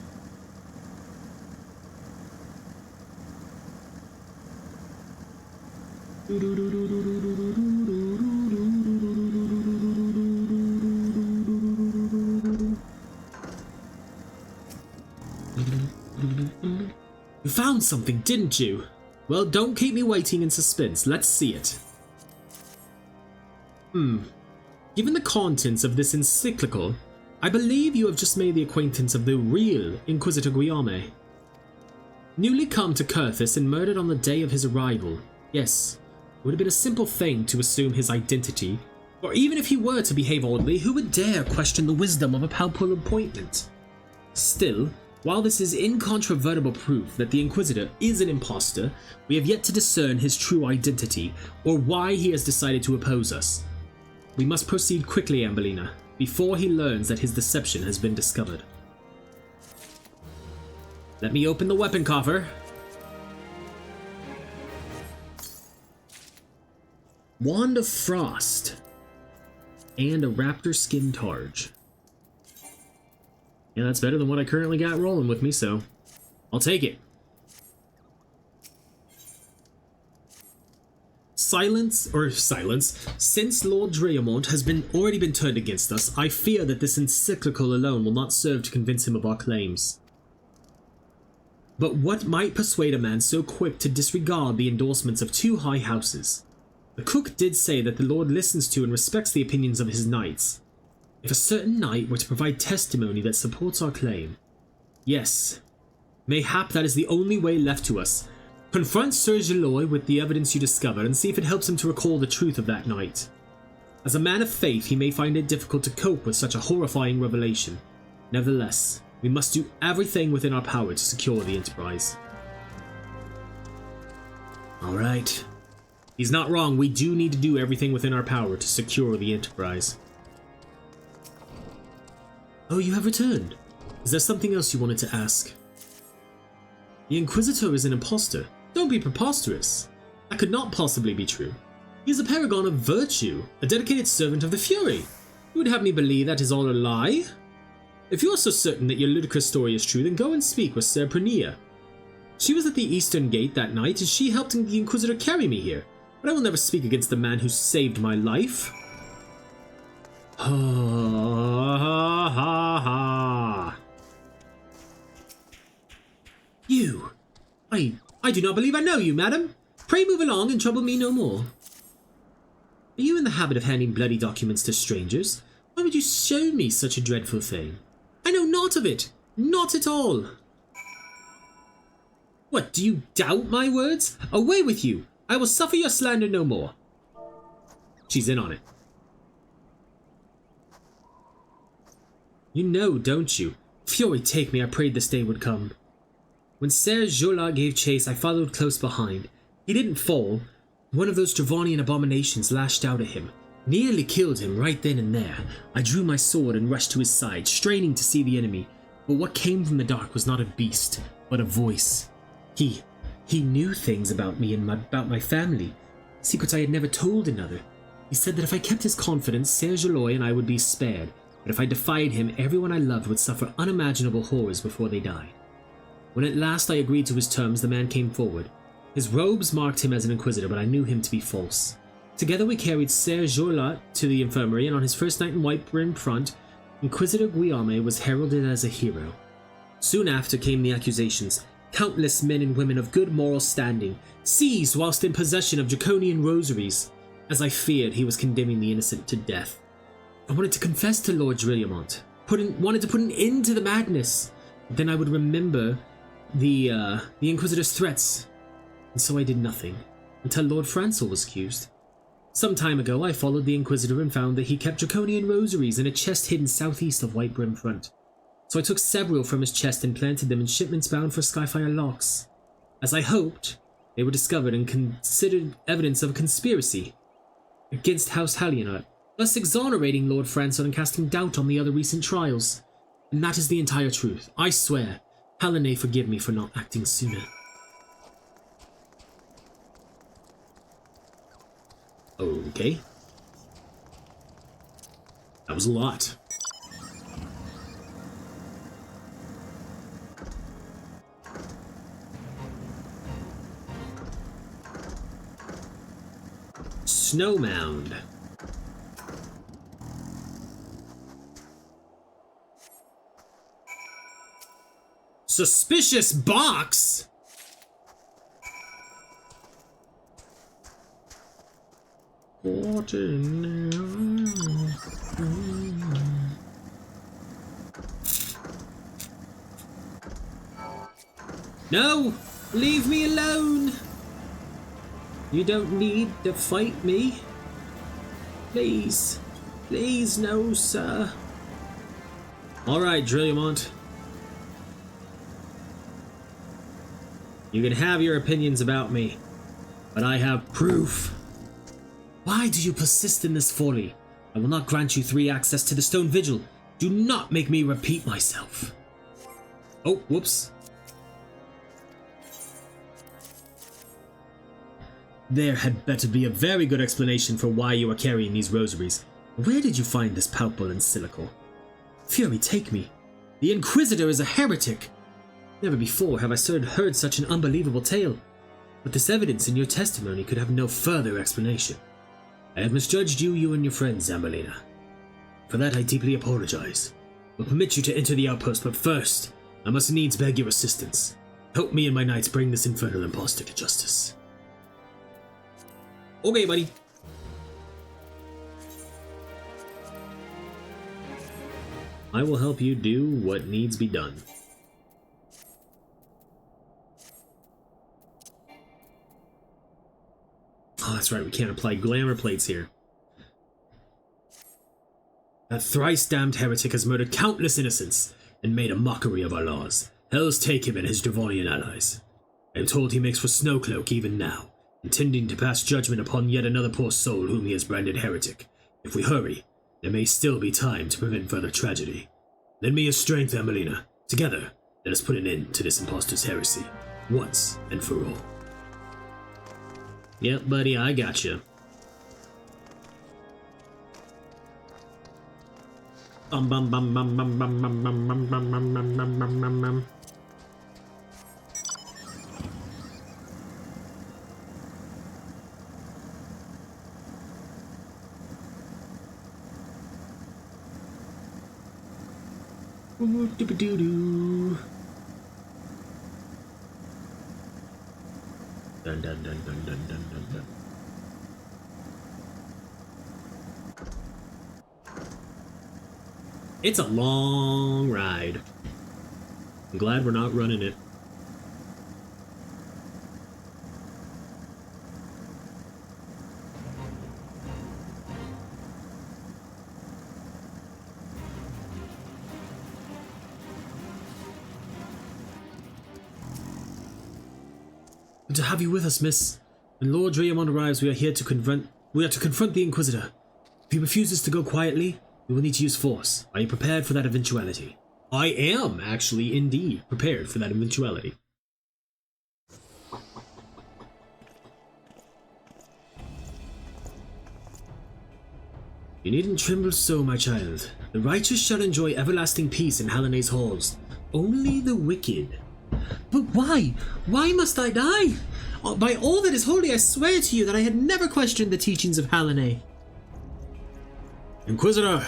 Speaker 1: You found something, didn't you? Well, don't keep me waiting in suspense. Let's see it. Given the contents of this encyclical, I believe you have just made the acquaintance of the real Inquisitor Guillaume. Newly come to Kurthus and murdered on the day of his arrival. Yes, it would have been a simple thing to assume his identity, or even if he were to behave oddly, who would dare question the wisdom of a palpable appointment? Still, while this is incontrovertible proof that the Inquisitor is an impostor, we have yet to discern his true identity, or why he has decided to oppose us. We must proceed quickly, Ambellina, before he learns that his deception has been discovered. Let me open the weapon coffer. Wand of Frost. And a raptor skin targe. Yeah, that's better than what I currently got rolling with me, so I'll take it. Since Lord Dreamont has already been turned against us, I fear that this encyclical alone will not serve to convince him of our claims. But what might persuade a man so quick to disregard the endorsements of two high houses? The cook did say that the Lord listens to and respects the opinions of his knights. If a certain knight were to provide testimony that supports our claim, yes, mayhap that is the only way left to us. Confront Sir Geloy with the evidence you discover and see if it helps him to recall the truth of that night. As a man of faith, he may find it difficult to cope with such a horrifying revelation. Nevertheless, we must do everything within our power to secure the Enterprise. Alright. He's not wrong, we do need to do everything within our power to secure the Enterprise. Oh, you have returned. Is there something else you wanted to ask? The Inquisitor is an impostor. Don't be preposterous. That could not possibly be true. He is a paragon of virtue, a dedicated servant of the Fury. You would have me believe that is all a lie? If you are so certain that your ludicrous story is true, then go and speak with Ser Pernia. She was at the Eastern Gate that night, and she helped the Inquisitor carry me here. But I will never speak against the man who saved my life. Ha ha ha ha. You! I do not believe I know you, madam. Pray move along and trouble me no more. Are you in the habit of handing bloody documents to strangers? Why would you show me such a dreadful thing? I know naught of it. Not at all. What, do you doubt my words? Away with you. I will suffer your slander no more. She's in on it. You know, don't you? Fury take me, I prayed this day would come. When Ser Jola gave chase, I followed close behind. He didn't fall. One of those Travanian abominations lashed out at him. Nearly killed him right then and there. I drew my sword and rushed to his side, straining to see the enemy. But what came from the dark was not a beast, but a voice. He knew things about me and about my family. Secrets I had never told another. He said that if I kept his confidence, Ser Geloy and I would be spared. But if I defied him, everyone I loved would suffer unimaginable horrors before they died. When at last I agreed to his terms, the man came forward. His robes marked him as an Inquisitor, but I knew him to be false. Together we carried Ser Jola to the infirmary, and on his first night in White Brim Front, Inquisitor Guillaume was heralded as a hero. Soon after came the accusations. Countless men and women of good moral standing, seized whilst in possession of draconian rosaries. As I feared, he was condemning the innocent to death. I wanted to confess to Lord Dreamont, wanted to put an end to the madness. Then I would remember the Inquisitor's threats, and so I did nothing, until Lord Francel was accused. Some time ago, I followed the Inquisitor and found that he kept draconian rosaries in a chest hidden southeast of White Brim Front. So I took several from his chest and planted them in shipments bound for Skyfire locks. As I hoped, they were discovered and considered evidence of a conspiracy against House Hallionut, thus exonerating Lord Francel and casting doubt on the other recent trials. And that is the entire truth. I swear. Helene, forgive me for not acting sooner. Okay. That was a lot. Snow mound. Suspicious box? What in No! Leave me alone! You don't need to fight me. Please. Please, no, sir. Alright, Dreamont. You can have your opinions about me, but I have proof. Why do you persist in this folly? I will not grant you 3 access to the Stone Vigil. Do not make me repeat myself. Oh, whoops. There had better be a very good explanation for why you are carrying these rosaries. Where did you find this palpable encyclical? Fury, take me. The Inquisitor is a heretic. Never before have I heard such an unbelievable tale. but this evidence in your testimony could have no further explanation. I have misjudged you and your friends, Ambellina. For that I deeply apologize. Will permit you to enter the outpost, but first, I must needs beg your assistance. Help me and my knights bring this infernal impostor to justice. Okay, buddy. I will help you do what needs be done. Oh, that's right, we can't apply glamour plates here. That thrice-damned heretic has murdered countless innocents and made a mockery of our laws. Hells take him and his Dravonian allies. I am told he makes for Snowcloak even now, intending to pass judgment upon yet another poor soul whom he has branded heretic. If we hurry, there may still be time to prevent further tragedy. Lend me your strength, Ambellina. Together, let us put an end to this impostor's heresy, once and for all. Yep, buddy, I gotcha. Bum bum bum bum bum bum bum bum bum bum bum bum bum bum bum bum. Doo-ba-doo-doo. Dun dun dun dun dun dun dun dun. It's a long ride. I'm glad we're not running it. Good to have you with us, miss. When Lord Reborn arrives, we are here to confront the Inquisitor. If he refuses to go quietly, we will need to use force. Are you prepared for that eventuality? I am, actually, indeed, prepared for that eventuality. You needn't tremble so, my child. The righteous shall enjoy everlasting peace in Halene's halls. Only the wicked. But why? Why must I die? By all that is holy, I swear to you that I had never questioned the teachings of Halene. Inquisitor,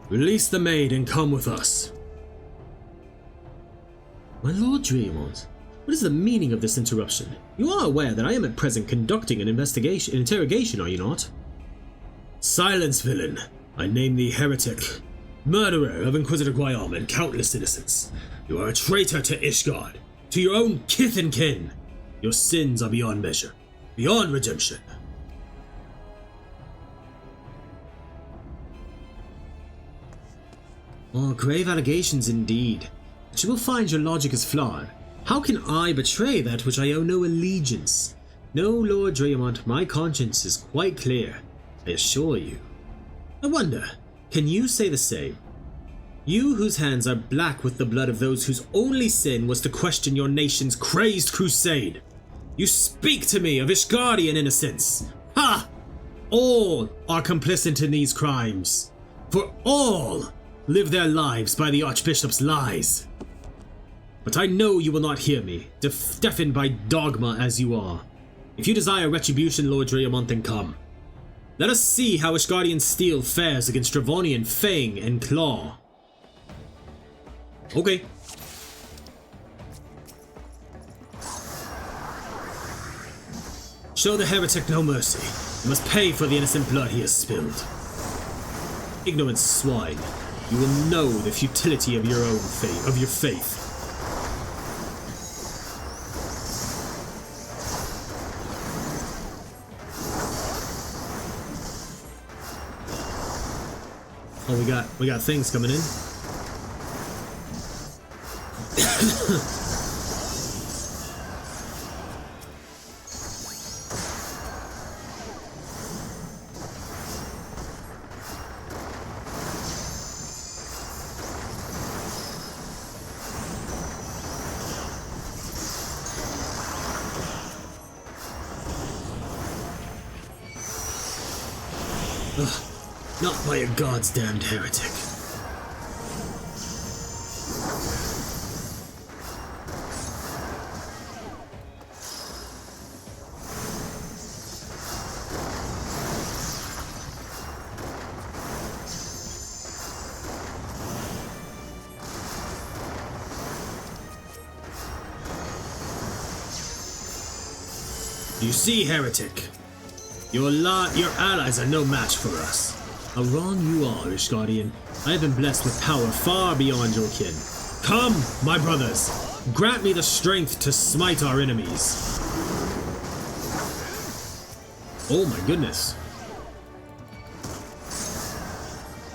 Speaker 1: release the maid and come with us. My Lord Dreamont, what is the meaning of this interruption? You are aware that I am at present conducting an interrogation, are you not? Silence, villain. I name thee heretic, murderer of Inquisitor Guayam and countless innocents. You are a traitor to Ishgard, to your own kith and kin. Your sins are beyond measure, beyond redemption. Oh, grave allegations indeed. But you will find your logic is flawed. How can I betray that which I owe no allegiance? No, Lord Dreamont, my conscience is quite clear, I assure you. I wonder, can you say the same? You whose hands are black with the blood of those whose only sin was to question your nation's crazed crusade. You speak to me of Ishgardian innocence. Ha! All are complicit in these crimes. For all live their lives by the Archbishop's lies. But I know you will not hear me, deafened by dogma as you are. If you desire retribution, Lord Dreamont, then come. Let us see how Ishgardian steel fares against Dravonian fang and claw. Okay. Show the heretic no mercy. You must pay for the innocent blood he has spilled. Ignorant swine, you will know the futility of your own faith, of your faith. Oh, we got things coming in. Ugh, not by a god's damned heretic. You see, heretic, your allies are no match for us. How wrong you are, Ishgardian. I have been blessed with power far beyond your kin. Come, my brothers, grant me the strength to smite our enemies. Oh my goodness.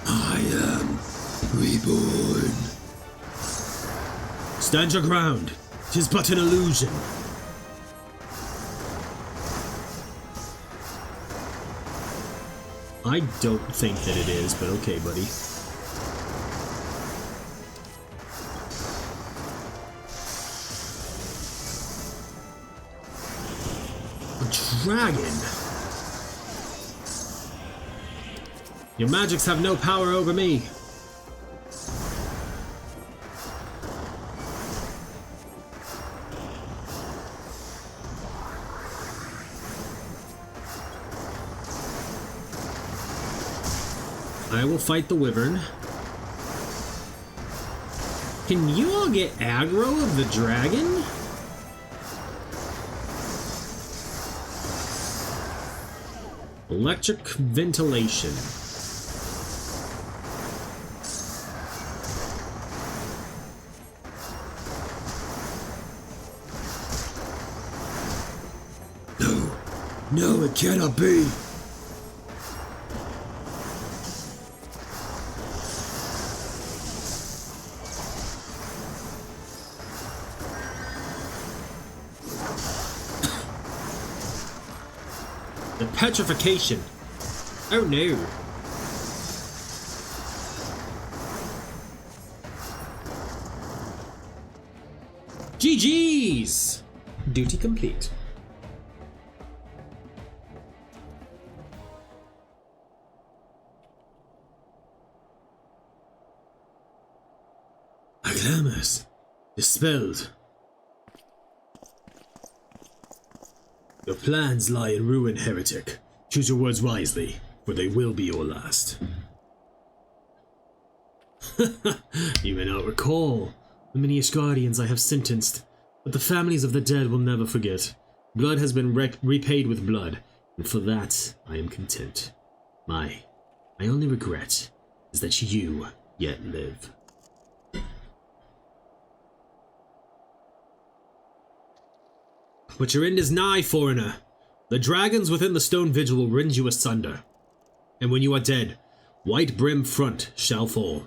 Speaker 1: I am Reborn. Stand your ground. 'Tis but an illusion. I don't think that it is, but okay, buddy. A dragon? Your magics have no power over me. I will fight the wyvern. Can you all get aggro of the dragon? Electric ventilation. No. No, it cannot be. The petrification. Oh no. GG's! Duty complete. My glamours dispelled. Your plans lie in ruin, heretic. Choose your words wisely, for they will be your last. You may not recall the many Ishgardians I have sentenced, but the families of the dead will never forget. Blood has been repaid with blood, and for that I am content. My only regret is that you yet live. But your end is nigh, foreigner. The dragons within the Stone Vigil will rend you asunder. And when you are dead, White Brim Front shall fall.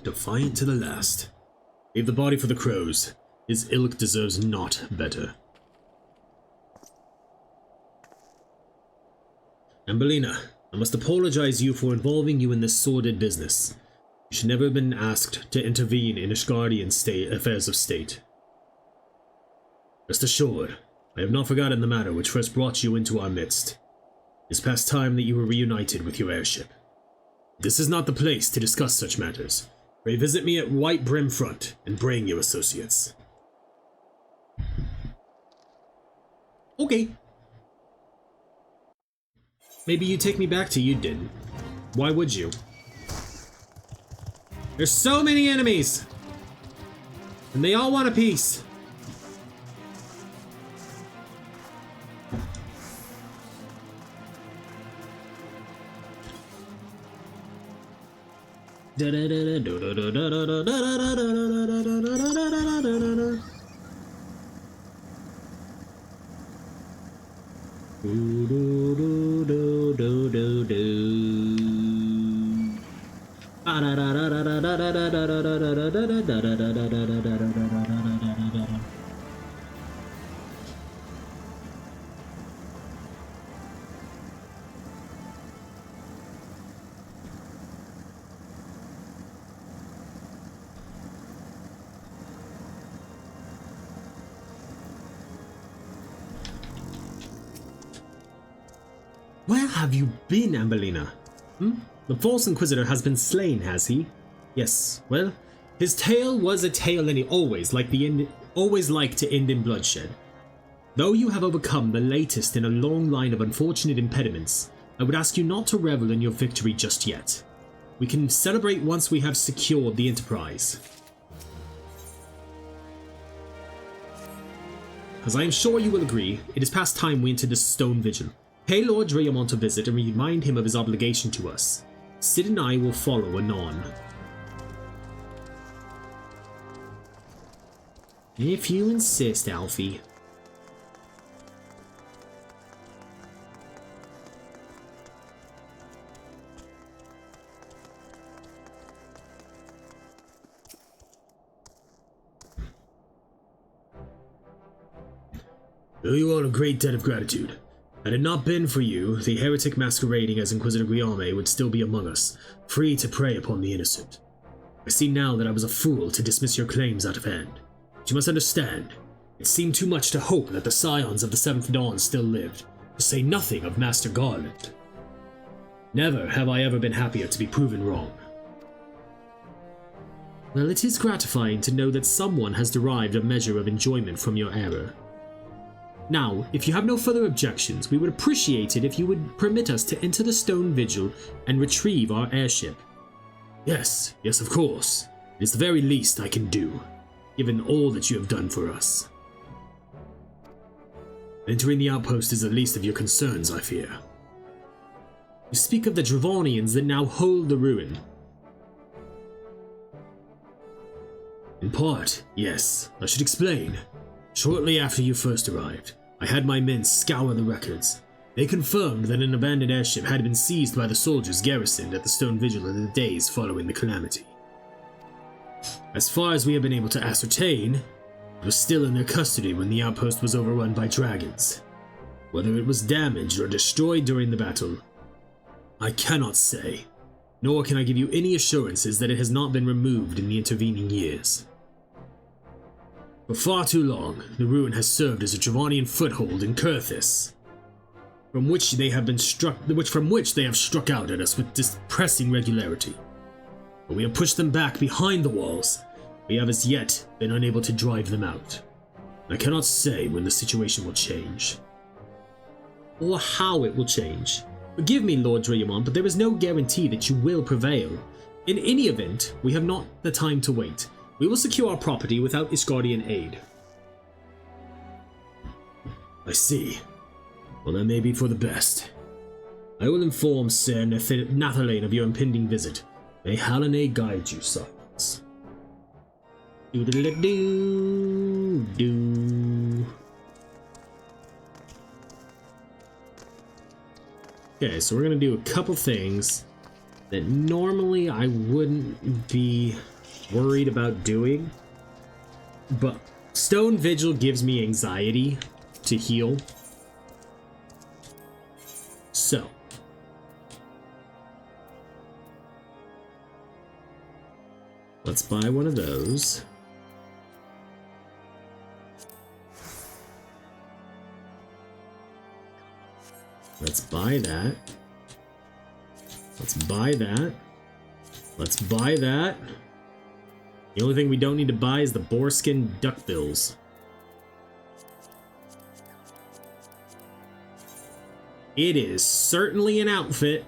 Speaker 1: Defiant to the last. Leave the body for the crows. His ilk deserves naught better. Ambellina, I must apologize you for involving you in this sordid business. You should never have been asked to intervene in Ishgardian affairs of state. Rest assured, I have not forgotten the matter which first brought you into our midst. It is past time that you were reunited with your airship. This is not the place to discuss such matters. Pray visit me at White Brim Front and bring your associates. Okay. Maybe you take me back to Yudin. Why would you? There's so many enemies! And they all want a piece. Where have you been, Ambellina? The false Inquisitor has been slain, has he? Yes, well, his tale was a tale and he always liked to end in bloodshed. Though you have overcome the latest in a long line of unfortunate impediments, I would ask you not to revel in your victory just yet. We can celebrate once we have secured the Enterprise. As I am sure you will agree, it is past time we entered the Stone Vigil. Pay Lord Drayamont a visit and remind him of his obligation to us. Sid and I will follow anon. If you insist, Alfie. Owe you all a great debt of gratitude. Had it not been for you, the heretic masquerading as Inquisitor Guillaume would still be among us, free to prey upon the innocent. I see now that I was a fool to dismiss your claims out of hand. But you must understand, it seemed too much to hope that the scions of the Seventh Dawn still lived, to say nothing of Master Garland. Never have I ever been happier to be proven wrong. Well, it is gratifying to know that someone has derived a measure of enjoyment from your error. Now, if you have no further objections, we would appreciate it if you would permit us to enter the Stone Vigil and retrieve our airship. Yes, of course. It is the very least I can do, given all that you have done for us. Entering the outpost is the least of your concerns, I fear. You speak of the Dravonians that now hold the ruin. In part, yes. I should explain. Shortly after you first arrived, I had my men scour the records. They confirmed that an abandoned airship had been seized by the soldiers garrisoned at the Stone Vigil in the days following the calamity. As far as we have been able to ascertain, it was still in their custody when the outpost was overrun by dragons. Whether it was damaged or destroyed during the battle, I cannot say, nor can I give you any assurances that it has not been removed in the intervening years. For far too long, the ruin has served as a Dravonian foothold in Kurthis, from which they have struck out at us with depressing regularity. But we have pushed them back behind the walls. We have as yet been unable to drive them out. I cannot say when the situation will change, or how it will change. Forgive me, Lord Drayamont, but there is no guarantee that you will prevail. In any event, we have not the time to wait. We will secure our property without Iscardian aid. I see. Well, that may be for the best. I will inform Sir Nathalane of your impending visit. May Hallonae guide you, sons. Doodle-doo-doo. Okay, so we're gonna do a couple things that normally I wouldn't be worried about doing, but Stone Vigil gives me anxiety to heal. So let's buy one of those. Let's buy that. Let's buy that. Let's buy that. The only thing we don't need to buy is the boarskin duckbills. It is certainly an outfit.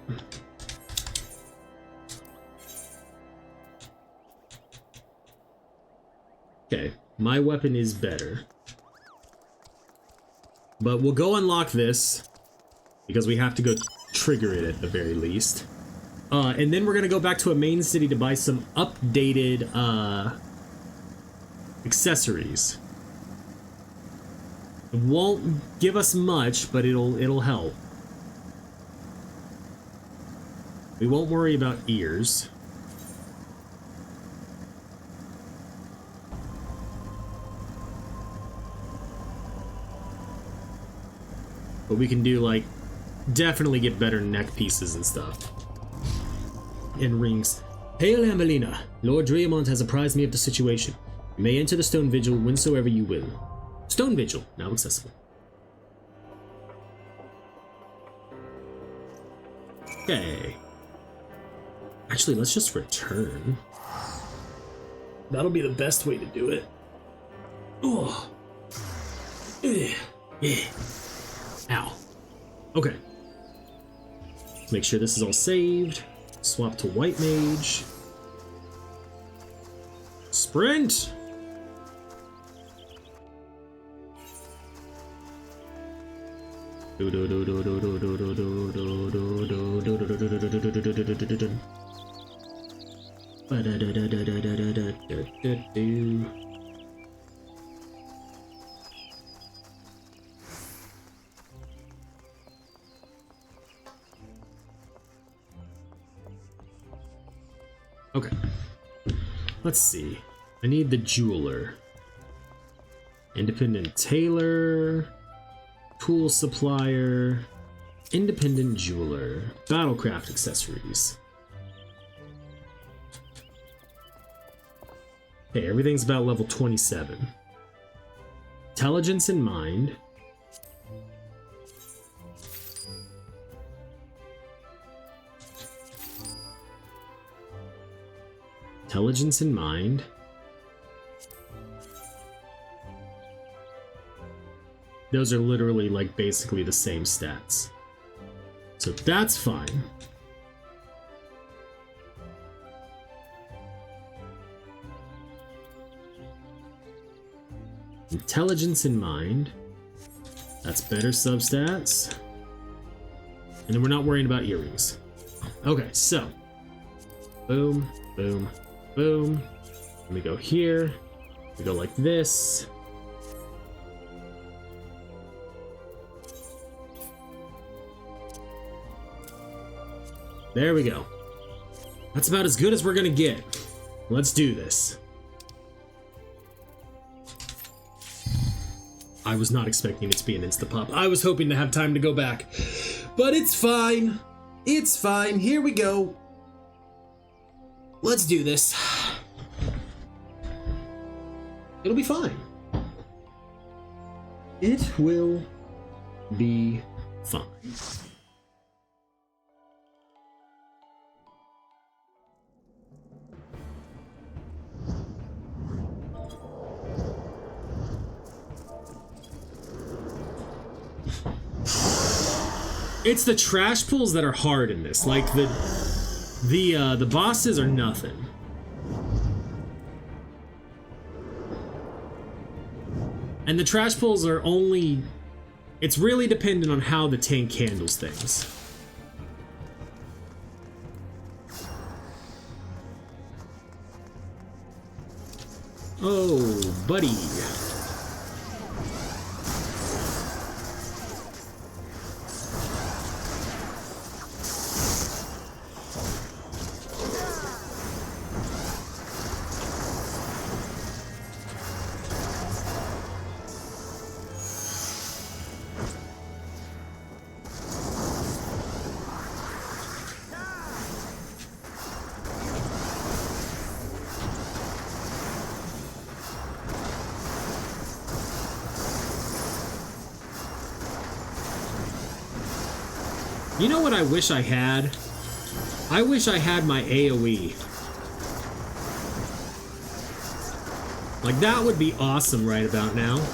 Speaker 1: Okay, my weapon is better. But we'll go unlock this, because we have to go trigger it at the very least. And then we're gonna go back to a main city to buy some updated accessories. It won't give us much, but it'll help. We won't worry about ears. But we can do, like, definitely get better neck pieces and stuff. And rings. Hail, Ambellina! Lord Drayamont has apprised me of the situation. You may enter the Stone Vigil whensoever you will. Stone Vigil, now accessible. Okay. Actually, let's just return. That'll be the best way to do it. Oh. Yeah. Ow. Okay. Make sure this is all saved. Swap to White Mage. Sprint! Okay. Let's see. I need the jeweler. Independent tailor. Tool supplier. Independent jeweler. Battlecraft accessories. Okay, everything's about level 27. Intelligence in mind. Intelligence in mind. Those are literally like basically the same stats. So that's fine. Intelligence in mind. That's better substats. And then we're not worrying about earrings. Okay, so. Boom, boom, boom. Let me go here. We go like this. There we go. That's about as good as we're gonna get. Let's do this. I was not expecting it to be an insta-pop. I was hoping to have time to go back. But it's fine. It's fine. Here we go. Let's do this. It'll be fine. It will be fine. It's the trash pulls that are hard in this. Like the bosses are nothing. And the trash pulls are only... It's really dependent on how the tank handles things. Oh, buddy. You know what I wish I had? I wish I had my AoE. Like, that would be awesome right about now.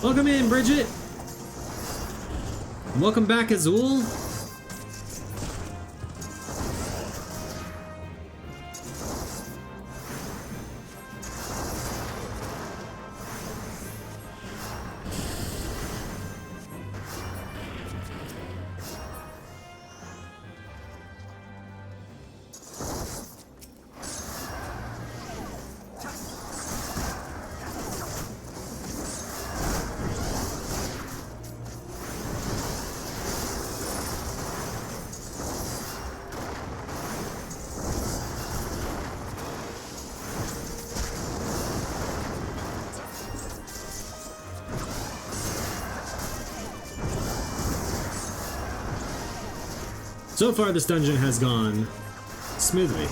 Speaker 1: Welcome in, Bridget. Welcome back, Azul. So far, this dungeon has gone smoothly.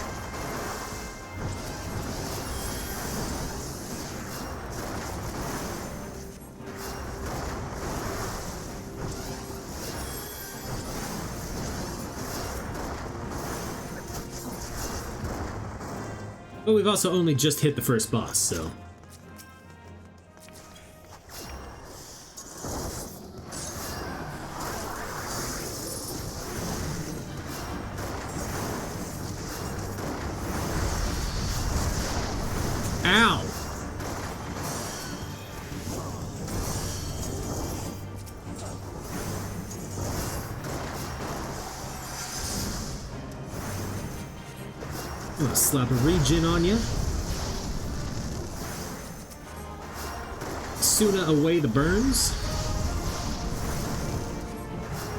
Speaker 1: But we've also only just hit the first boss, so... Ow! I'm gonna slap a regen on you. Asuna away the burns.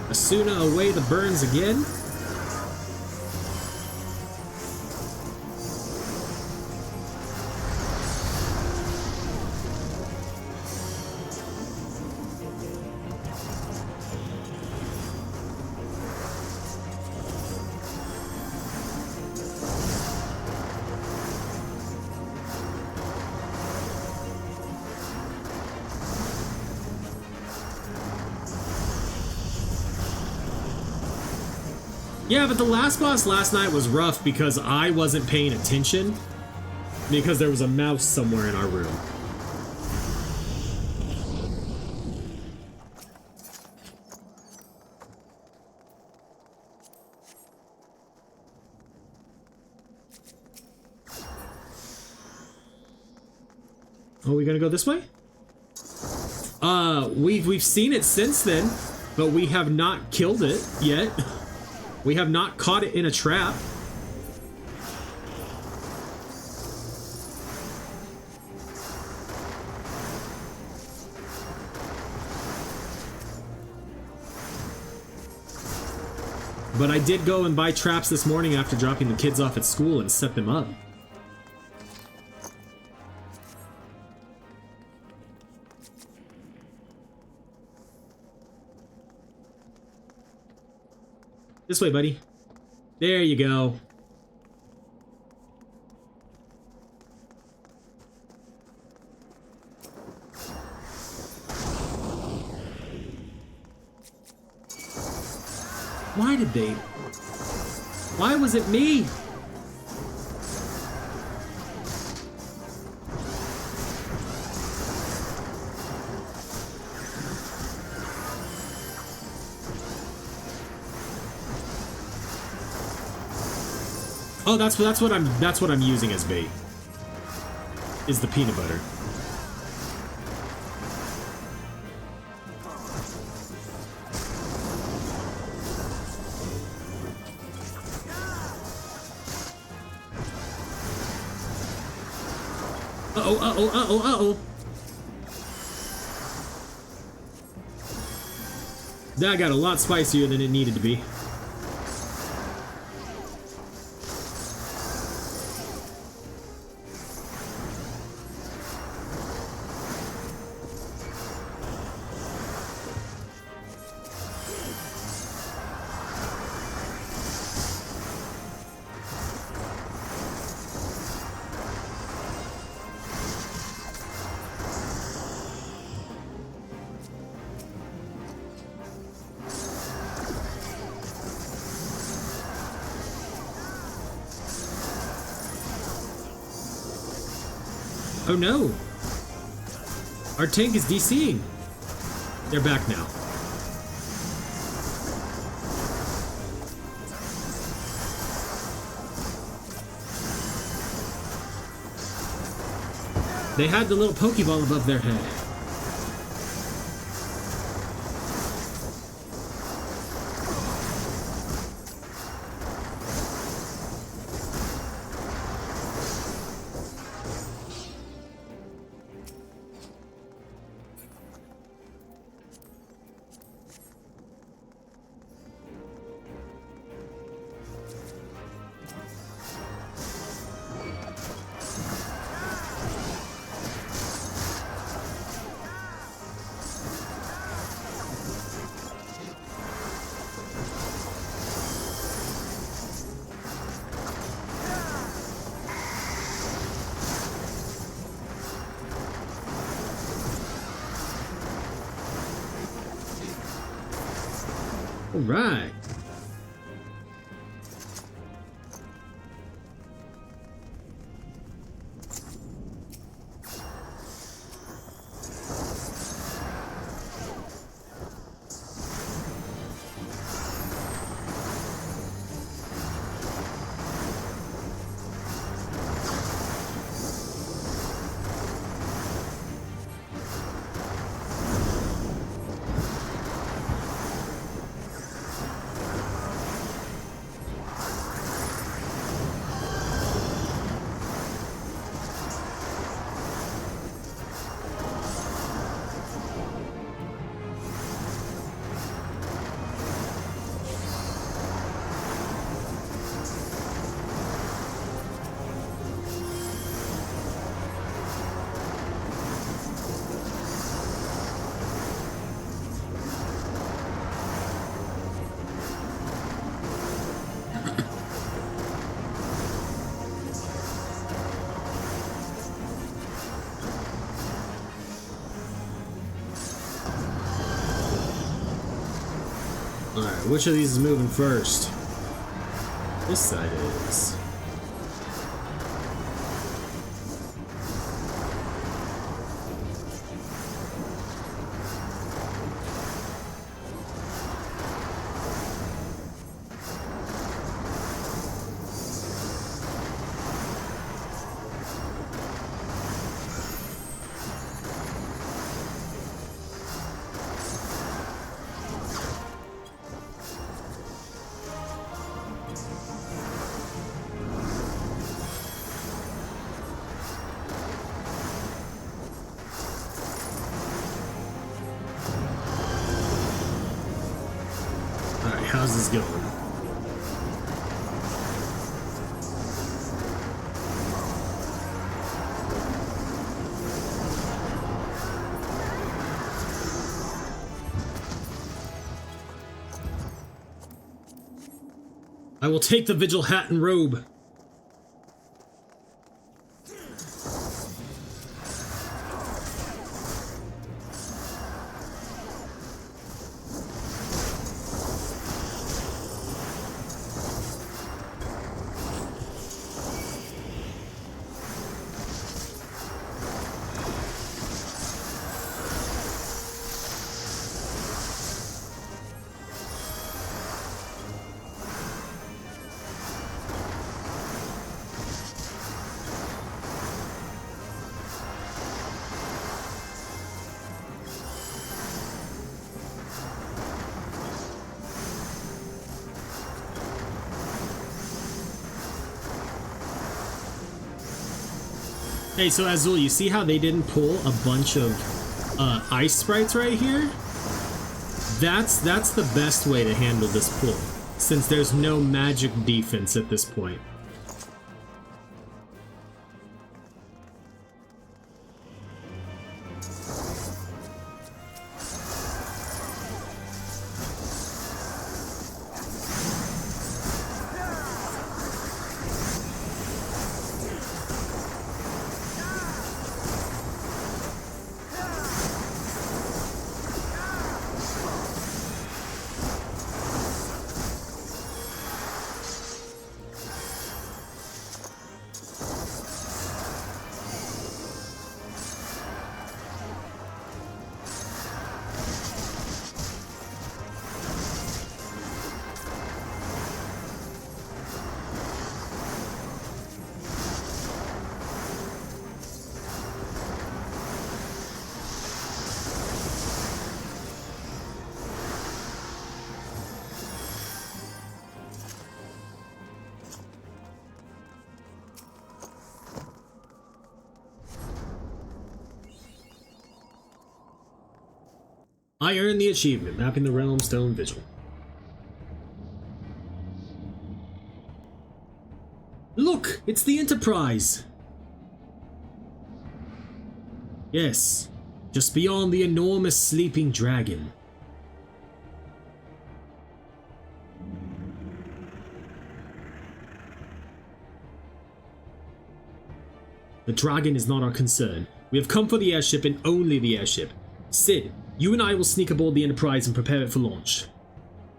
Speaker 1: Asuna away the burns again. Yeah, but the last boss last night was rough because I wasn't paying attention because there was a mouse somewhere in our room. Oh, we gonna go this way? We've seen it since then, but we have not killed it yet. We have not caught it in a trap. But I did go and buy traps this morning after dropping the kids off at school and set them up. This way, buddy. There you go. Why did they? Why was it me? Oh, that's what I'm using as bait. Is the peanut butter. Uh-oh. That got a lot spicier than it needed to be. Oh no! Our tank is DCing. They're back now. They had the little Pokeball above their head. All right. Alright, which of these is moving first? This side is. How's this going? I will take the vigil hat and robe. Hey, so Azul, you see how they didn't pull a bunch of ice sprites right here? That's the best way to handle this pull, since there's no magic defense at this point. I earned the achievement, mapping the realm Stone Vigil. Look! It's the Enterprise! Yes, just beyond the enormous sleeping dragon. The dragon is not our concern. We have come for the airship and only the airship. Sid, you and I will sneak aboard the Enterprise and prepare it for launch.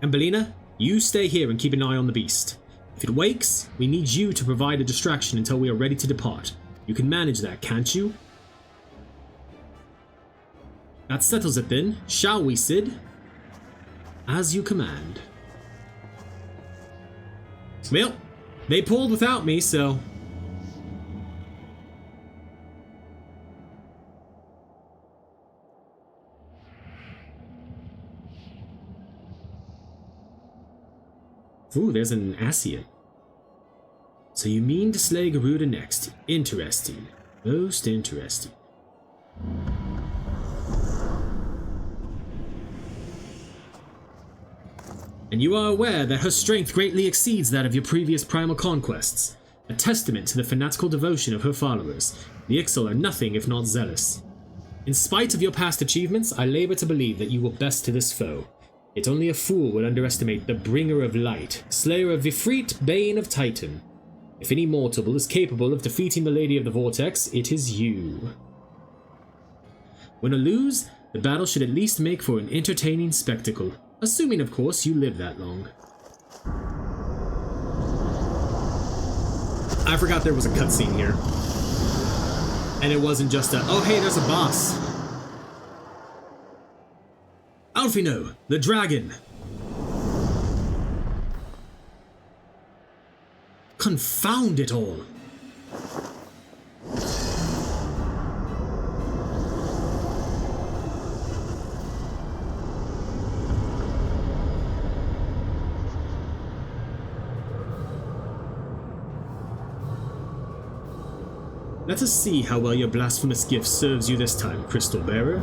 Speaker 1: Ambellina, you stay here and keep an eye on the beast. If it wakes, we need you to provide a distraction until we are ready to depart. You can manage that, can't you? That settles it then, shall we, Sid? As you command. Well, they pulled without me, so... Ooh, there's an Asian. So you mean to slay Garuda next. Interesting. Most interesting. And you are aware that her strength greatly exceeds that of your previous primal conquests. A testament to the fanatical devotion of her followers. The Ixal are nothing if not zealous. In spite of your past achievements, I labor to believe that you will best to this foe. Yet only a fool would underestimate the Bringer of Light, Slayer of Vifrit, Bane of Titan. If any mortal is capable of defeating the Lady of the Vortex, it is you. Win or lose, the battle should at least make for an entertaining spectacle. Assuming, of course, you live that long. I forgot there was a cutscene here. And it wasn't just a, oh hey, there's a boss. Alfino, the dragon. Confound it all. Let us see how well your blasphemous gift serves you this time, Crystal Bearer.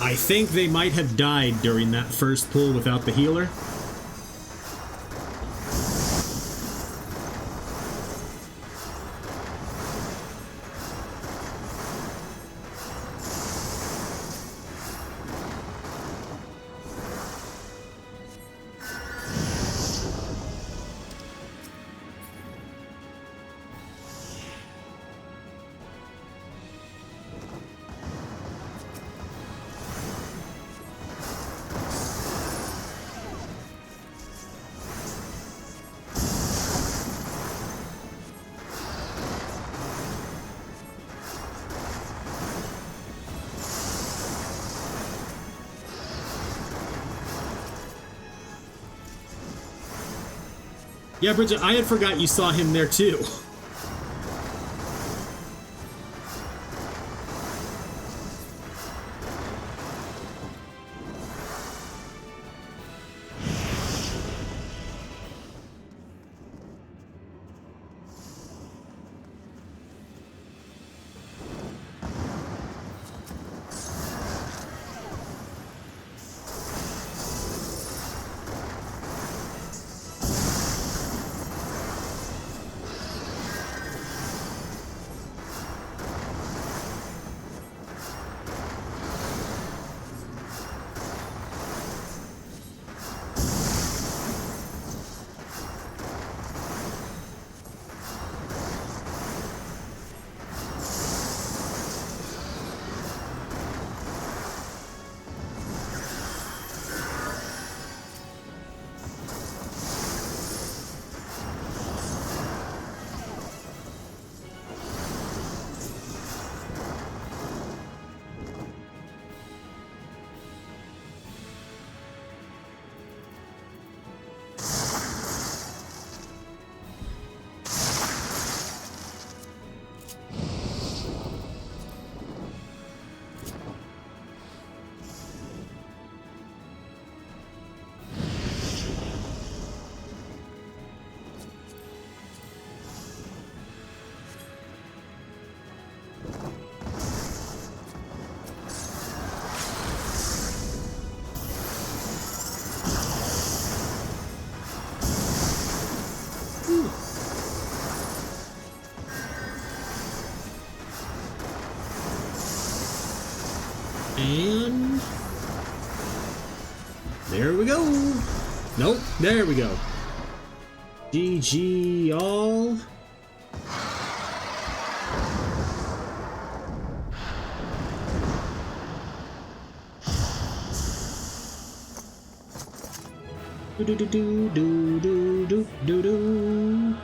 Speaker 1: I think they might have died during that first pull without the healer. Yeah, Bridget, I had forgot you saw him there too. And there we go. Nope, there we go. GG all. Do do do do do do do do do.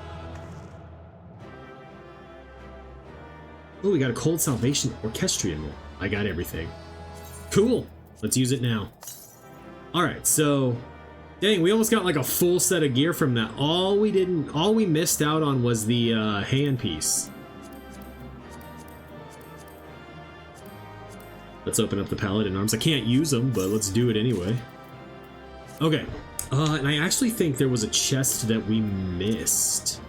Speaker 1: Oh, we got a Cold Salvation Orchestrion. I got everything. Cool. Let's use it now. Alright, so dang, we almost got like a full set of gear from that. All we missed out on was the handpiece. Let's open up the Paladin arms. I can't use them, but let's do it anyway. Okay. And I actually think there was a chest that we missed.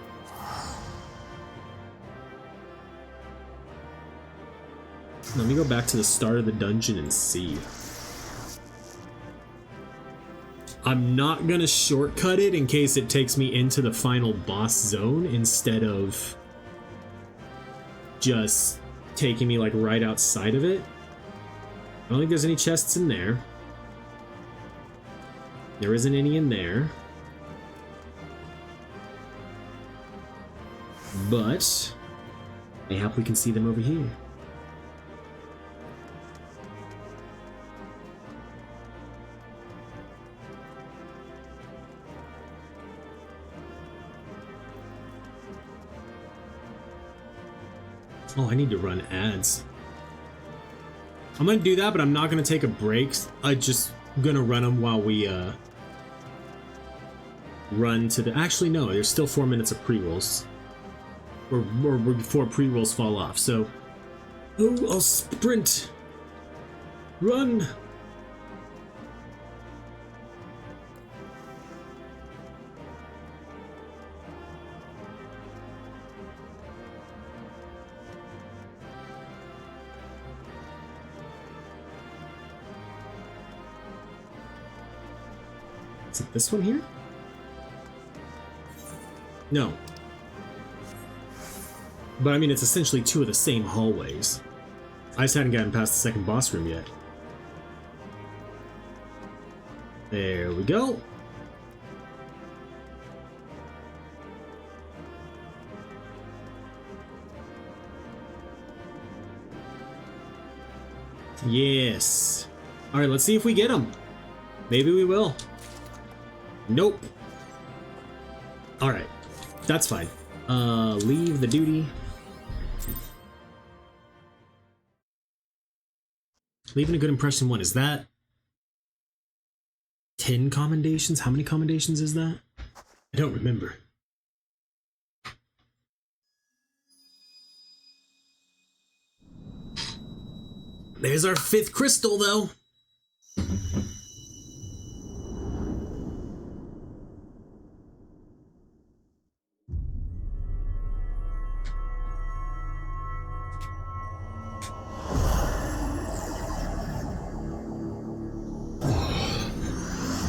Speaker 1: Let me go back to the start of the dungeon and see. I'm not gonna shortcut it in case it takes me into the final boss zone instead of just taking me like right outside of it. I don't think there's any chests in there. There isn't any in there. But mayhap we can see them over here. Oh, I need to run ads. I'm gonna do that, but I'm not gonna take a break. I'm just gonna run them while we run to the... Actually, no, there's still 4 minutes of pre-rolls. Or before pre-rolls fall off, so... Oh, I'll sprint! Run! Is it this one here? No. But I mean, it's essentially two of the same hallways. I just hadn't gotten past the second boss room yet. There we go. Yes. Alright, let's see if we get him. Maybe we will. Nope. Alright. That's fine. Leave the duty. Leaving a good impression 1. Is that 10 commendations? How many commendations is that? I don't remember. There's our 5th crystal, though.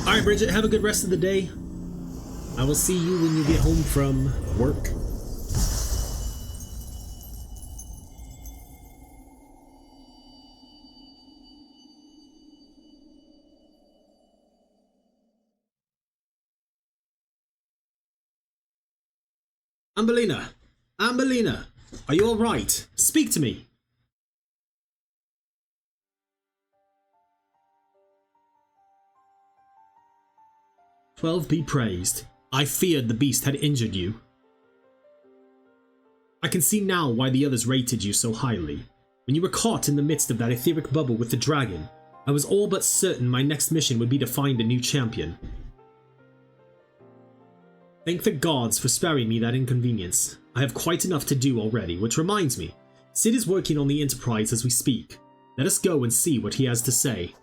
Speaker 1: Alright, Bridget, have a good rest of the day. I will see you when you get home from work. Ambellina! Ambellina! Are you alright? Speak to me! "12 be praised. I feared the beast had injured you. I can see now why the others rated you so highly. When you were caught in the midst of that etheric bubble with the dragon, I was all but certain my next mission would be to find a new champion. Thank the gods for sparing me that inconvenience. I have quite enough to do already, which reminds me, Sid is working on the Enterprise as we speak. Let us go and see what he has to say."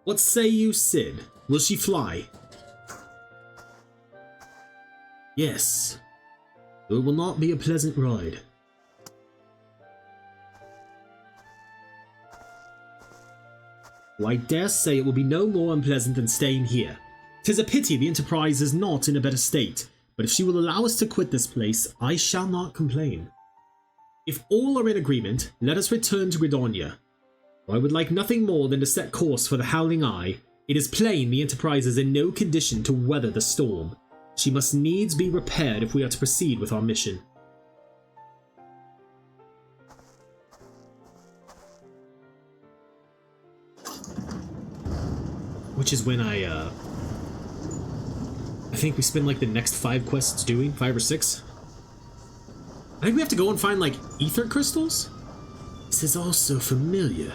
Speaker 1: "What say you, Sid? Will she fly?" "Yes. It will not be a pleasant ride." "Well, I dare say it will be no more unpleasant than staying here. 'Tis a pity the Enterprise is not in a better state, but if she will allow us to quit this place, I shall not complain. If all are in agreement, let us return to Gridonia. I would like nothing more than to set course for the Howling Eye. It is plain the Enterprise is in no condition to weather the storm. She must needs be repaired if we are to proceed with our mission." Which is when I think we spend like the next 5 quests doing, 5 or 6. I think we have to go and find like ether crystals? This is all so familiar.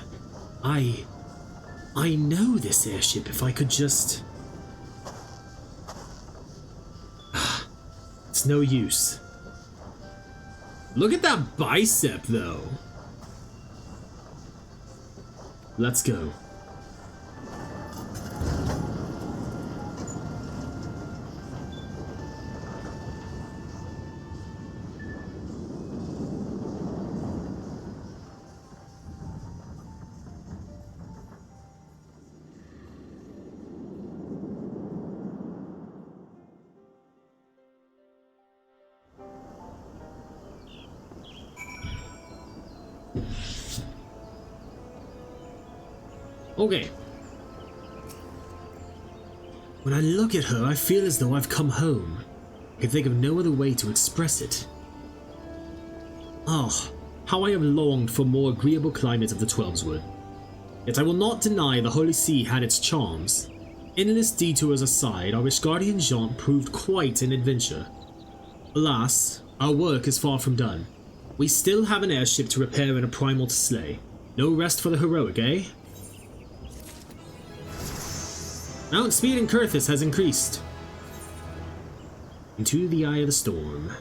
Speaker 1: I know this airship if I could just... It's no use. Look at that bicep, though. Let's go. Okay. When I look at her, I feel as though I've come home. I can think of no other way to express it. Ah, how I have longed for more agreeable climate of the Twelveswood. Yet I will not deny the Holy See had its charms. Endless detours aside, our Ishgardian jaunt proved quite an adventure. Alas, our work is far from done. We still have an airship to repair and a primal to slay. No rest for the heroic, eh? Mount speed in Kurthis has increased. Into the eye of the storm.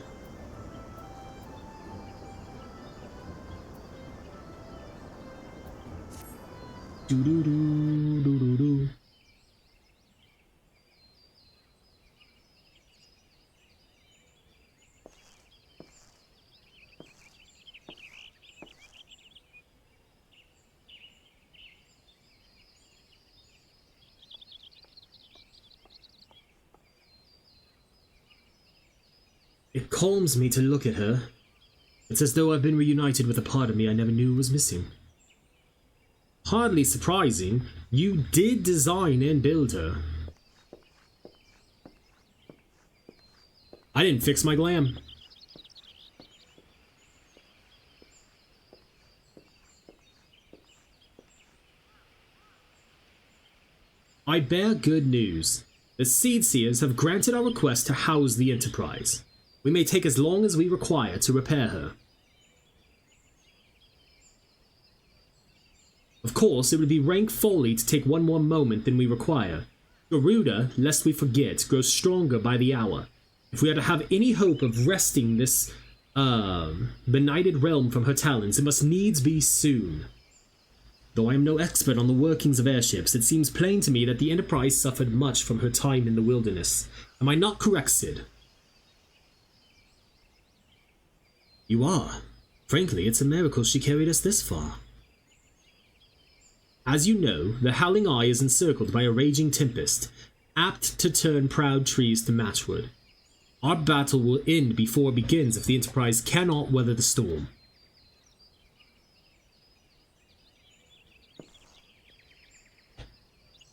Speaker 1: Do-do-do-do-do-do. It calms me to look at her. It's as though I've been reunited with a part of me I never knew was missing. Hardly surprising, you did design and build her. I didn't fix my glam. I bear good news. The Seed Seers have granted our request to house the Enterprise. We may take as long as we require to repair her. Of course, it would be rank folly to take one more moment than we require. Garuda, lest we forget, grows stronger by the hour. If we are to have any hope of wresting this, benighted realm from her talons, it must needs be soon. Though I am no expert on the workings of airships, it seems plain to me that the Enterprise suffered much from her time in the wilderness. Am I not correct, Sid? You are. Frankly, it's a miracle she carried us this far. As you know, the Howling Eye is encircled by a raging tempest, apt to turn proud trees to matchwood. Our battle will end before it begins if the Enterprise cannot weather the storm.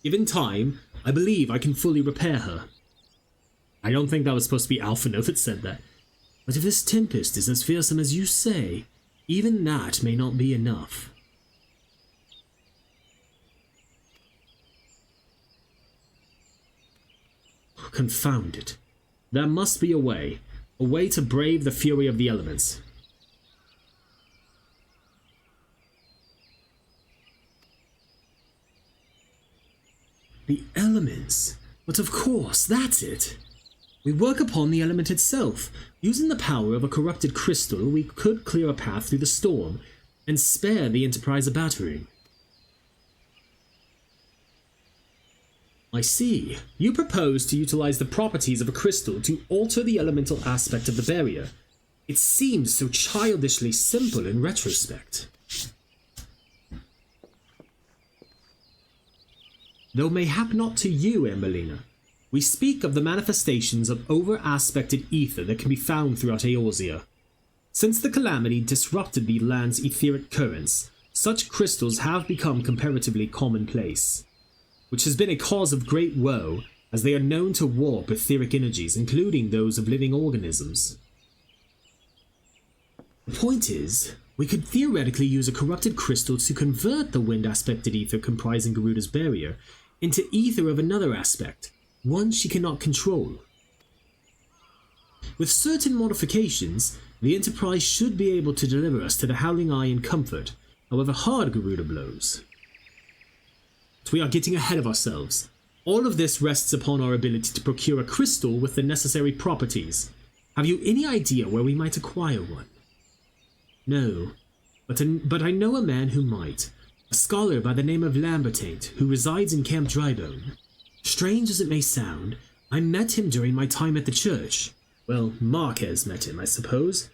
Speaker 1: Given time, I believe I can fully repair her. I don't think that was supposed to be Alpha Note that said that. But if this tempest is as fearsome as you say, even that may not be enough. Confound it. There must be a way to brave the fury of the elements. The elements? But of course, that's it. We work upon the element itself. Using the power of a corrupted crystal, we could clear a path through the storm and spare the Enterprise a battering. I see. You propose to utilize the properties of a crystal to alter the elemental aspect of the barrier. It seems so childishly simple in retrospect. Though mayhap not to you, Ambellina. We speak of the manifestations of over-aspected ether that can be found throughout Eorzea. Since the calamity disrupted the land's etheric currents, such crystals have become comparatively commonplace, which has been a cause of great woe, as they are known to warp etheric energies, including those of living organisms. The point is, we could theoretically use a corrupted crystal to convert the wind-aspected ether comprising Garuda's barrier into ether of another aspect, one she cannot control. With certain modifications, the Enterprise should be able to deliver us to the Howling Eye in comfort, however hard Garuda blows. But we are getting ahead of ourselves. All of this rests upon our ability to procure a crystal with the necessary properties. Have you any idea where we might acquire one? No, but I know a man who might. A scholar by the name of Lambertaint, who resides in Camp Drybone. Strange as it may sound, I met him during my time at the church. Well, Marquez met him, I suppose.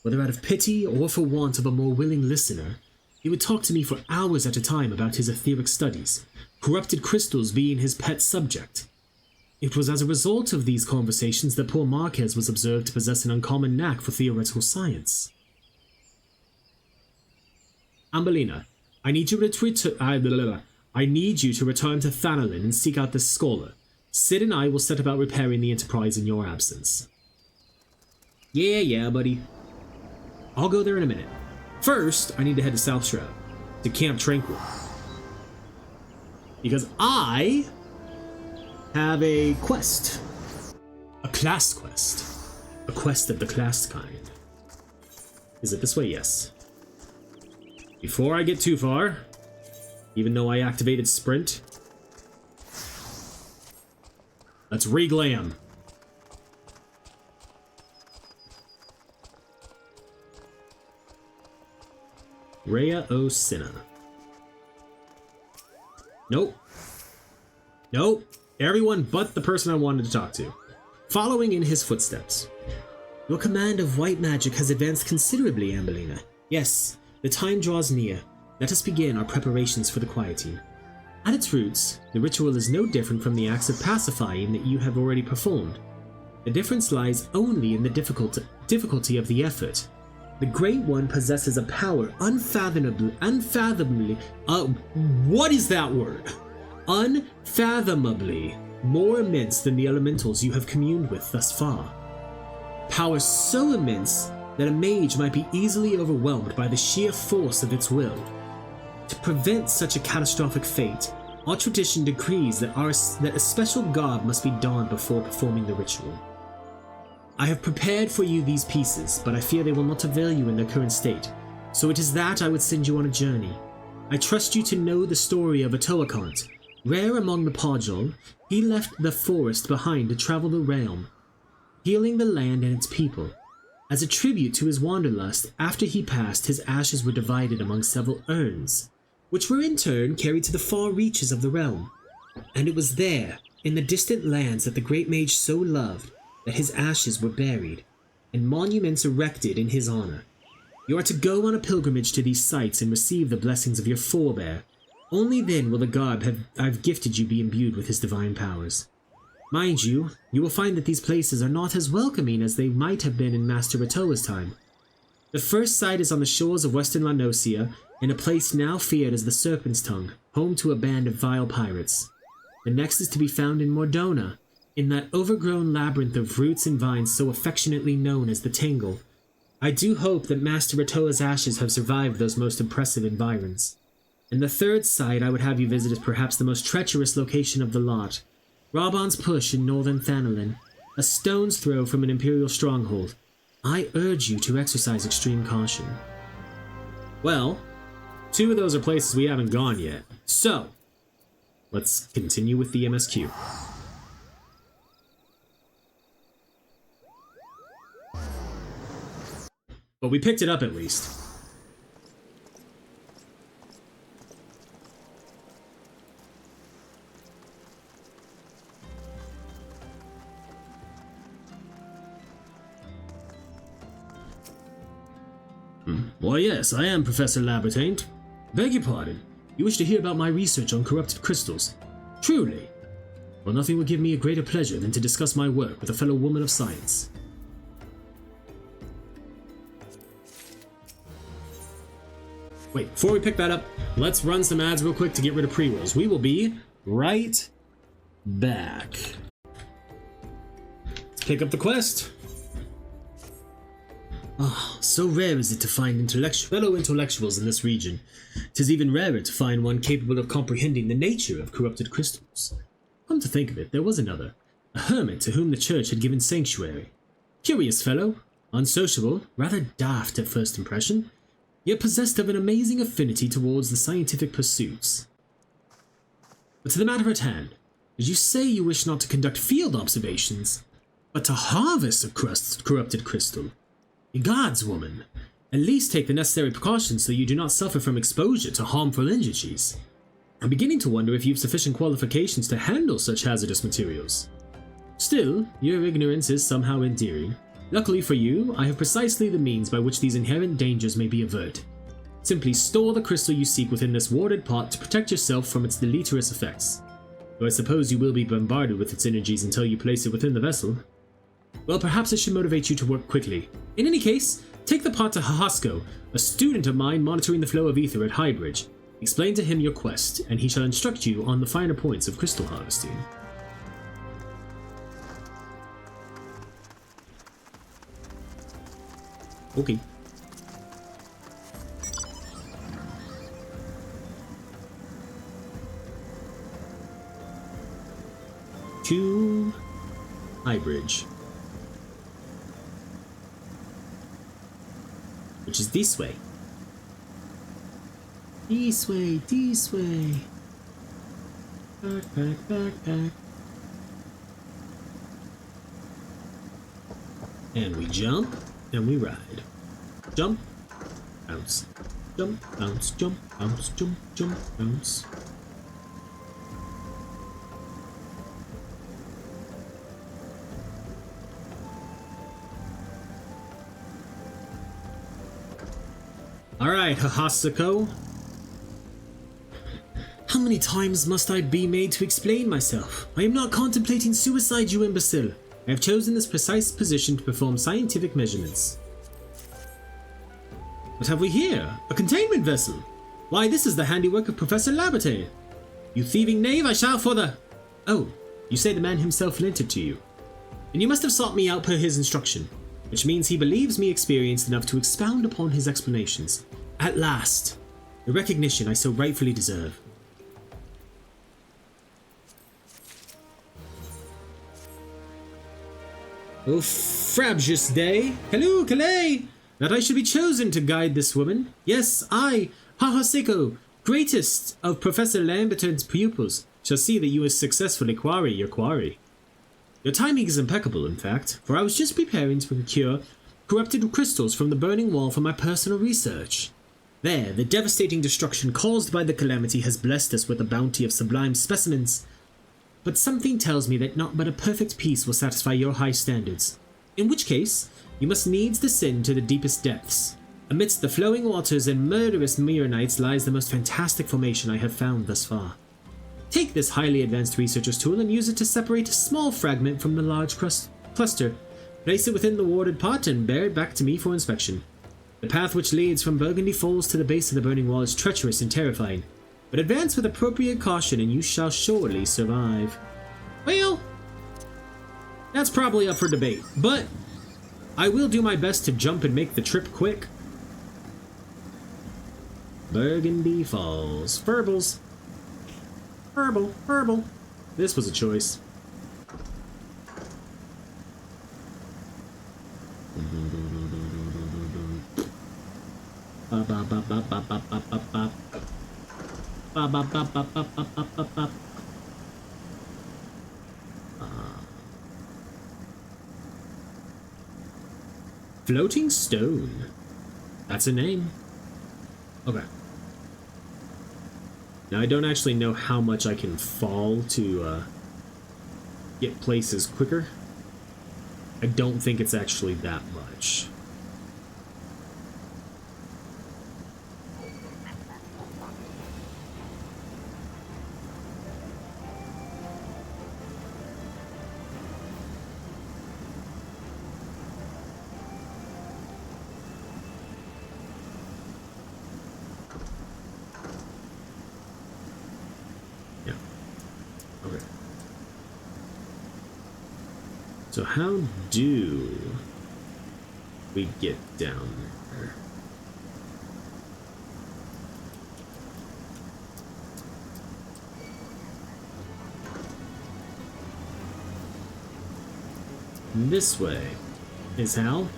Speaker 1: Whether out of pity or for want of a more willing listener, he would talk to me for hours at a time about his etheric studies, corrupted crystals being his pet subject. It was as a result of these conversations that poor Marquez was observed to possess an uncommon knack for theoretical science. Ambellina, I need you to I need you to return to Thanolin and seek out this scholar. Sid and I will set about repairing the Enterprise in your absence. Yeah, buddy. I'll go there in a minute. First, I need to head to South Shroud, to Camp Tranquil. Because I have a quest. A class quest. A quest of the class kind. Is it this way? Yes. Before I get too far, even though I activated sprint, let's reglam. Rhea Osina. Nope. Everyone but the person I wanted to talk to. Following in his footsteps. Your command of white magic has advanced considerably, Ambellina. Yes, the time draws near. Let us begin our preparations for the Quietine. At its roots, the ritual is no different from the acts of pacifying that you have already performed. The difference lies only in the difficulty of the effort. The Great One possesses a power unfathomably, what is that word? Unfathomably more immense than the elementals you have communed with thus far. Power so immense that a mage might be easily overwhelmed by the sheer force of its will. To prevent such a catastrophic fate, our tradition decrees that a special garb must be donned before performing the ritual. I have prepared for you these pieces, but I fear they will not avail you in their current state, so it is that I would send you on a journey. I trust you to know the story of Atoakant. Rare among the Pajol, he left the forest behind to travel the realm, healing the land and its people. As a tribute to his wanderlust, after he passed, his ashes were divided among several urns, which were in turn carried to the far reaches of the realm. And it was there, in the distant lands that the great mage so loved, that his ashes were buried, and monuments erected in his honor. You are to go on a pilgrimage to these sites and receive the blessings of your forebear. Only then will the garb I've gifted you be imbued with his divine powers. Mind you, you will find that these places are not as welcoming as they might have been in Master Ratoa's time. The first site is on the shores of western Lanosia, in a place now feared as the Serpent's Tongue, home to a band of vile pirates. The next is to be found in Mordona, in that overgrown labyrinth of roots and vines so affectionately known as the Tangle. I do hope that Master Ratoa's ashes have survived those most impressive environs. And the third site I would have you visit is perhaps the most treacherous location of the lot, Raban's Push in northern Thanolin, a stone's throw from an Imperial stronghold. I urge you to exercise extreme caution. Well, 2 of those are places we haven't gone yet, so let's continue with the MSQ. But we picked it up at least. Why yes, I am Professor Labertaint. Beg your pardon. You wish to hear about my research on corrupted crystals? Truly. Well, nothing would give me a greater pleasure than to discuss my work with a fellow woman of science. Wait, before we pick that up, let's run some ads real quick to get rid of pre-rolls. We will be right back. Let's pick up the quest. Ah, so rare is it to find fellow intellectuals in this region. 'Tis even rarer to find one capable of comprehending the nature of corrupted crystals. Come to think of it, there was another, a hermit to whom the church had given sanctuary. Curious fellow, unsociable, rather daft at first impression, yet possessed of an amazing affinity towards the scientific pursuits. But to the matter at hand, did you say you wish not to conduct field observations, but to harvest a corrupted crystal? Gods, woman, at least take the necessary precautions so you do not suffer from exposure to harmful energies. I'm beginning to wonder if you've sufficient qualifications to handle such hazardous materials. Still, your ignorance is somehow endearing. Luckily for you, I have precisely the means by which these inherent dangers may be averted. Simply store the crystal you seek within this warded pot to protect yourself from its deleterious effects. Though I suppose you will be bombarded with its energies until you place it within the vessel. Well, perhaps it should motivate you to work quickly. In any case, take the pot to Hahasko, a student of mine monitoring the flow of ether at Highbridge. Explain to him your quest, and he shall instruct you on the finer points of crystal harvesting. Okay. To High Bridge, which is this way. This way, this way. Backpack, backpack. And we jump, and we ride. Jump, bounce. Jump, bounce, jump, bounce, jump, jump, bounce. Alright, Hahasako. How many times must I be made to explain myself? I am not contemplating suicide, you imbecile. I have chosen this precise position to perform scientific measurements. What have we here? A containment vessel? Why, this is the handiwork of Professor Labate. You thieving knave, I shall for the... Oh, you say the man himself lent it to you. And you must have sought me out per his instruction, which means he believes me experienced enough to expound upon his explanations. At last, the recognition I so rightfully deserve. Oh, frabjous day! Hello, Calais! That I should be chosen to guide this woman. Yes, I, Hahaseko, greatest of Professor Lamberton's pupils, shall see that you will successfully quarry your quarry. Your timing is impeccable, in fact, for I was just preparing to procure corrupted crystals from the burning wall for my personal research. There, the devastating destruction caused by the calamity has blessed us with a bounty of sublime specimens. But something tells me that not but a perfect peace will satisfy your high standards. In which case, you must needs descend to the deepest depths. Amidst the flowing waters and murderous meteorites lies the most fantastic formation I have found thus far. Take this highly advanced researcher's tool and use it to separate a small fragment from the large cluster. Place it within the warded pot and bear it back to me for inspection. The path which leads from Burgundy Falls to the base of the burning wall is treacherous and terrifying, but advance with appropriate caution and you shall surely survive. Well, that's probably up for debate, but I will do my best to jump and make the trip quick. Burgundy Falls. Furbles. Furble, furble. This was a choice. Floating Stone. That's a name. Okay. Now, I don't actually know how much I can fall to get places quicker. I don't think it's actually that much. So how do we get down there? This way is how?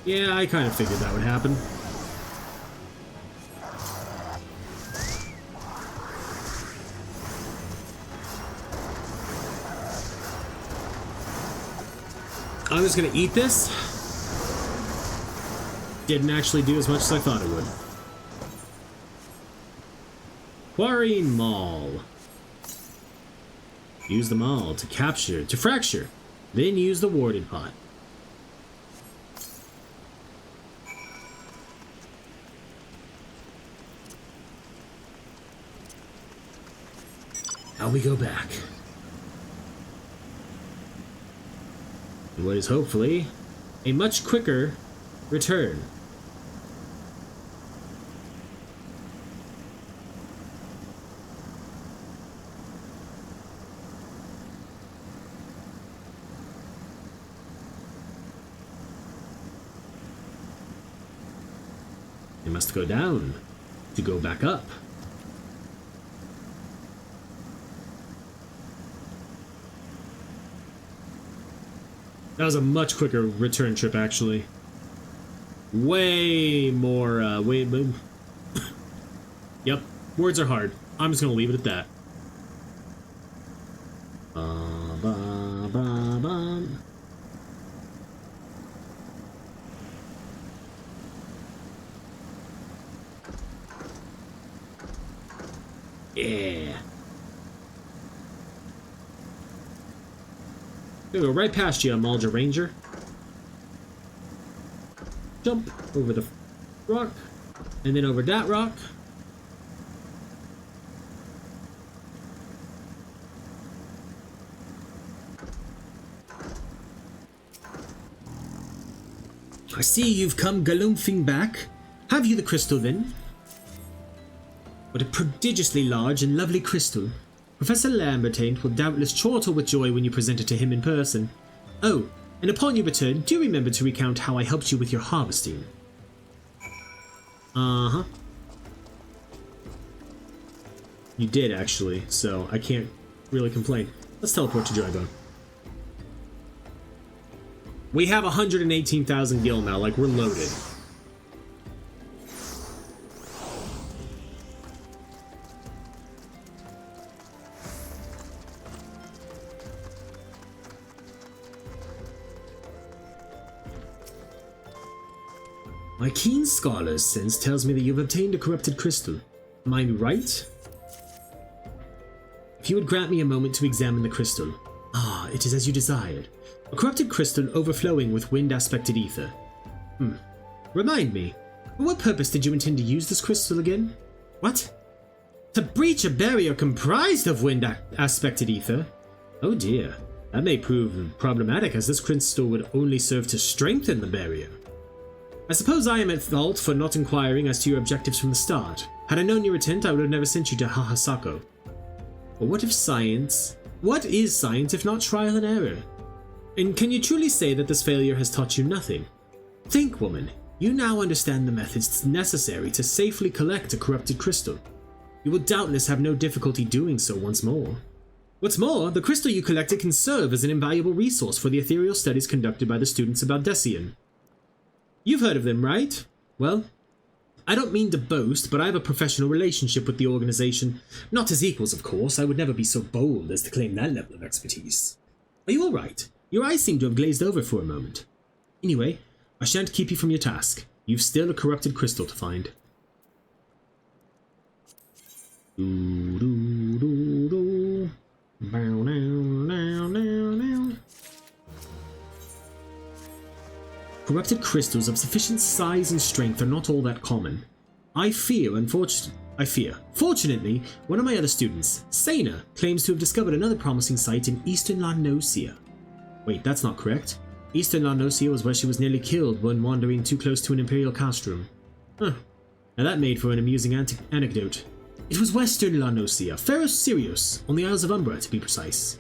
Speaker 1: Yeah, I kind of figured that would happen. I was gonna eat this. Didn't actually do as much as I thought it would. Quarry Maul. Use the maul to capture, to fracture, then use the warded pot. Now we go back. And what is hopefully a much quicker return. It must go down to go back up. That was a much quicker return trip, actually. Way more, Yep, words are hard. I'm just gonna leave it at that. Yeah. Gonna go right past you, Malja Ranger. Jump over the rock, and then over that rock. I see you've come galumphing back. Have you the crystal then? What a prodigiously large and lovely crystal. Professor Lambertaint will doubtless chortle with joy when you present it to him in person. Oh, and upon your return, do remember to recount how I helped you with your harvesting. Uh-huh. You did, actually, so I can't really complain. Let's teleport to Dragon. We have 118,000 gil now, like we're loaded. My keen scholar's sense tells me that you've obtained a corrupted crystal. Am I right? If you would grant me a moment to examine the crystal. Ah, it is as you desired. A corrupted crystal overflowing with wind-aspected ether. Remind me, for what purpose did you intend to use this crystal again? What? To breach a barrier comprised of wind-aspected ether? Oh dear, that may prove problematic as this crystal would only serve to strengthen the barrier. I suppose I am at fault for not inquiring as to your objectives from the start. Had I known your intent, I would have never sent you to Hahasako. But what is science if not trial and error? And can you truly say that this failure has taught you nothing? Think, woman. You now understand the methods necessary to safely collect a corrupted crystal. You will doubtless have no difficulty doing so once more. What's more, the crystal you collected can serve as an invaluable resource for the ethereal studies conducted by the students of Baldessian. You've heard of them, right? Well, I don't mean to boast, but I have a professional relationship with the organization. Not as equals, of course. I would never be so bold as to claim that level of expertise. Are you all right? Your eyes seem to have glazed over for a moment. Anyway, I shan't keep you from your task. You've still a corrupted crystal to find. Corrupted crystals of sufficient size and strength are not all that common. Fortunately, one of my other students, Sana, claims to have discovered another promising site in Eastern La Nocia. Wait, that's not correct. Eastern La Nocia was where she was nearly killed when wandering too close to an Imperial castrum. Huh. Now that made for an amusing anecdote. It was Western La Nocia, Ferros Sirius, on the Isles of Umbra to be precise.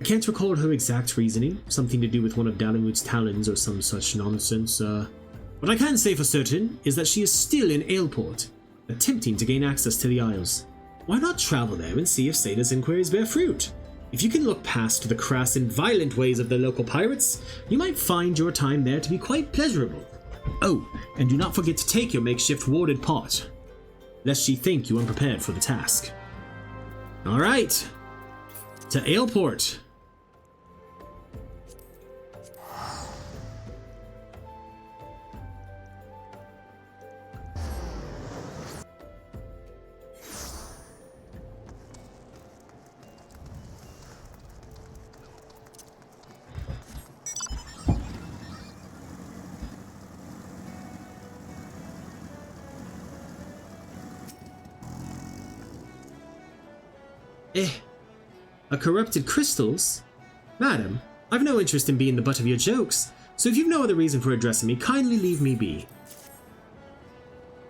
Speaker 1: I can't recall her exact reasoning, something to do with one of Dalinwood's talons or some such nonsense. What I can say for certain is that she is still in Aleport, attempting to gain access to the Isles. Why not travel there and see if Sada's inquiries bear fruit? If you can look past the crass and violent ways of the local pirates, you might find your time there to be quite pleasurable. Oh, and do not forget to take your makeshift warded pot, lest she think you unprepared for the task. Alright, to Aleport. A corrupted crystals? Madam, I've no interest in being the butt of your jokes, so if you've no other reason for addressing me, kindly leave me be.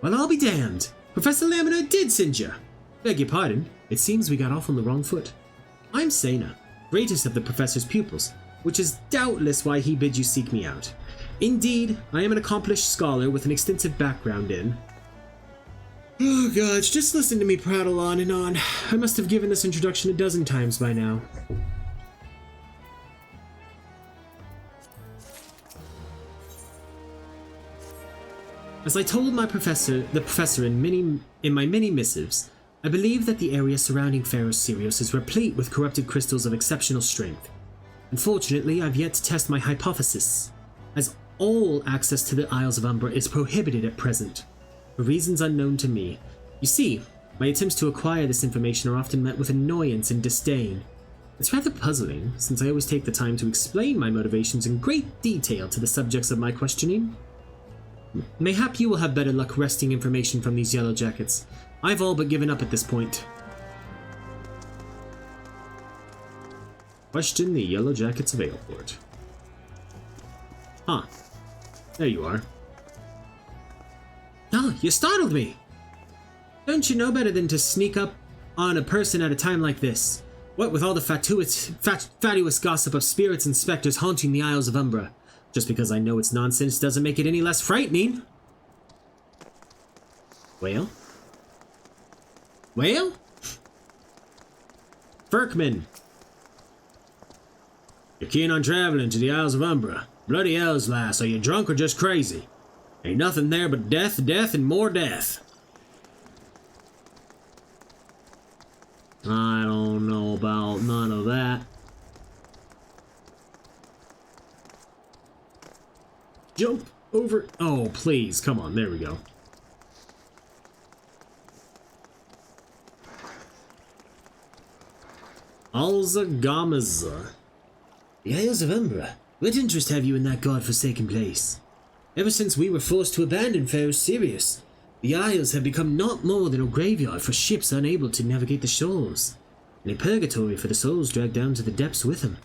Speaker 1: Well, I'll be damned. Professor Lamina did send you. Beg your pardon. It seems we got off on the wrong foot. I'm Sena, greatest of the professor's pupils, which is doubtless why he bid you seek me out. Indeed, I am an accomplished scholar with an extensive background in... Oh gosh, just listen to me prattle on and on. I must have given this introduction a dozen times by now. As I told the professor in my many missives, I believe that the area surrounding Pharaoh Sirius is replete with corrupted crystals of exceptional strength. Unfortunately, I've yet to test my hypothesis, as all access to the Isles of Umbra is prohibited at present, for reasons unknown to me. You see, my attempts to acquire this information are often met with annoyance and disdain. It's rather puzzling, since I always take the time to explain my motivations in great detail to the subjects of my questioning. Mayhap you will have better luck wresting information from these yellow jackets. I've all but given up at this point. Question the yellow jackets of Aleport. Huh. There you are. Oh, you startled me! Don't you know better than to sneak up on a person at a time like this? What with all the fatuous gossip of spirits and specters haunting the Isles of Umbra? Just because I know it's nonsense doesn't make it any less frightening. Well? Well? Ferkman! You're keen on traveling to the Isles of Umbra. Bloody hells, lass, are you drunk or just crazy? Ain't nothing there but death, death, and more death. I don't know about none of that. Jump over. Oh, please. Come on. There we go. Alza Gamaza. The Isles of Umbra. What interest have you in that god-forsaken place? Ever since we were forced to abandon Pharaoh Sirius, the Isles have become not more than a graveyard for ships unable to navigate the shores, and a purgatory for the souls dragged down to the depths with them.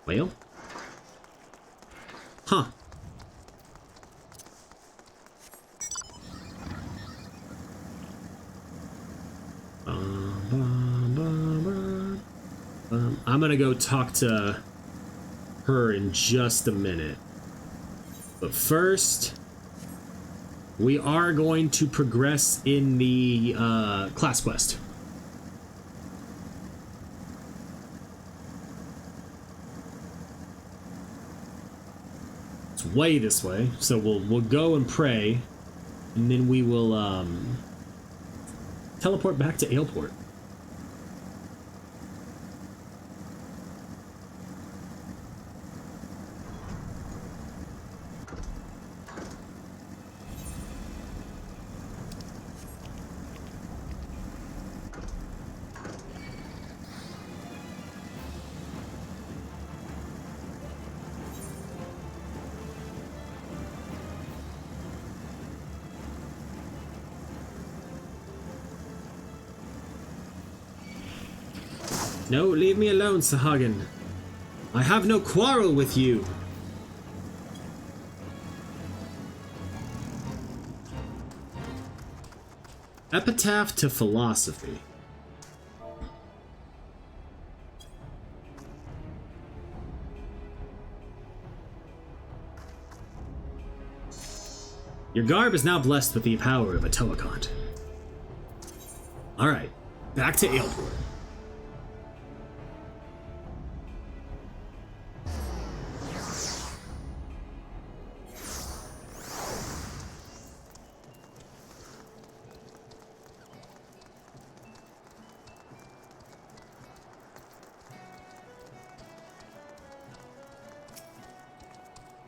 Speaker 1: Well? Huh. I'm gonna go talk to her in just a minute. But first, we are going to progress in the class quest. It's way this way, so we'll go and pray, and then we will teleport back to Aleport. No, leave me alone, Sahagin. I have no quarrel with you. Epitaph to Philosophy. Your garb is now blessed with the power of a Toakant. Alright, back to Aleport.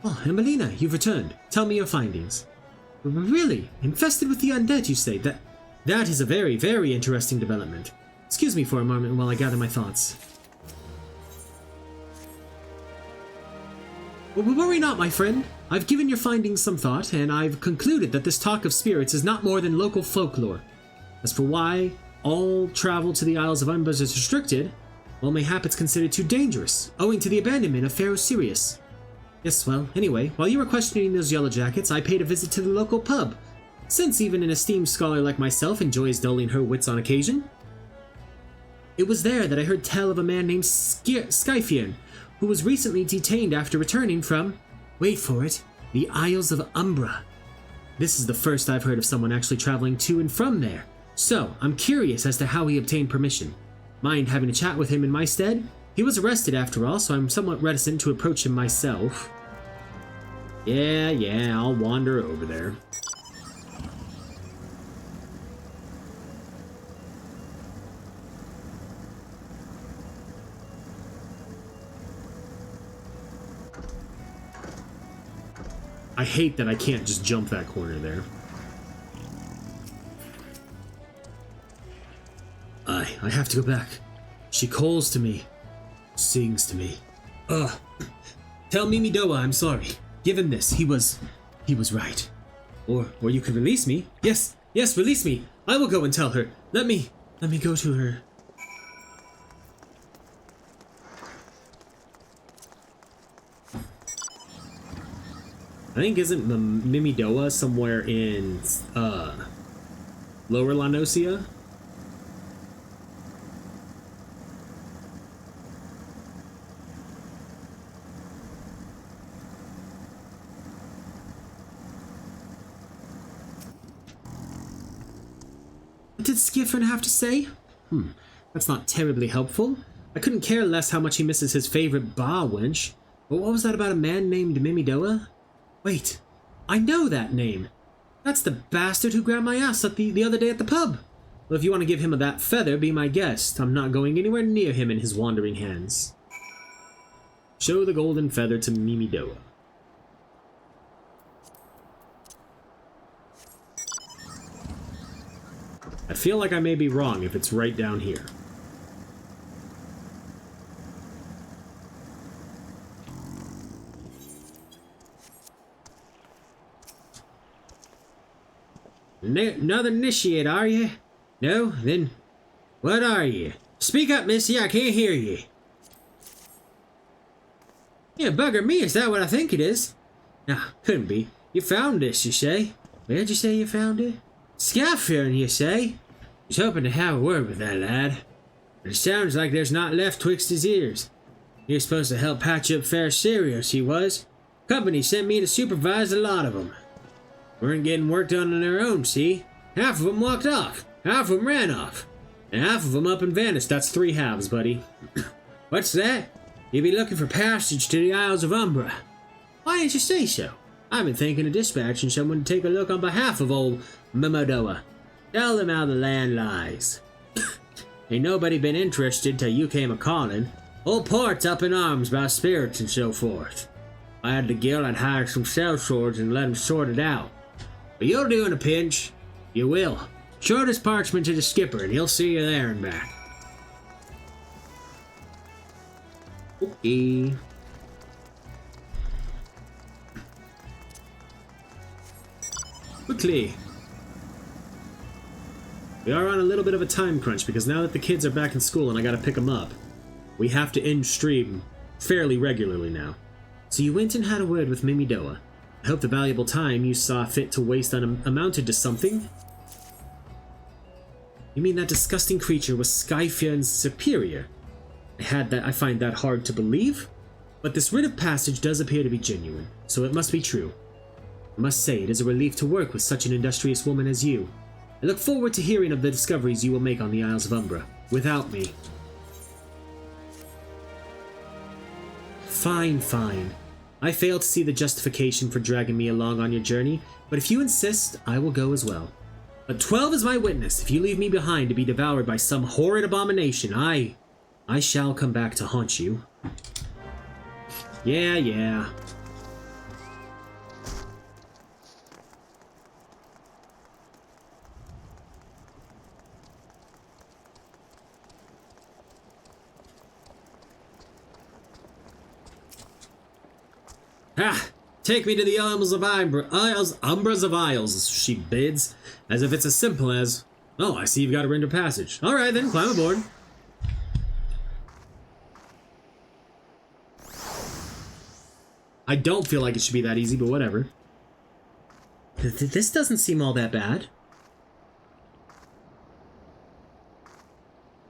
Speaker 1: Oh, Ambellina, you've returned. Tell me your findings. Really? Infested with the undead, you say? That is a very, very interesting development. Excuse me for a moment while I gather my thoughts. Well, worry not, my friend. I've given your findings some thought, and I've concluded that this talk of spirits is not more than local folklore. As for why all travel to the Isles of Umbra is restricted, well, mayhap it's considered too dangerous, owing to the abandonment of Pharaoh Sirius. Yes, well, anyway, while you were questioning those yellow jackets, I paid a visit to the local pub, since even an esteemed scholar like myself enjoys dulling her wits on occasion. It was there that I heard tell of a man named Skyfian, who was recently detained after returning from, wait for it, the Isles of Umbra. This is the first I've heard of someone actually traveling to and from there, so I'm curious as to how he obtained permission. Mind having a chat with him in my stead? He was arrested after all, so I'm somewhat reticent to approach him myself. Yeah, I'll wander over there. I hate that I can't just jump that corner there. I have to go back. She calls to me. Sings to me. Tell Mimidoa I'm sorry. Give him this. He was right. Or you could release me. Yes, release me. I will go and tell her. Let me go to her. I think isn't Mimidoa somewhere in Lower Lanosia? What did Skiffern have to say? That's not terribly helpful. I couldn't care less how much he misses his favorite bar wench. But what was that about a man named Mimidoa? Wait, I know that name. That's the bastard who grabbed my ass at the other day at the pub. Well, if you want to give him that feather, be my guest. I'm not going anywhere near him and his wandering hands. Show the golden feather to Mimidoa. I feel like I may be wrong if it's right down here. Another initiate, are you? No? Then what are you? Speak up, missy, I can't hear you. Yeah, bugger me, is that what I think it is? Nah, couldn't be. You found this, you say? Where'd you say you found it? Skyfian, you say? He's hoping to have a word with that lad. But it sounds like there's not left twixt his ears. He was supposed to help patch up Fair Sirius, he was. Company sent me to supervise a lot of them. Weren't getting work done on their own, see? Half of them walked off. Half of them ran off. And half of them up and vanished. That's 3 halves, buddy. What's that? You'd be looking for passage to the Isles of Umbra. Why didn't you say so? I've been thinking of dispatching someone to take a look on behalf of old Mimidoa. Tell them how the land lies. Ain't nobody been interested till you came a-calling. Whole port's up in arms about spirits and so forth. If I had the guild, I'd hire some sellswords and let them sort it out. But you'll do in a pinch. You will. Show this parchment to the skipper and he'll see you there and back. Okay. Quickly. We are on a little bit of a time crunch because now that the kids are back in school and I gotta pick them up, we have to end stream fairly regularly now. So you went and had a word with Mimidoa. I hope the valuable time you saw fit to waste on amounted to something. You mean that disgusting creature was Skyfian's superior? I find that hard to believe, but this writ of passage does appear to be genuine, so it must be true. I must say it is a relief to work with such an industrious woman as you. I look forward to hearing of the discoveries you will make on the Isles of Umbra, without me. Fine. I fail to see the justification for dragging me along on your journey, but if you insist, I will go as well. But 12 is my witness. If you leave me behind to be devoured by some horrid abomination, I shall come back to haunt you. Yeah. Take me to the Isles of Umbras of Isles, she bids, as if it's as simple as, Oh, I see you've got a render passage. Alright then, climb aboard. I don't feel like it should be that easy, but whatever. This doesn't seem all that bad.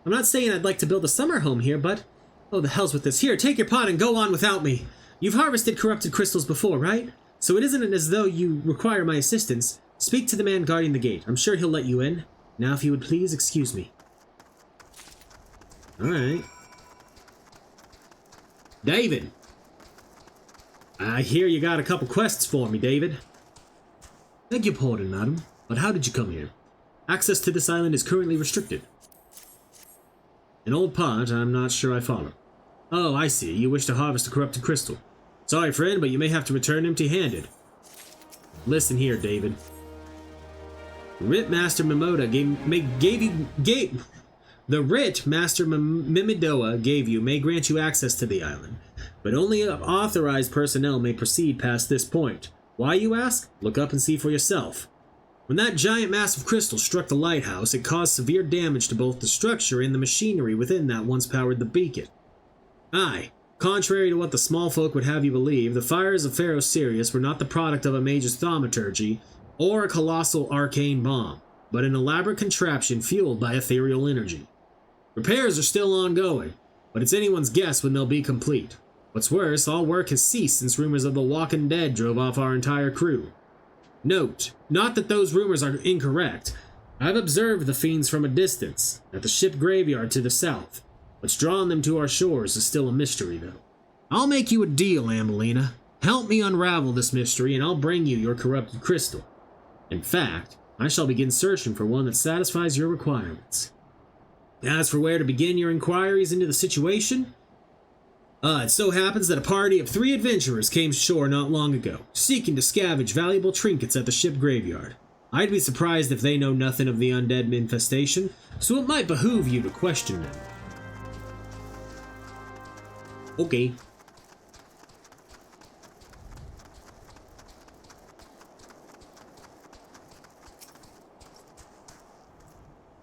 Speaker 1: I'm not saying I'd like to build a summer home here, but... Oh, the hell's with this. Here, take your pot and go on without me. You've harvested corrupted crystals before, right? So it isn't as though you require my assistance. Speak to the man guarding the gate. I'm sure he'll let you in. Now, if you would please excuse me. Alright. David! I hear you got a couple quests for me, David. Beg your pardon, madam, but how did you come here? Access to this island is currently restricted. An old pot, I'm not sure I follow. Oh, I see. You wish to harvest a corrupted crystal. Sorry, friend, but you may have to return empty-handed. Listen here, David. The Writ Master Mimidoa gave you may grant you access to the island, but only authorized personnel may proceed past this point. Why, you ask? Look up and see for yourself. When that giant mass of crystal struck the lighthouse, it caused severe damage to both the structure and the machinery within that once powered the beacon. Aye, contrary to what the small folk would have you believe, the fires of Pharaoh Sirius were not the product of a mage's thaumaturgy or a colossal arcane bomb, but an elaborate contraption fueled by ethereal energy. Repairs are still ongoing, but it's anyone's guess when they'll be complete. What's worse, all work has ceased since rumors of the Walking Dead drove off our entire crew. Note, not that those rumors are incorrect. I've observed the fiends from a distance, at the ship graveyard to the south. What's drawn them to our shores is still a mystery, though. I'll make you a deal, Ambellina. Help me unravel this mystery, and I'll bring you your corrupted crystal. In fact, I shall begin searching for one that satisfies your requirements. As for where to begin your inquiries into the situation, it so happens that a party of 3 adventurers came ashore not long ago, seeking to scavenge valuable trinkets at the ship graveyard. I'd be surprised if they know nothing of the undead infestation, so it might behoove you to question them. Okay.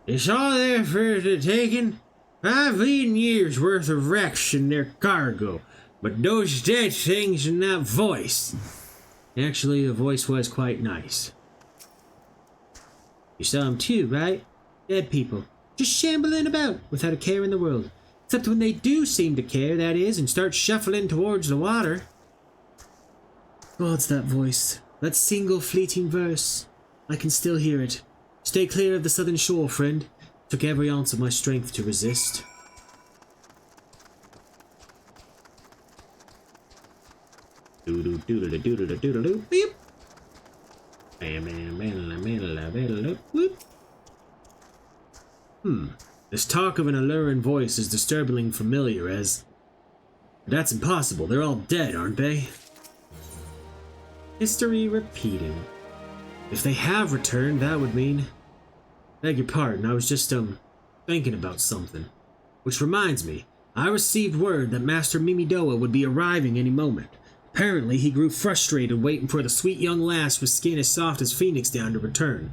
Speaker 1: It's all there for the taking. 5 leading years worth of wrecks in their cargo, but those dead things and that voice. Actually, the voice was quite nice. You saw them too, right? Dead people, just shambling about without a care in the world. Except when they do seem to care, that is, and start shuffling towards the water. God's that voice, that single fleeting verse. I can still hear it. Stay clear of the southern shore, friend. Took every ounce of my strength to resist. Doodle-doodle-doodle-doodle-doo, beep. Whoop. This talk of an alluring voice is disturbingly familiar as... That's impossible. They're all dead, aren't they? History repeating. If they have returned, that would mean... Beg your pardon, I was just, thinking about something. Which reminds me, I received word that Master Mimidoa would be arriving any moment. Apparently, he grew frustrated waiting for the sweet young lass with skin as soft as phoenix down to return.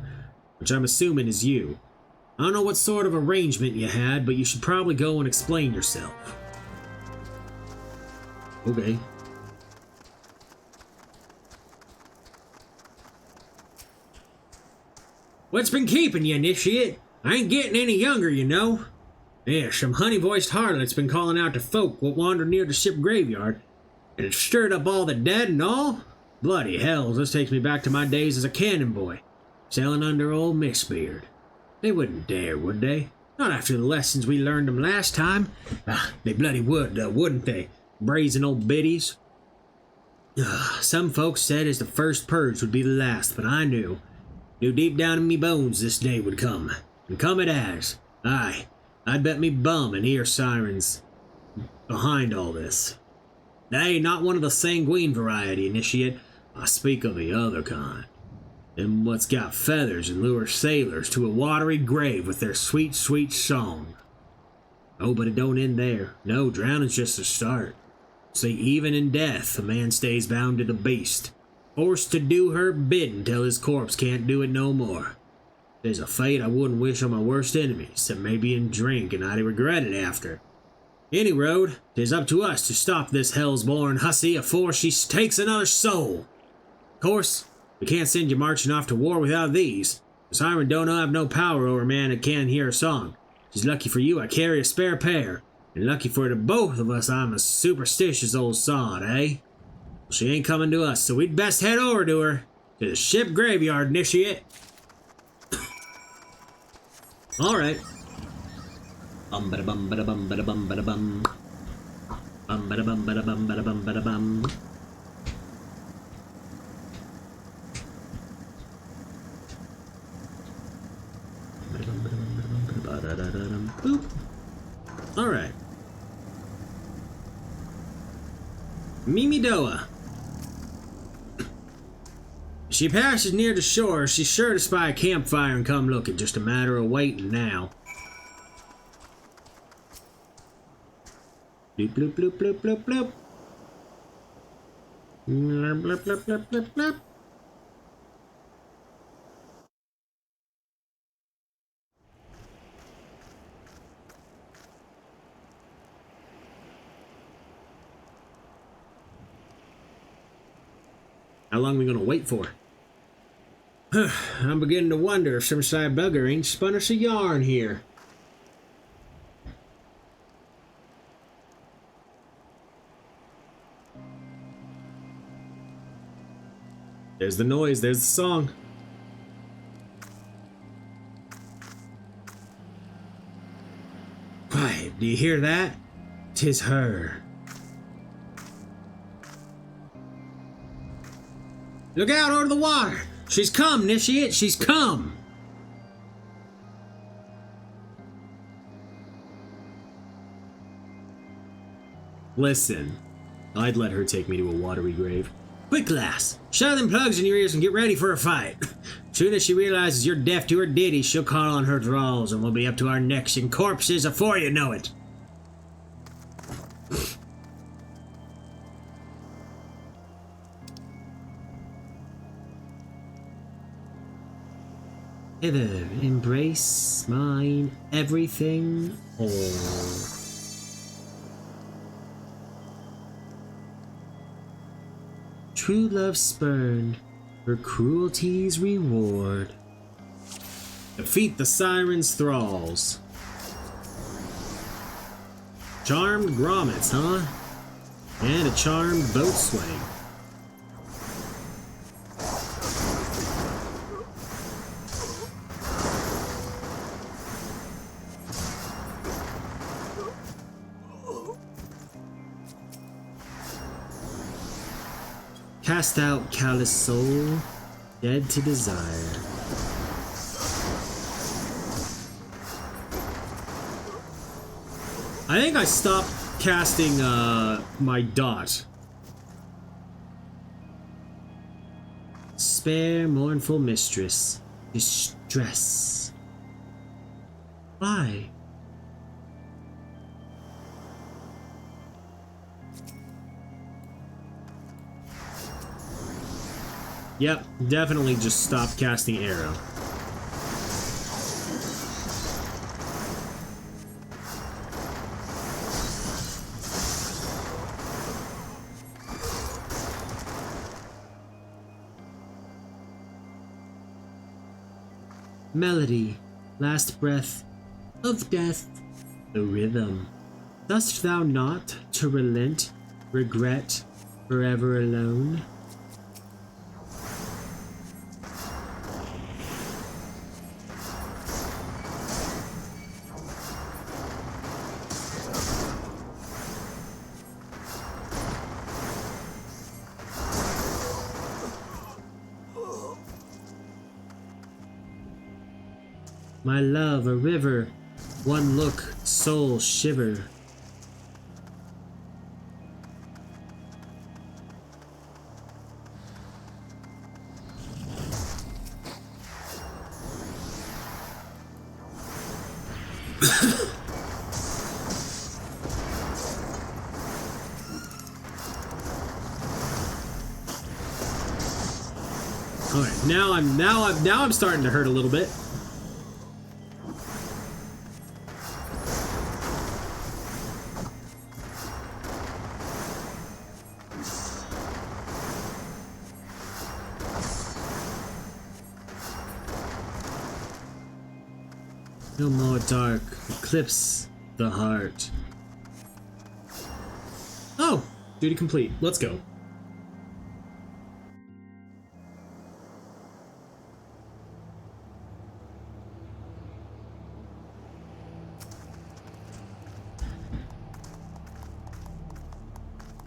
Speaker 1: Which I'm assuming is you. I don't know what sort of arrangement you had, but you should probably go and explain yourself. Okay. What's been keeping you, initiate? I ain't getting any younger, you know. Yeah, some honey-voiced harlot's been calling out to folk what wander near the ship graveyard, and it's stirred up all the dead and all. Bloody hells, this takes me back to my days as a cannon boy, sailing under old Mistbeard. They wouldn't dare, would they? Not after the lessons we learned them last time. They bloody would, wouldn't they? Brazen old biddies. Some folks said as the first purge would be the last, but I knew deep down in me bones this day would come. And come it has. Aye, I'd bet me bum and ear sirens behind all this. Nay, not one of the sanguine variety, initiate. I speak of the other kind. Them what's got feathers and lure sailors to a watery grave with their sweet, sweet song. Oh, but it don't end there. No, drowning's just the start. See, even in death, a man stays bound to the beast, forced to do her bidding till his corpse can't do it no more. There's a fate I wouldn't wish on my worst enemy, except maybe in drink, and I'd regret it after. Any road, 'tis up to us to stop this hell's-born hussy afore she takes another soul. Of course, we can't send you marching off to war without these. The siren don't have no power over a man that can't hear a song. She's lucky for you I carry a spare pair, and lucky for the both of us I'm a superstitious old sod, eh? She ain't coming to us, so we'd best head over to her. To the ship graveyard, initiate. Alright. Bum bada bum bada bum bada bum bada bum. Bum bada bum bada bum bada bum bada bum. Boop. Alright. Mimi Doa. If she passes near the shore, she's sure to spy a campfire and come looking. Just a matter of waiting now. Bloop bloop bloop bloop bloop bloop. Bloop bloop bloop bloop bloop bloop. How long are we gonna wait for? I'm beginning to wonder if some side bugger ain't spun us a yarn here. There's the noise, there's the song. Quiet, do you hear that? 'Tis her. Look out over the water! She's come, initiate, she's come! Listen, I'd let her take me to a watery grave. Quick, lass! Shove them plugs in your ears and get ready for a fight. Soon as she realizes you're deaf to her ditty, she'll call on her thralls and we'll be up to our necks in corpses afore you know it. Hither, embrace mine everything all. True love spurned, her cruelty's reward. Defeat the siren's thralls. Charmed grommets, huh? And a charmed boatswain. Cast out callous soul, dead to desire. I think I stopped casting my dot. Spare, mournful mistress, distress. Why? Yep, definitely just stop casting arrow. Melody, last breath of death, the rhythm. Dost thou not to relent, regret, forever alone? My love, a river, one look, soul shiver. All right, now I'm starting to hurt a little bit. No more dark. Eclipse the heart. Oh! Duty complete. Let's go.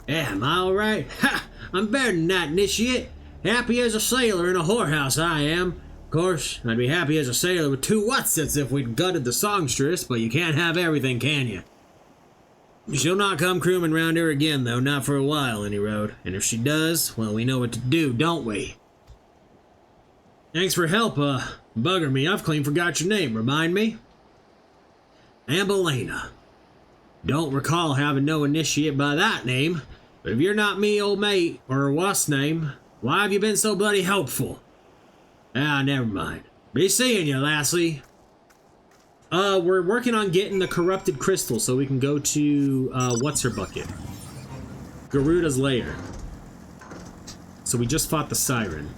Speaker 1: Yeah, am I alright? Ha! I'm better than that, initiate. Happy as a sailor in a whorehouse, I am. Of course, I'd be happy as a sailor with 2 whatsits if we'd gutted the songstress, but you can't have everything, can you? She'll not come crewing round here again, though, not for a while, any road. And if she does, well, we know what to do, don't we? Thanks for help, bugger me, I've clean forgot your name, remind me? Ambellina. Don't recall having no initiate by that name, but if you're not me old mate, or what's name, why have you been so bloody helpful? Ah, never mind. Be seeing you, lassie. We're working on getting the corrupted crystal so we can go to, what's-her-bucket? Garuda's lair. So we just fought the siren.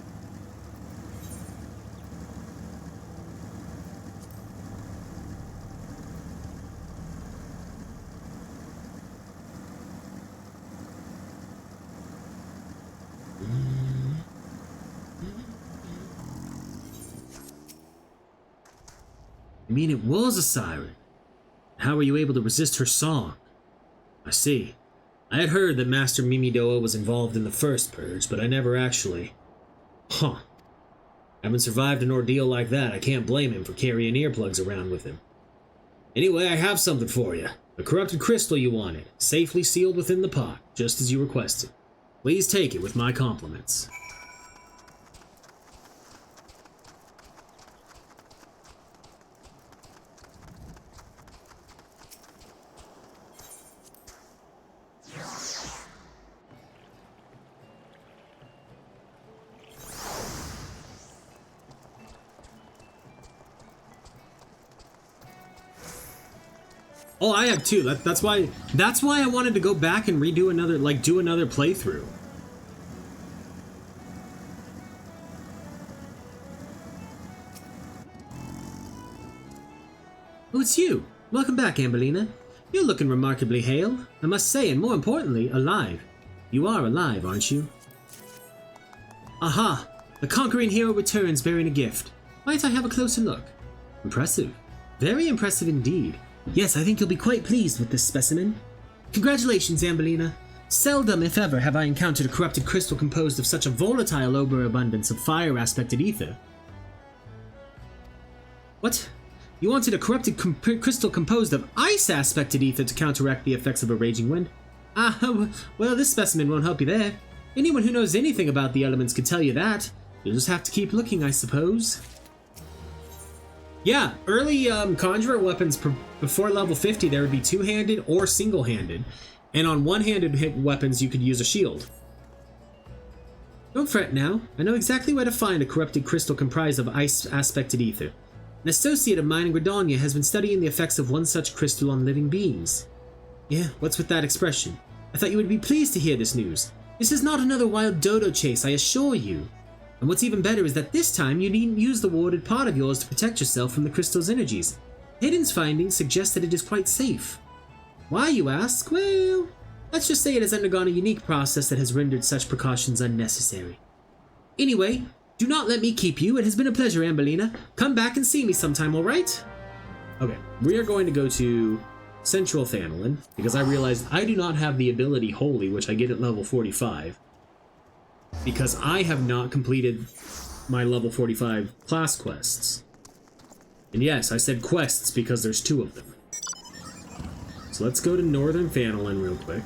Speaker 1: I mean, it was a siren. How were you able to resist her song? I see. I had heard that Master Mimidoa was involved in the first purge, but I never actually... Huh. Having survived an ordeal like that, I can't blame him for carrying earplugs around with him. Anyway, I have something for you. The corrupted crystal you wanted, safely sealed within the pot, just as you requested. Please take it with my compliments. Oh, I have 2. That's why I wanted to go back and redo another, like, do another playthrough. Oh, it's you. Welcome back, Ambellina. You're looking remarkably hale, I must say, and more importantly, alive. You are alive, aren't you? Aha! The conquering hero returns bearing a gift. Might I have a closer look? Impressive. Very impressive indeed. Yes, I think you'll be quite pleased with this specimen. Congratulations, Ambellina. Seldom, if ever, have I encountered a corrupted crystal composed of such a volatile overabundance of fire-aspected ether. What? You wanted a corrupted crystal composed of ice-aspected ether to counteract the effects of a raging wind? Ah, well, this specimen won't help you there. Anyone who knows anything about the elements could tell you that. You'll just have to keep looking, I suppose. Yeah, early conjurer weapons before level 50, there would be two-handed or single-handed, and on one-handed weapons you could use a shield. Don't fret now, I know exactly where to find a corrupted crystal comprised of ice-aspected ether. An associate of mine in Gridania has been studying the effects of one such crystal on living beings. Yeah, what's with that expression? I thought you would be pleased to hear this news. This is not another wild dodo chase, I assure you. And what's even better is that this time you needn't use the warded pot of yours to protect yourself from the crystal's energies. Hayden's findings suggest that it is quite safe. Why, you ask? Well, let's just say it has undergone a unique process that has rendered such precautions unnecessary. Anyway, do not let me keep you. It has been a pleasure, Ambellina. Come back and see me sometime, alright? Okay, we are going to go to Central Thanolin, because I realized I do not have the ability Holy, which I get at level 45. Because I have not completed my level 45 class quests. And yes, I said quests because there's 2 of them. So let's go to Northern Thanolin real quick.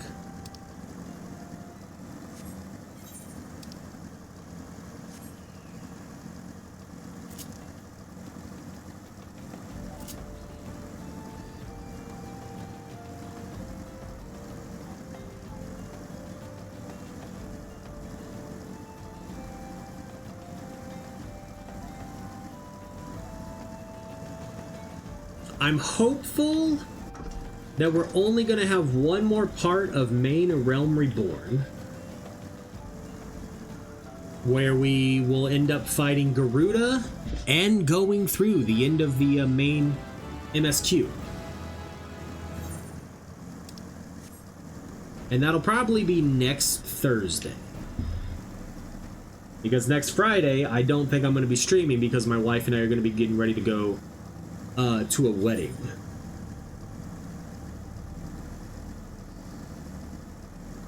Speaker 1: I'm hopeful that we're only going to have one more part of Main Realm Reborn, where we will end up fighting Garuda and going through the end of the main MSQ. And that'll probably be next Thursday. Because next Friday, I don't think I'm going to be streaming because my wife and I are going to be getting ready to go to a wedding.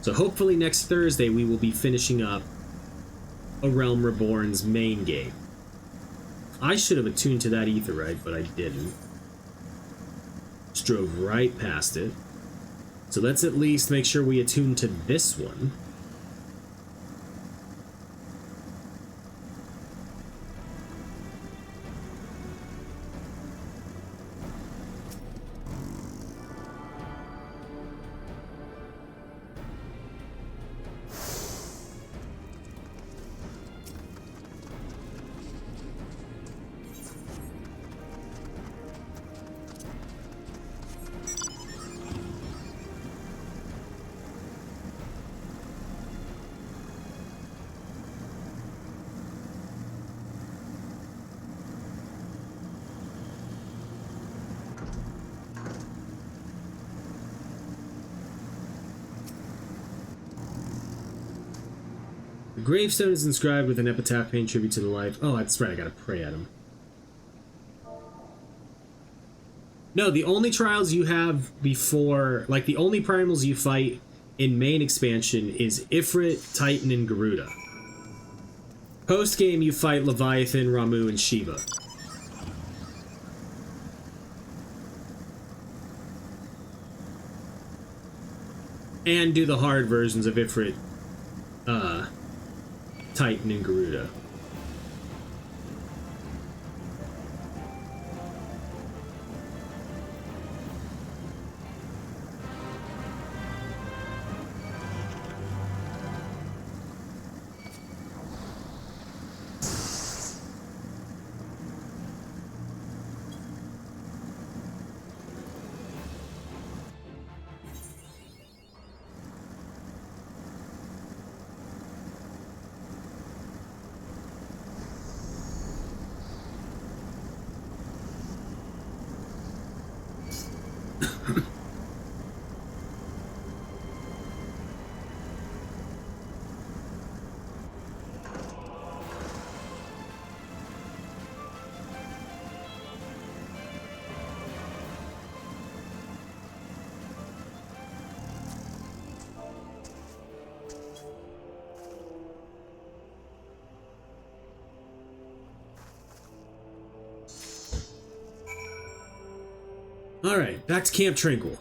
Speaker 1: So hopefully next Thursday we will be finishing up A Realm Reborn's main game. I should have attuned to that Aetheryte, but I didn't. Just drove right past it. So let's at least make sure we attune to this one. The gravestone is inscribed with an epitaph paying tribute to the life. Oh, that's right, I gotta pray at him. No, the only trials you have before, like the only primals you fight in main expansion is Ifrit, Titan, and Garuda. Post-game you fight Leviathan, Ramu, and Shiva. And do the hard versions of Ifrit, Titan, and Garuda. Alright, back to Camp Tranquil.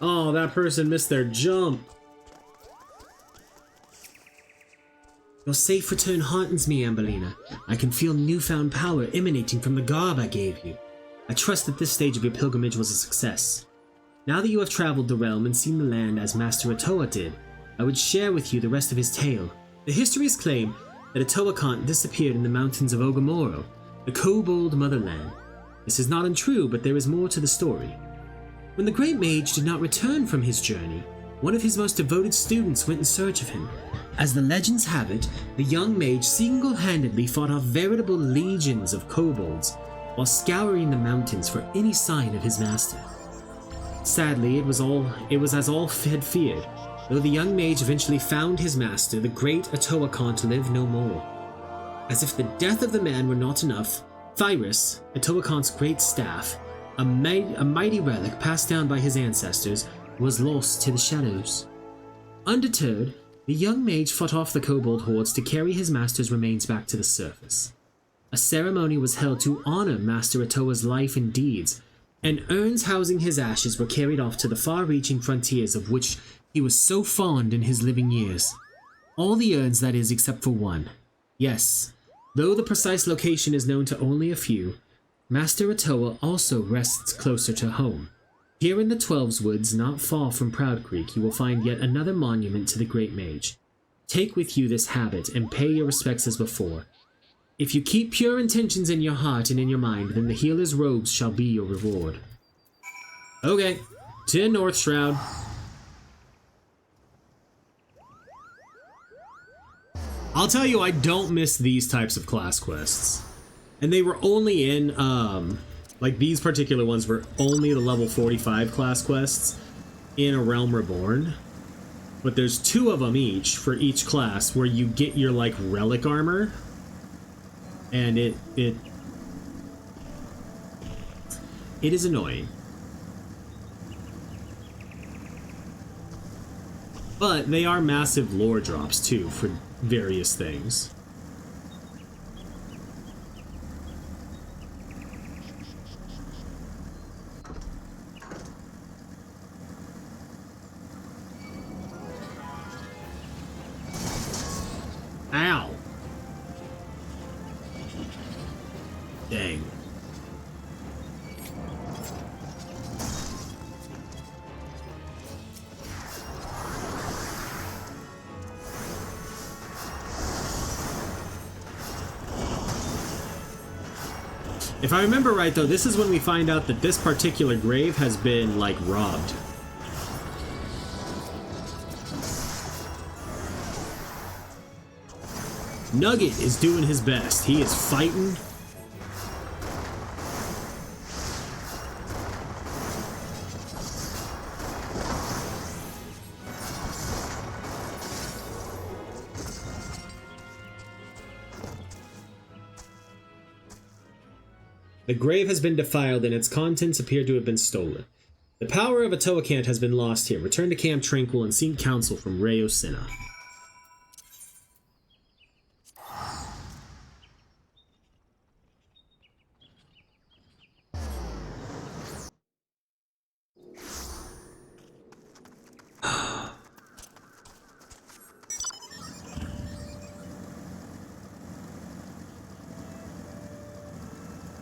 Speaker 1: Oh, that person missed their jump. Your safe return heartens me, Ambellina. I can feel newfound power emanating from the garb I gave you. I trust that this stage of your pilgrimage was a success. Now that you have traveled the realm and seen the land as Master Atoa did, I would share with you the rest of his tale. The histories claim that Atoa disappeared in the mountains of Ogamoro, the kobold motherland. This is not untrue, but there is more to the story. When the Great Mage did not return from his journey, one of his most devoted students went in search of him. As the legends have it, the young mage single-handedly fought off veritable legions of kobolds while scouring the mountains for any sign of his master. Sadly, it was as all had feared. Though the young mage eventually found his master, the great Atoa lived no more. As if the death of the man were not enough, Thyrus, Atoa's great staff, a mighty relic passed down by his ancestors, was lost to the shadows. Undeterred, the young mage fought off the kobold hordes to carry his master's remains back to the surface. A ceremony was held to honor Master Atoa's life and deeds, and urns housing his ashes were carried off to the far-reaching frontiers of which he was so fond in his living years. All the urns, that is, except for one. Yes, though the precise location is known to only a few, Master Atoa also rests closer to home. Here in the Twelves Woods, not far from Proud Creek, you will find yet another monument to the Great Mage. Take with you this habit and pay your respects as before. If you keep pure intentions in your heart and in your mind, then the healer's robes shall be your reward. Okay, to North Shroud. I'll tell you, I don't miss these types of class quests. And they were only in, like these particular ones were only the level 45 class quests in A Realm Reborn. But there's 2 of them each for each class where you get your, like, relic armor. And it is annoying. But they are massive lore drops, too, for various things. Ow! Dang. If I remember right, though, this is when we find out that this particular grave has been, like, robbed. Nugget is doing his best. He is fighting. The grave has been defiled and its contents appear to have been stolen. The power of Atoakant has been lost here. Return to Camp Tranquil and seek counsel from Rayosina.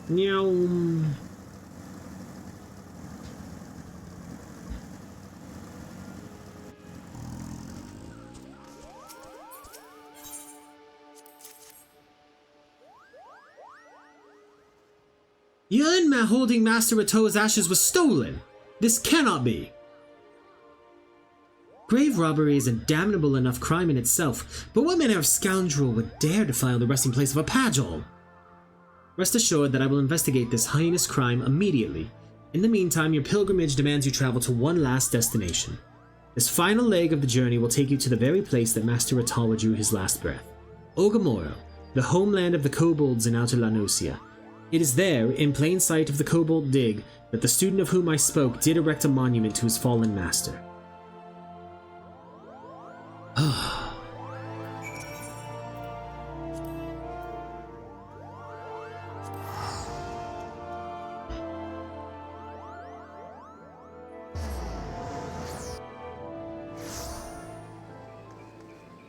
Speaker 1: Meow. Yunma holding Master Atoa's ashes was stolen. This cannot be. Grave robbery is a damnable enough crime in itself, but what manner of scoundrel would dare defile the resting place of a Pagel? Rest assured that I will investigate this heinous crime immediately. In the meantime, your pilgrimage demands you travel to one last destination. This final leg of the journey will take you to the very place that Master Atoa drew his last breath. Ogamoro, the homeland of the kobolds in Outer Lanosia. It is there, in plain sight of the kobold dig, that the student of whom I spoke did erect a monument to his fallen master.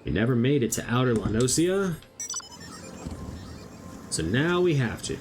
Speaker 1: We never made it to Outer Lanosia, so now we have to.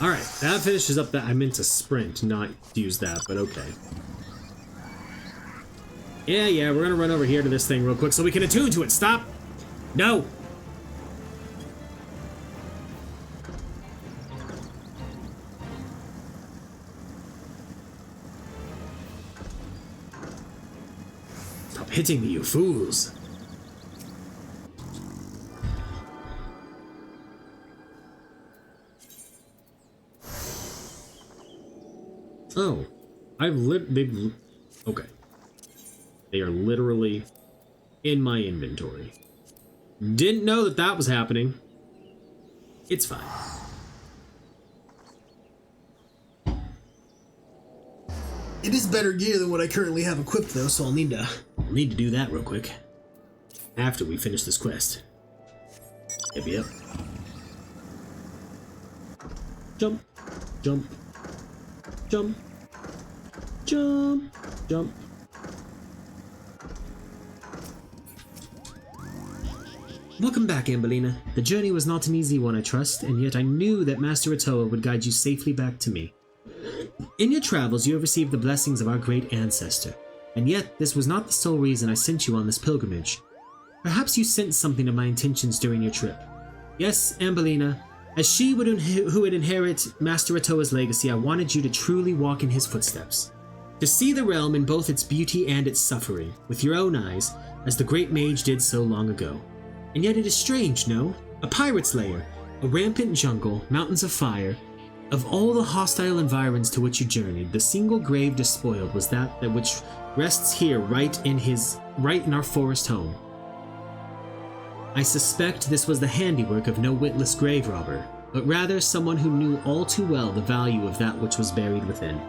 Speaker 1: Alright, that finishes up that. I meant to sprint, not use that, but okay. Yeah, we're gonna run over here to this thing real quick so we can attune to it. Stop! No! Stop hitting me, you fools! Oh, okay. They are literally in my inventory. Didn't know that that was happening. It's fine. It is better gear than what I currently have equipped, though, so I'll need to do that real quick after we finish this quest. Yep. Jump, jump, jump, jump, jump. Welcome back, Ambellina. The journey was not an easy one, I trust, and yet I knew that Master Atoa would guide you safely back to me. In your travels, you have received the blessings of our great ancestor, and yet this was not the sole reason I sent you on this pilgrimage. Perhaps you sensed something of my intentions during your trip. Yes, Ambellina, as she who would inherit Master Atoa's legacy, I wanted you to truly walk in his footsteps. To see the realm in both its beauty and its suffering, with your own eyes, as the great mage did so long ago. And yet it is strange, no? A pirate's lair, a rampant jungle, mountains of fire. Of all the hostile environs to which you journeyed, the single grave despoiled was that which rests here right in our forest home. I suspect this was the handiwork of no witless grave robber, but rather someone who knew all too well the value of that which was buried within.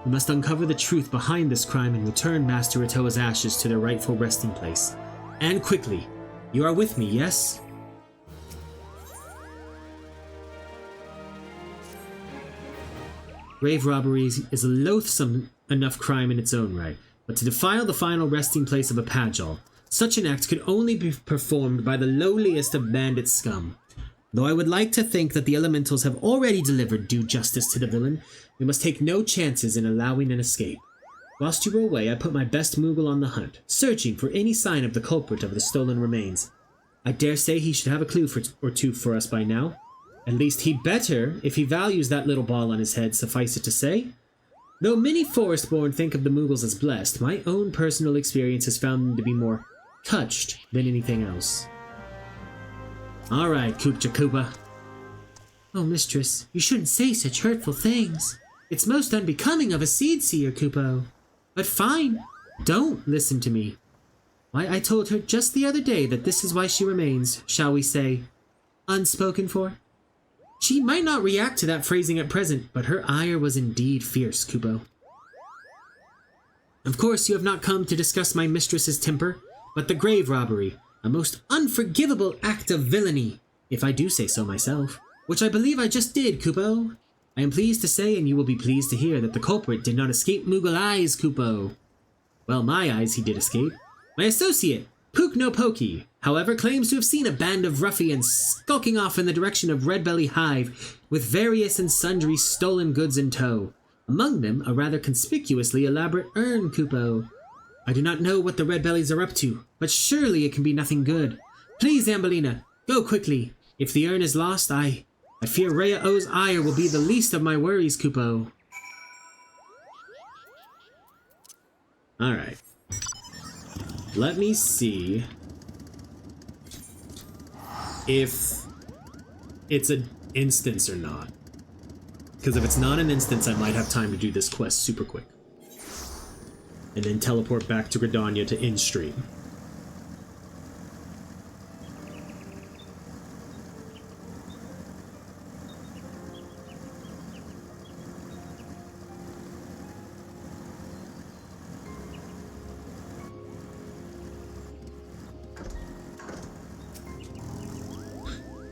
Speaker 1: We must uncover the truth behind this crime and return Master Atoa's ashes to their rightful resting place. And quickly. You are with me, yes? Grave robbery is a loathsome enough crime in its own right, but to defile the final resting place of a Pagel, such an act could only be performed by the lowliest of bandit scum. Though I would like to think that the elementals have already delivered due justice to the villain, we must take no chances in allowing an escape. Whilst you were away, I put my best Moogle on the hunt, searching for any sign of the culprit of the stolen remains. I dare say he should have a clue or two for us by now. At least he'd better, if he values that little ball on his head, suffice it to say. Though many Forestborn think of the Moogles as blessed, my own personal experience has found them to be more touched than anything else. Alright, Koopcha Koopa. Oh, mistress, you shouldn't say such hurtful things. It's most unbecoming of a seed seer, Kupo. But fine, don't listen to me. Why, I told her just the other day that this is why she remains, shall we say, unspoken for. She might not react to that phrasing at present, but her ire was indeed fierce, Kupo. Of course, you have not come to discuss my mistress's temper, but the grave robbery, a most unforgivable act of villainy, if I do say so myself, which I believe I just did, Kupo. I am pleased to say, and you will be pleased to hear, that the culprit did not escape Moogle eyes, Kupo. Well, my eyes he did escape. My associate, Pook no Pokey, however, claims to have seen a band of ruffians skulking off in the direction of Redbelly Hive with various and sundry stolen goods in tow. Among them, a rather conspicuously elaborate urn, Kupo. I do not know what the Redbellies are up to, but surely it can be nothing good. Please, Ambellina, go quickly. If the urn is lost, I fear Rhea O's ire will be the least of my worries, Kupo. Alright. Let me see if it's an instance or not. Because if it's not an instance, I might have time to do this quest super quick. And then teleport back to Gridania to end stream.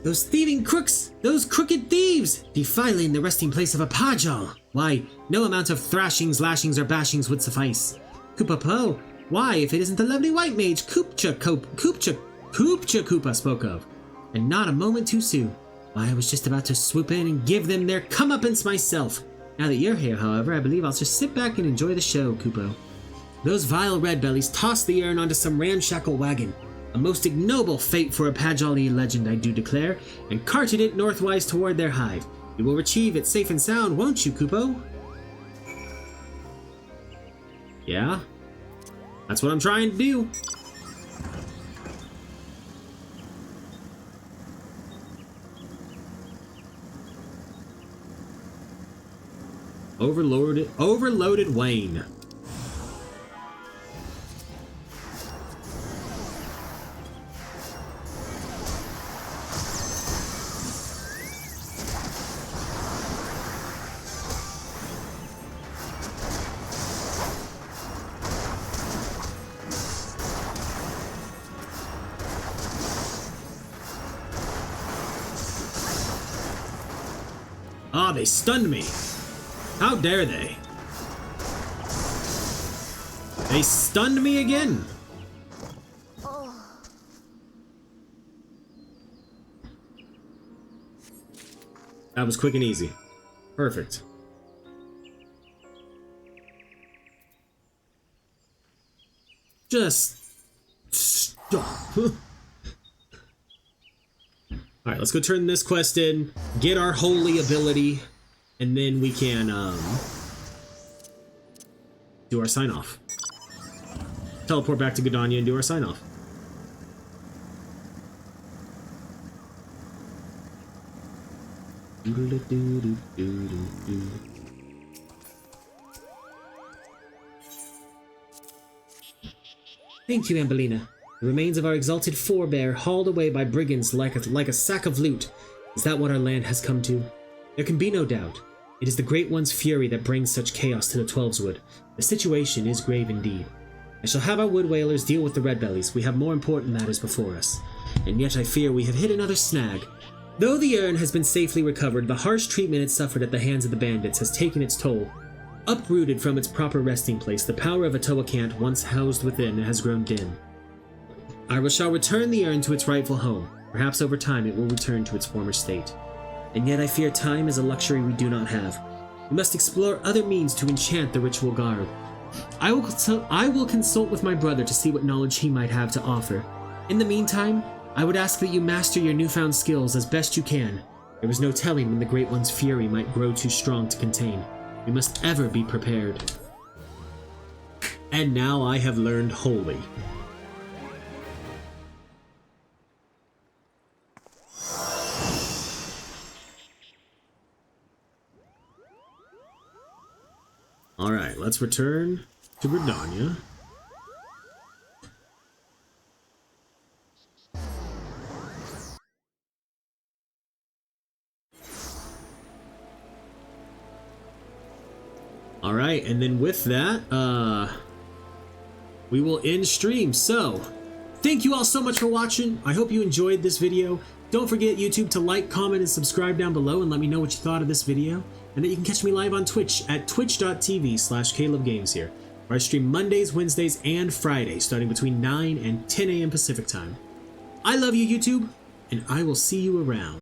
Speaker 1: Those thieving crooks! Those crooked thieves! Defiling the resting place of a Pajal! Why, no amount of thrashings, lashings, or bashings would suffice. Koopa, why, if it isn't the lovely white mage Koopcha Koopa spoke of? And not a moment too soon. Why, I was just about to swoop in and give them their comeuppance myself. Now that you're here, however, I believe I'll just sit back and enjoy the show, Kupo. Those vile Redbellies tossed the urn onto some ramshackle wagon. A most ignoble fate for a Pajali legend, I do declare, and carted it northwise toward their hive. You will retrieve it safe and sound, won't you, Kupo? Yeah? That's what I'm trying to do. Overloaded Wayne. Ah, they stunned me. How dare they? They stunned me again. That was quick and easy. Perfect. Just stop. Alright, let's go turn this quest in, get our holy ability, and then we can do our sign-off. Teleport back to Gridania and do our sign-off. Thank you, Ambellina. The remains of our exalted forebear hauled away by brigands like a sack of loot. Is that what our land has come to? There can be no doubt. It is the Great One's fury that brings such chaos to the Twelveswood. The situation is grave indeed. I shall have our wood whalers deal with the red bellies. We have more important matters before us. And yet I fear we have hit another snag. Though the urn has been safely recovered, the harsh treatment it suffered at the hands of the bandits has taken its toll. Uprooted from its proper resting place, the power of Atoakant once housed within has grown dim. I shall return the urn to its rightful home. Perhaps over time it will return to its former state. And yet I fear time is a luxury we do not have. We must explore other means to enchant the ritual garb. I will consult with my brother to see what knowledge he might have to offer. In the meantime, I would ask that you master your newfound skills as best you can. There is no telling when the Great One's fury might grow too strong to contain. We must ever be prepared. And now I have learned Holy. Alright, let's return to Gridania. Alright, and then with that, we will end stream. So, thank you all so much for watching. I hope you enjoyed this video. Don't forget, YouTube, to like, comment, and subscribe down below and let me know what you thought of this video. And that you can catch me live on Twitch at twitch.tv/CalebGames here, where I stream Mondays, Wednesdays, and Fridays, starting between 9 and 10 a.m. Pacific time. I love you, YouTube, and I will see you around.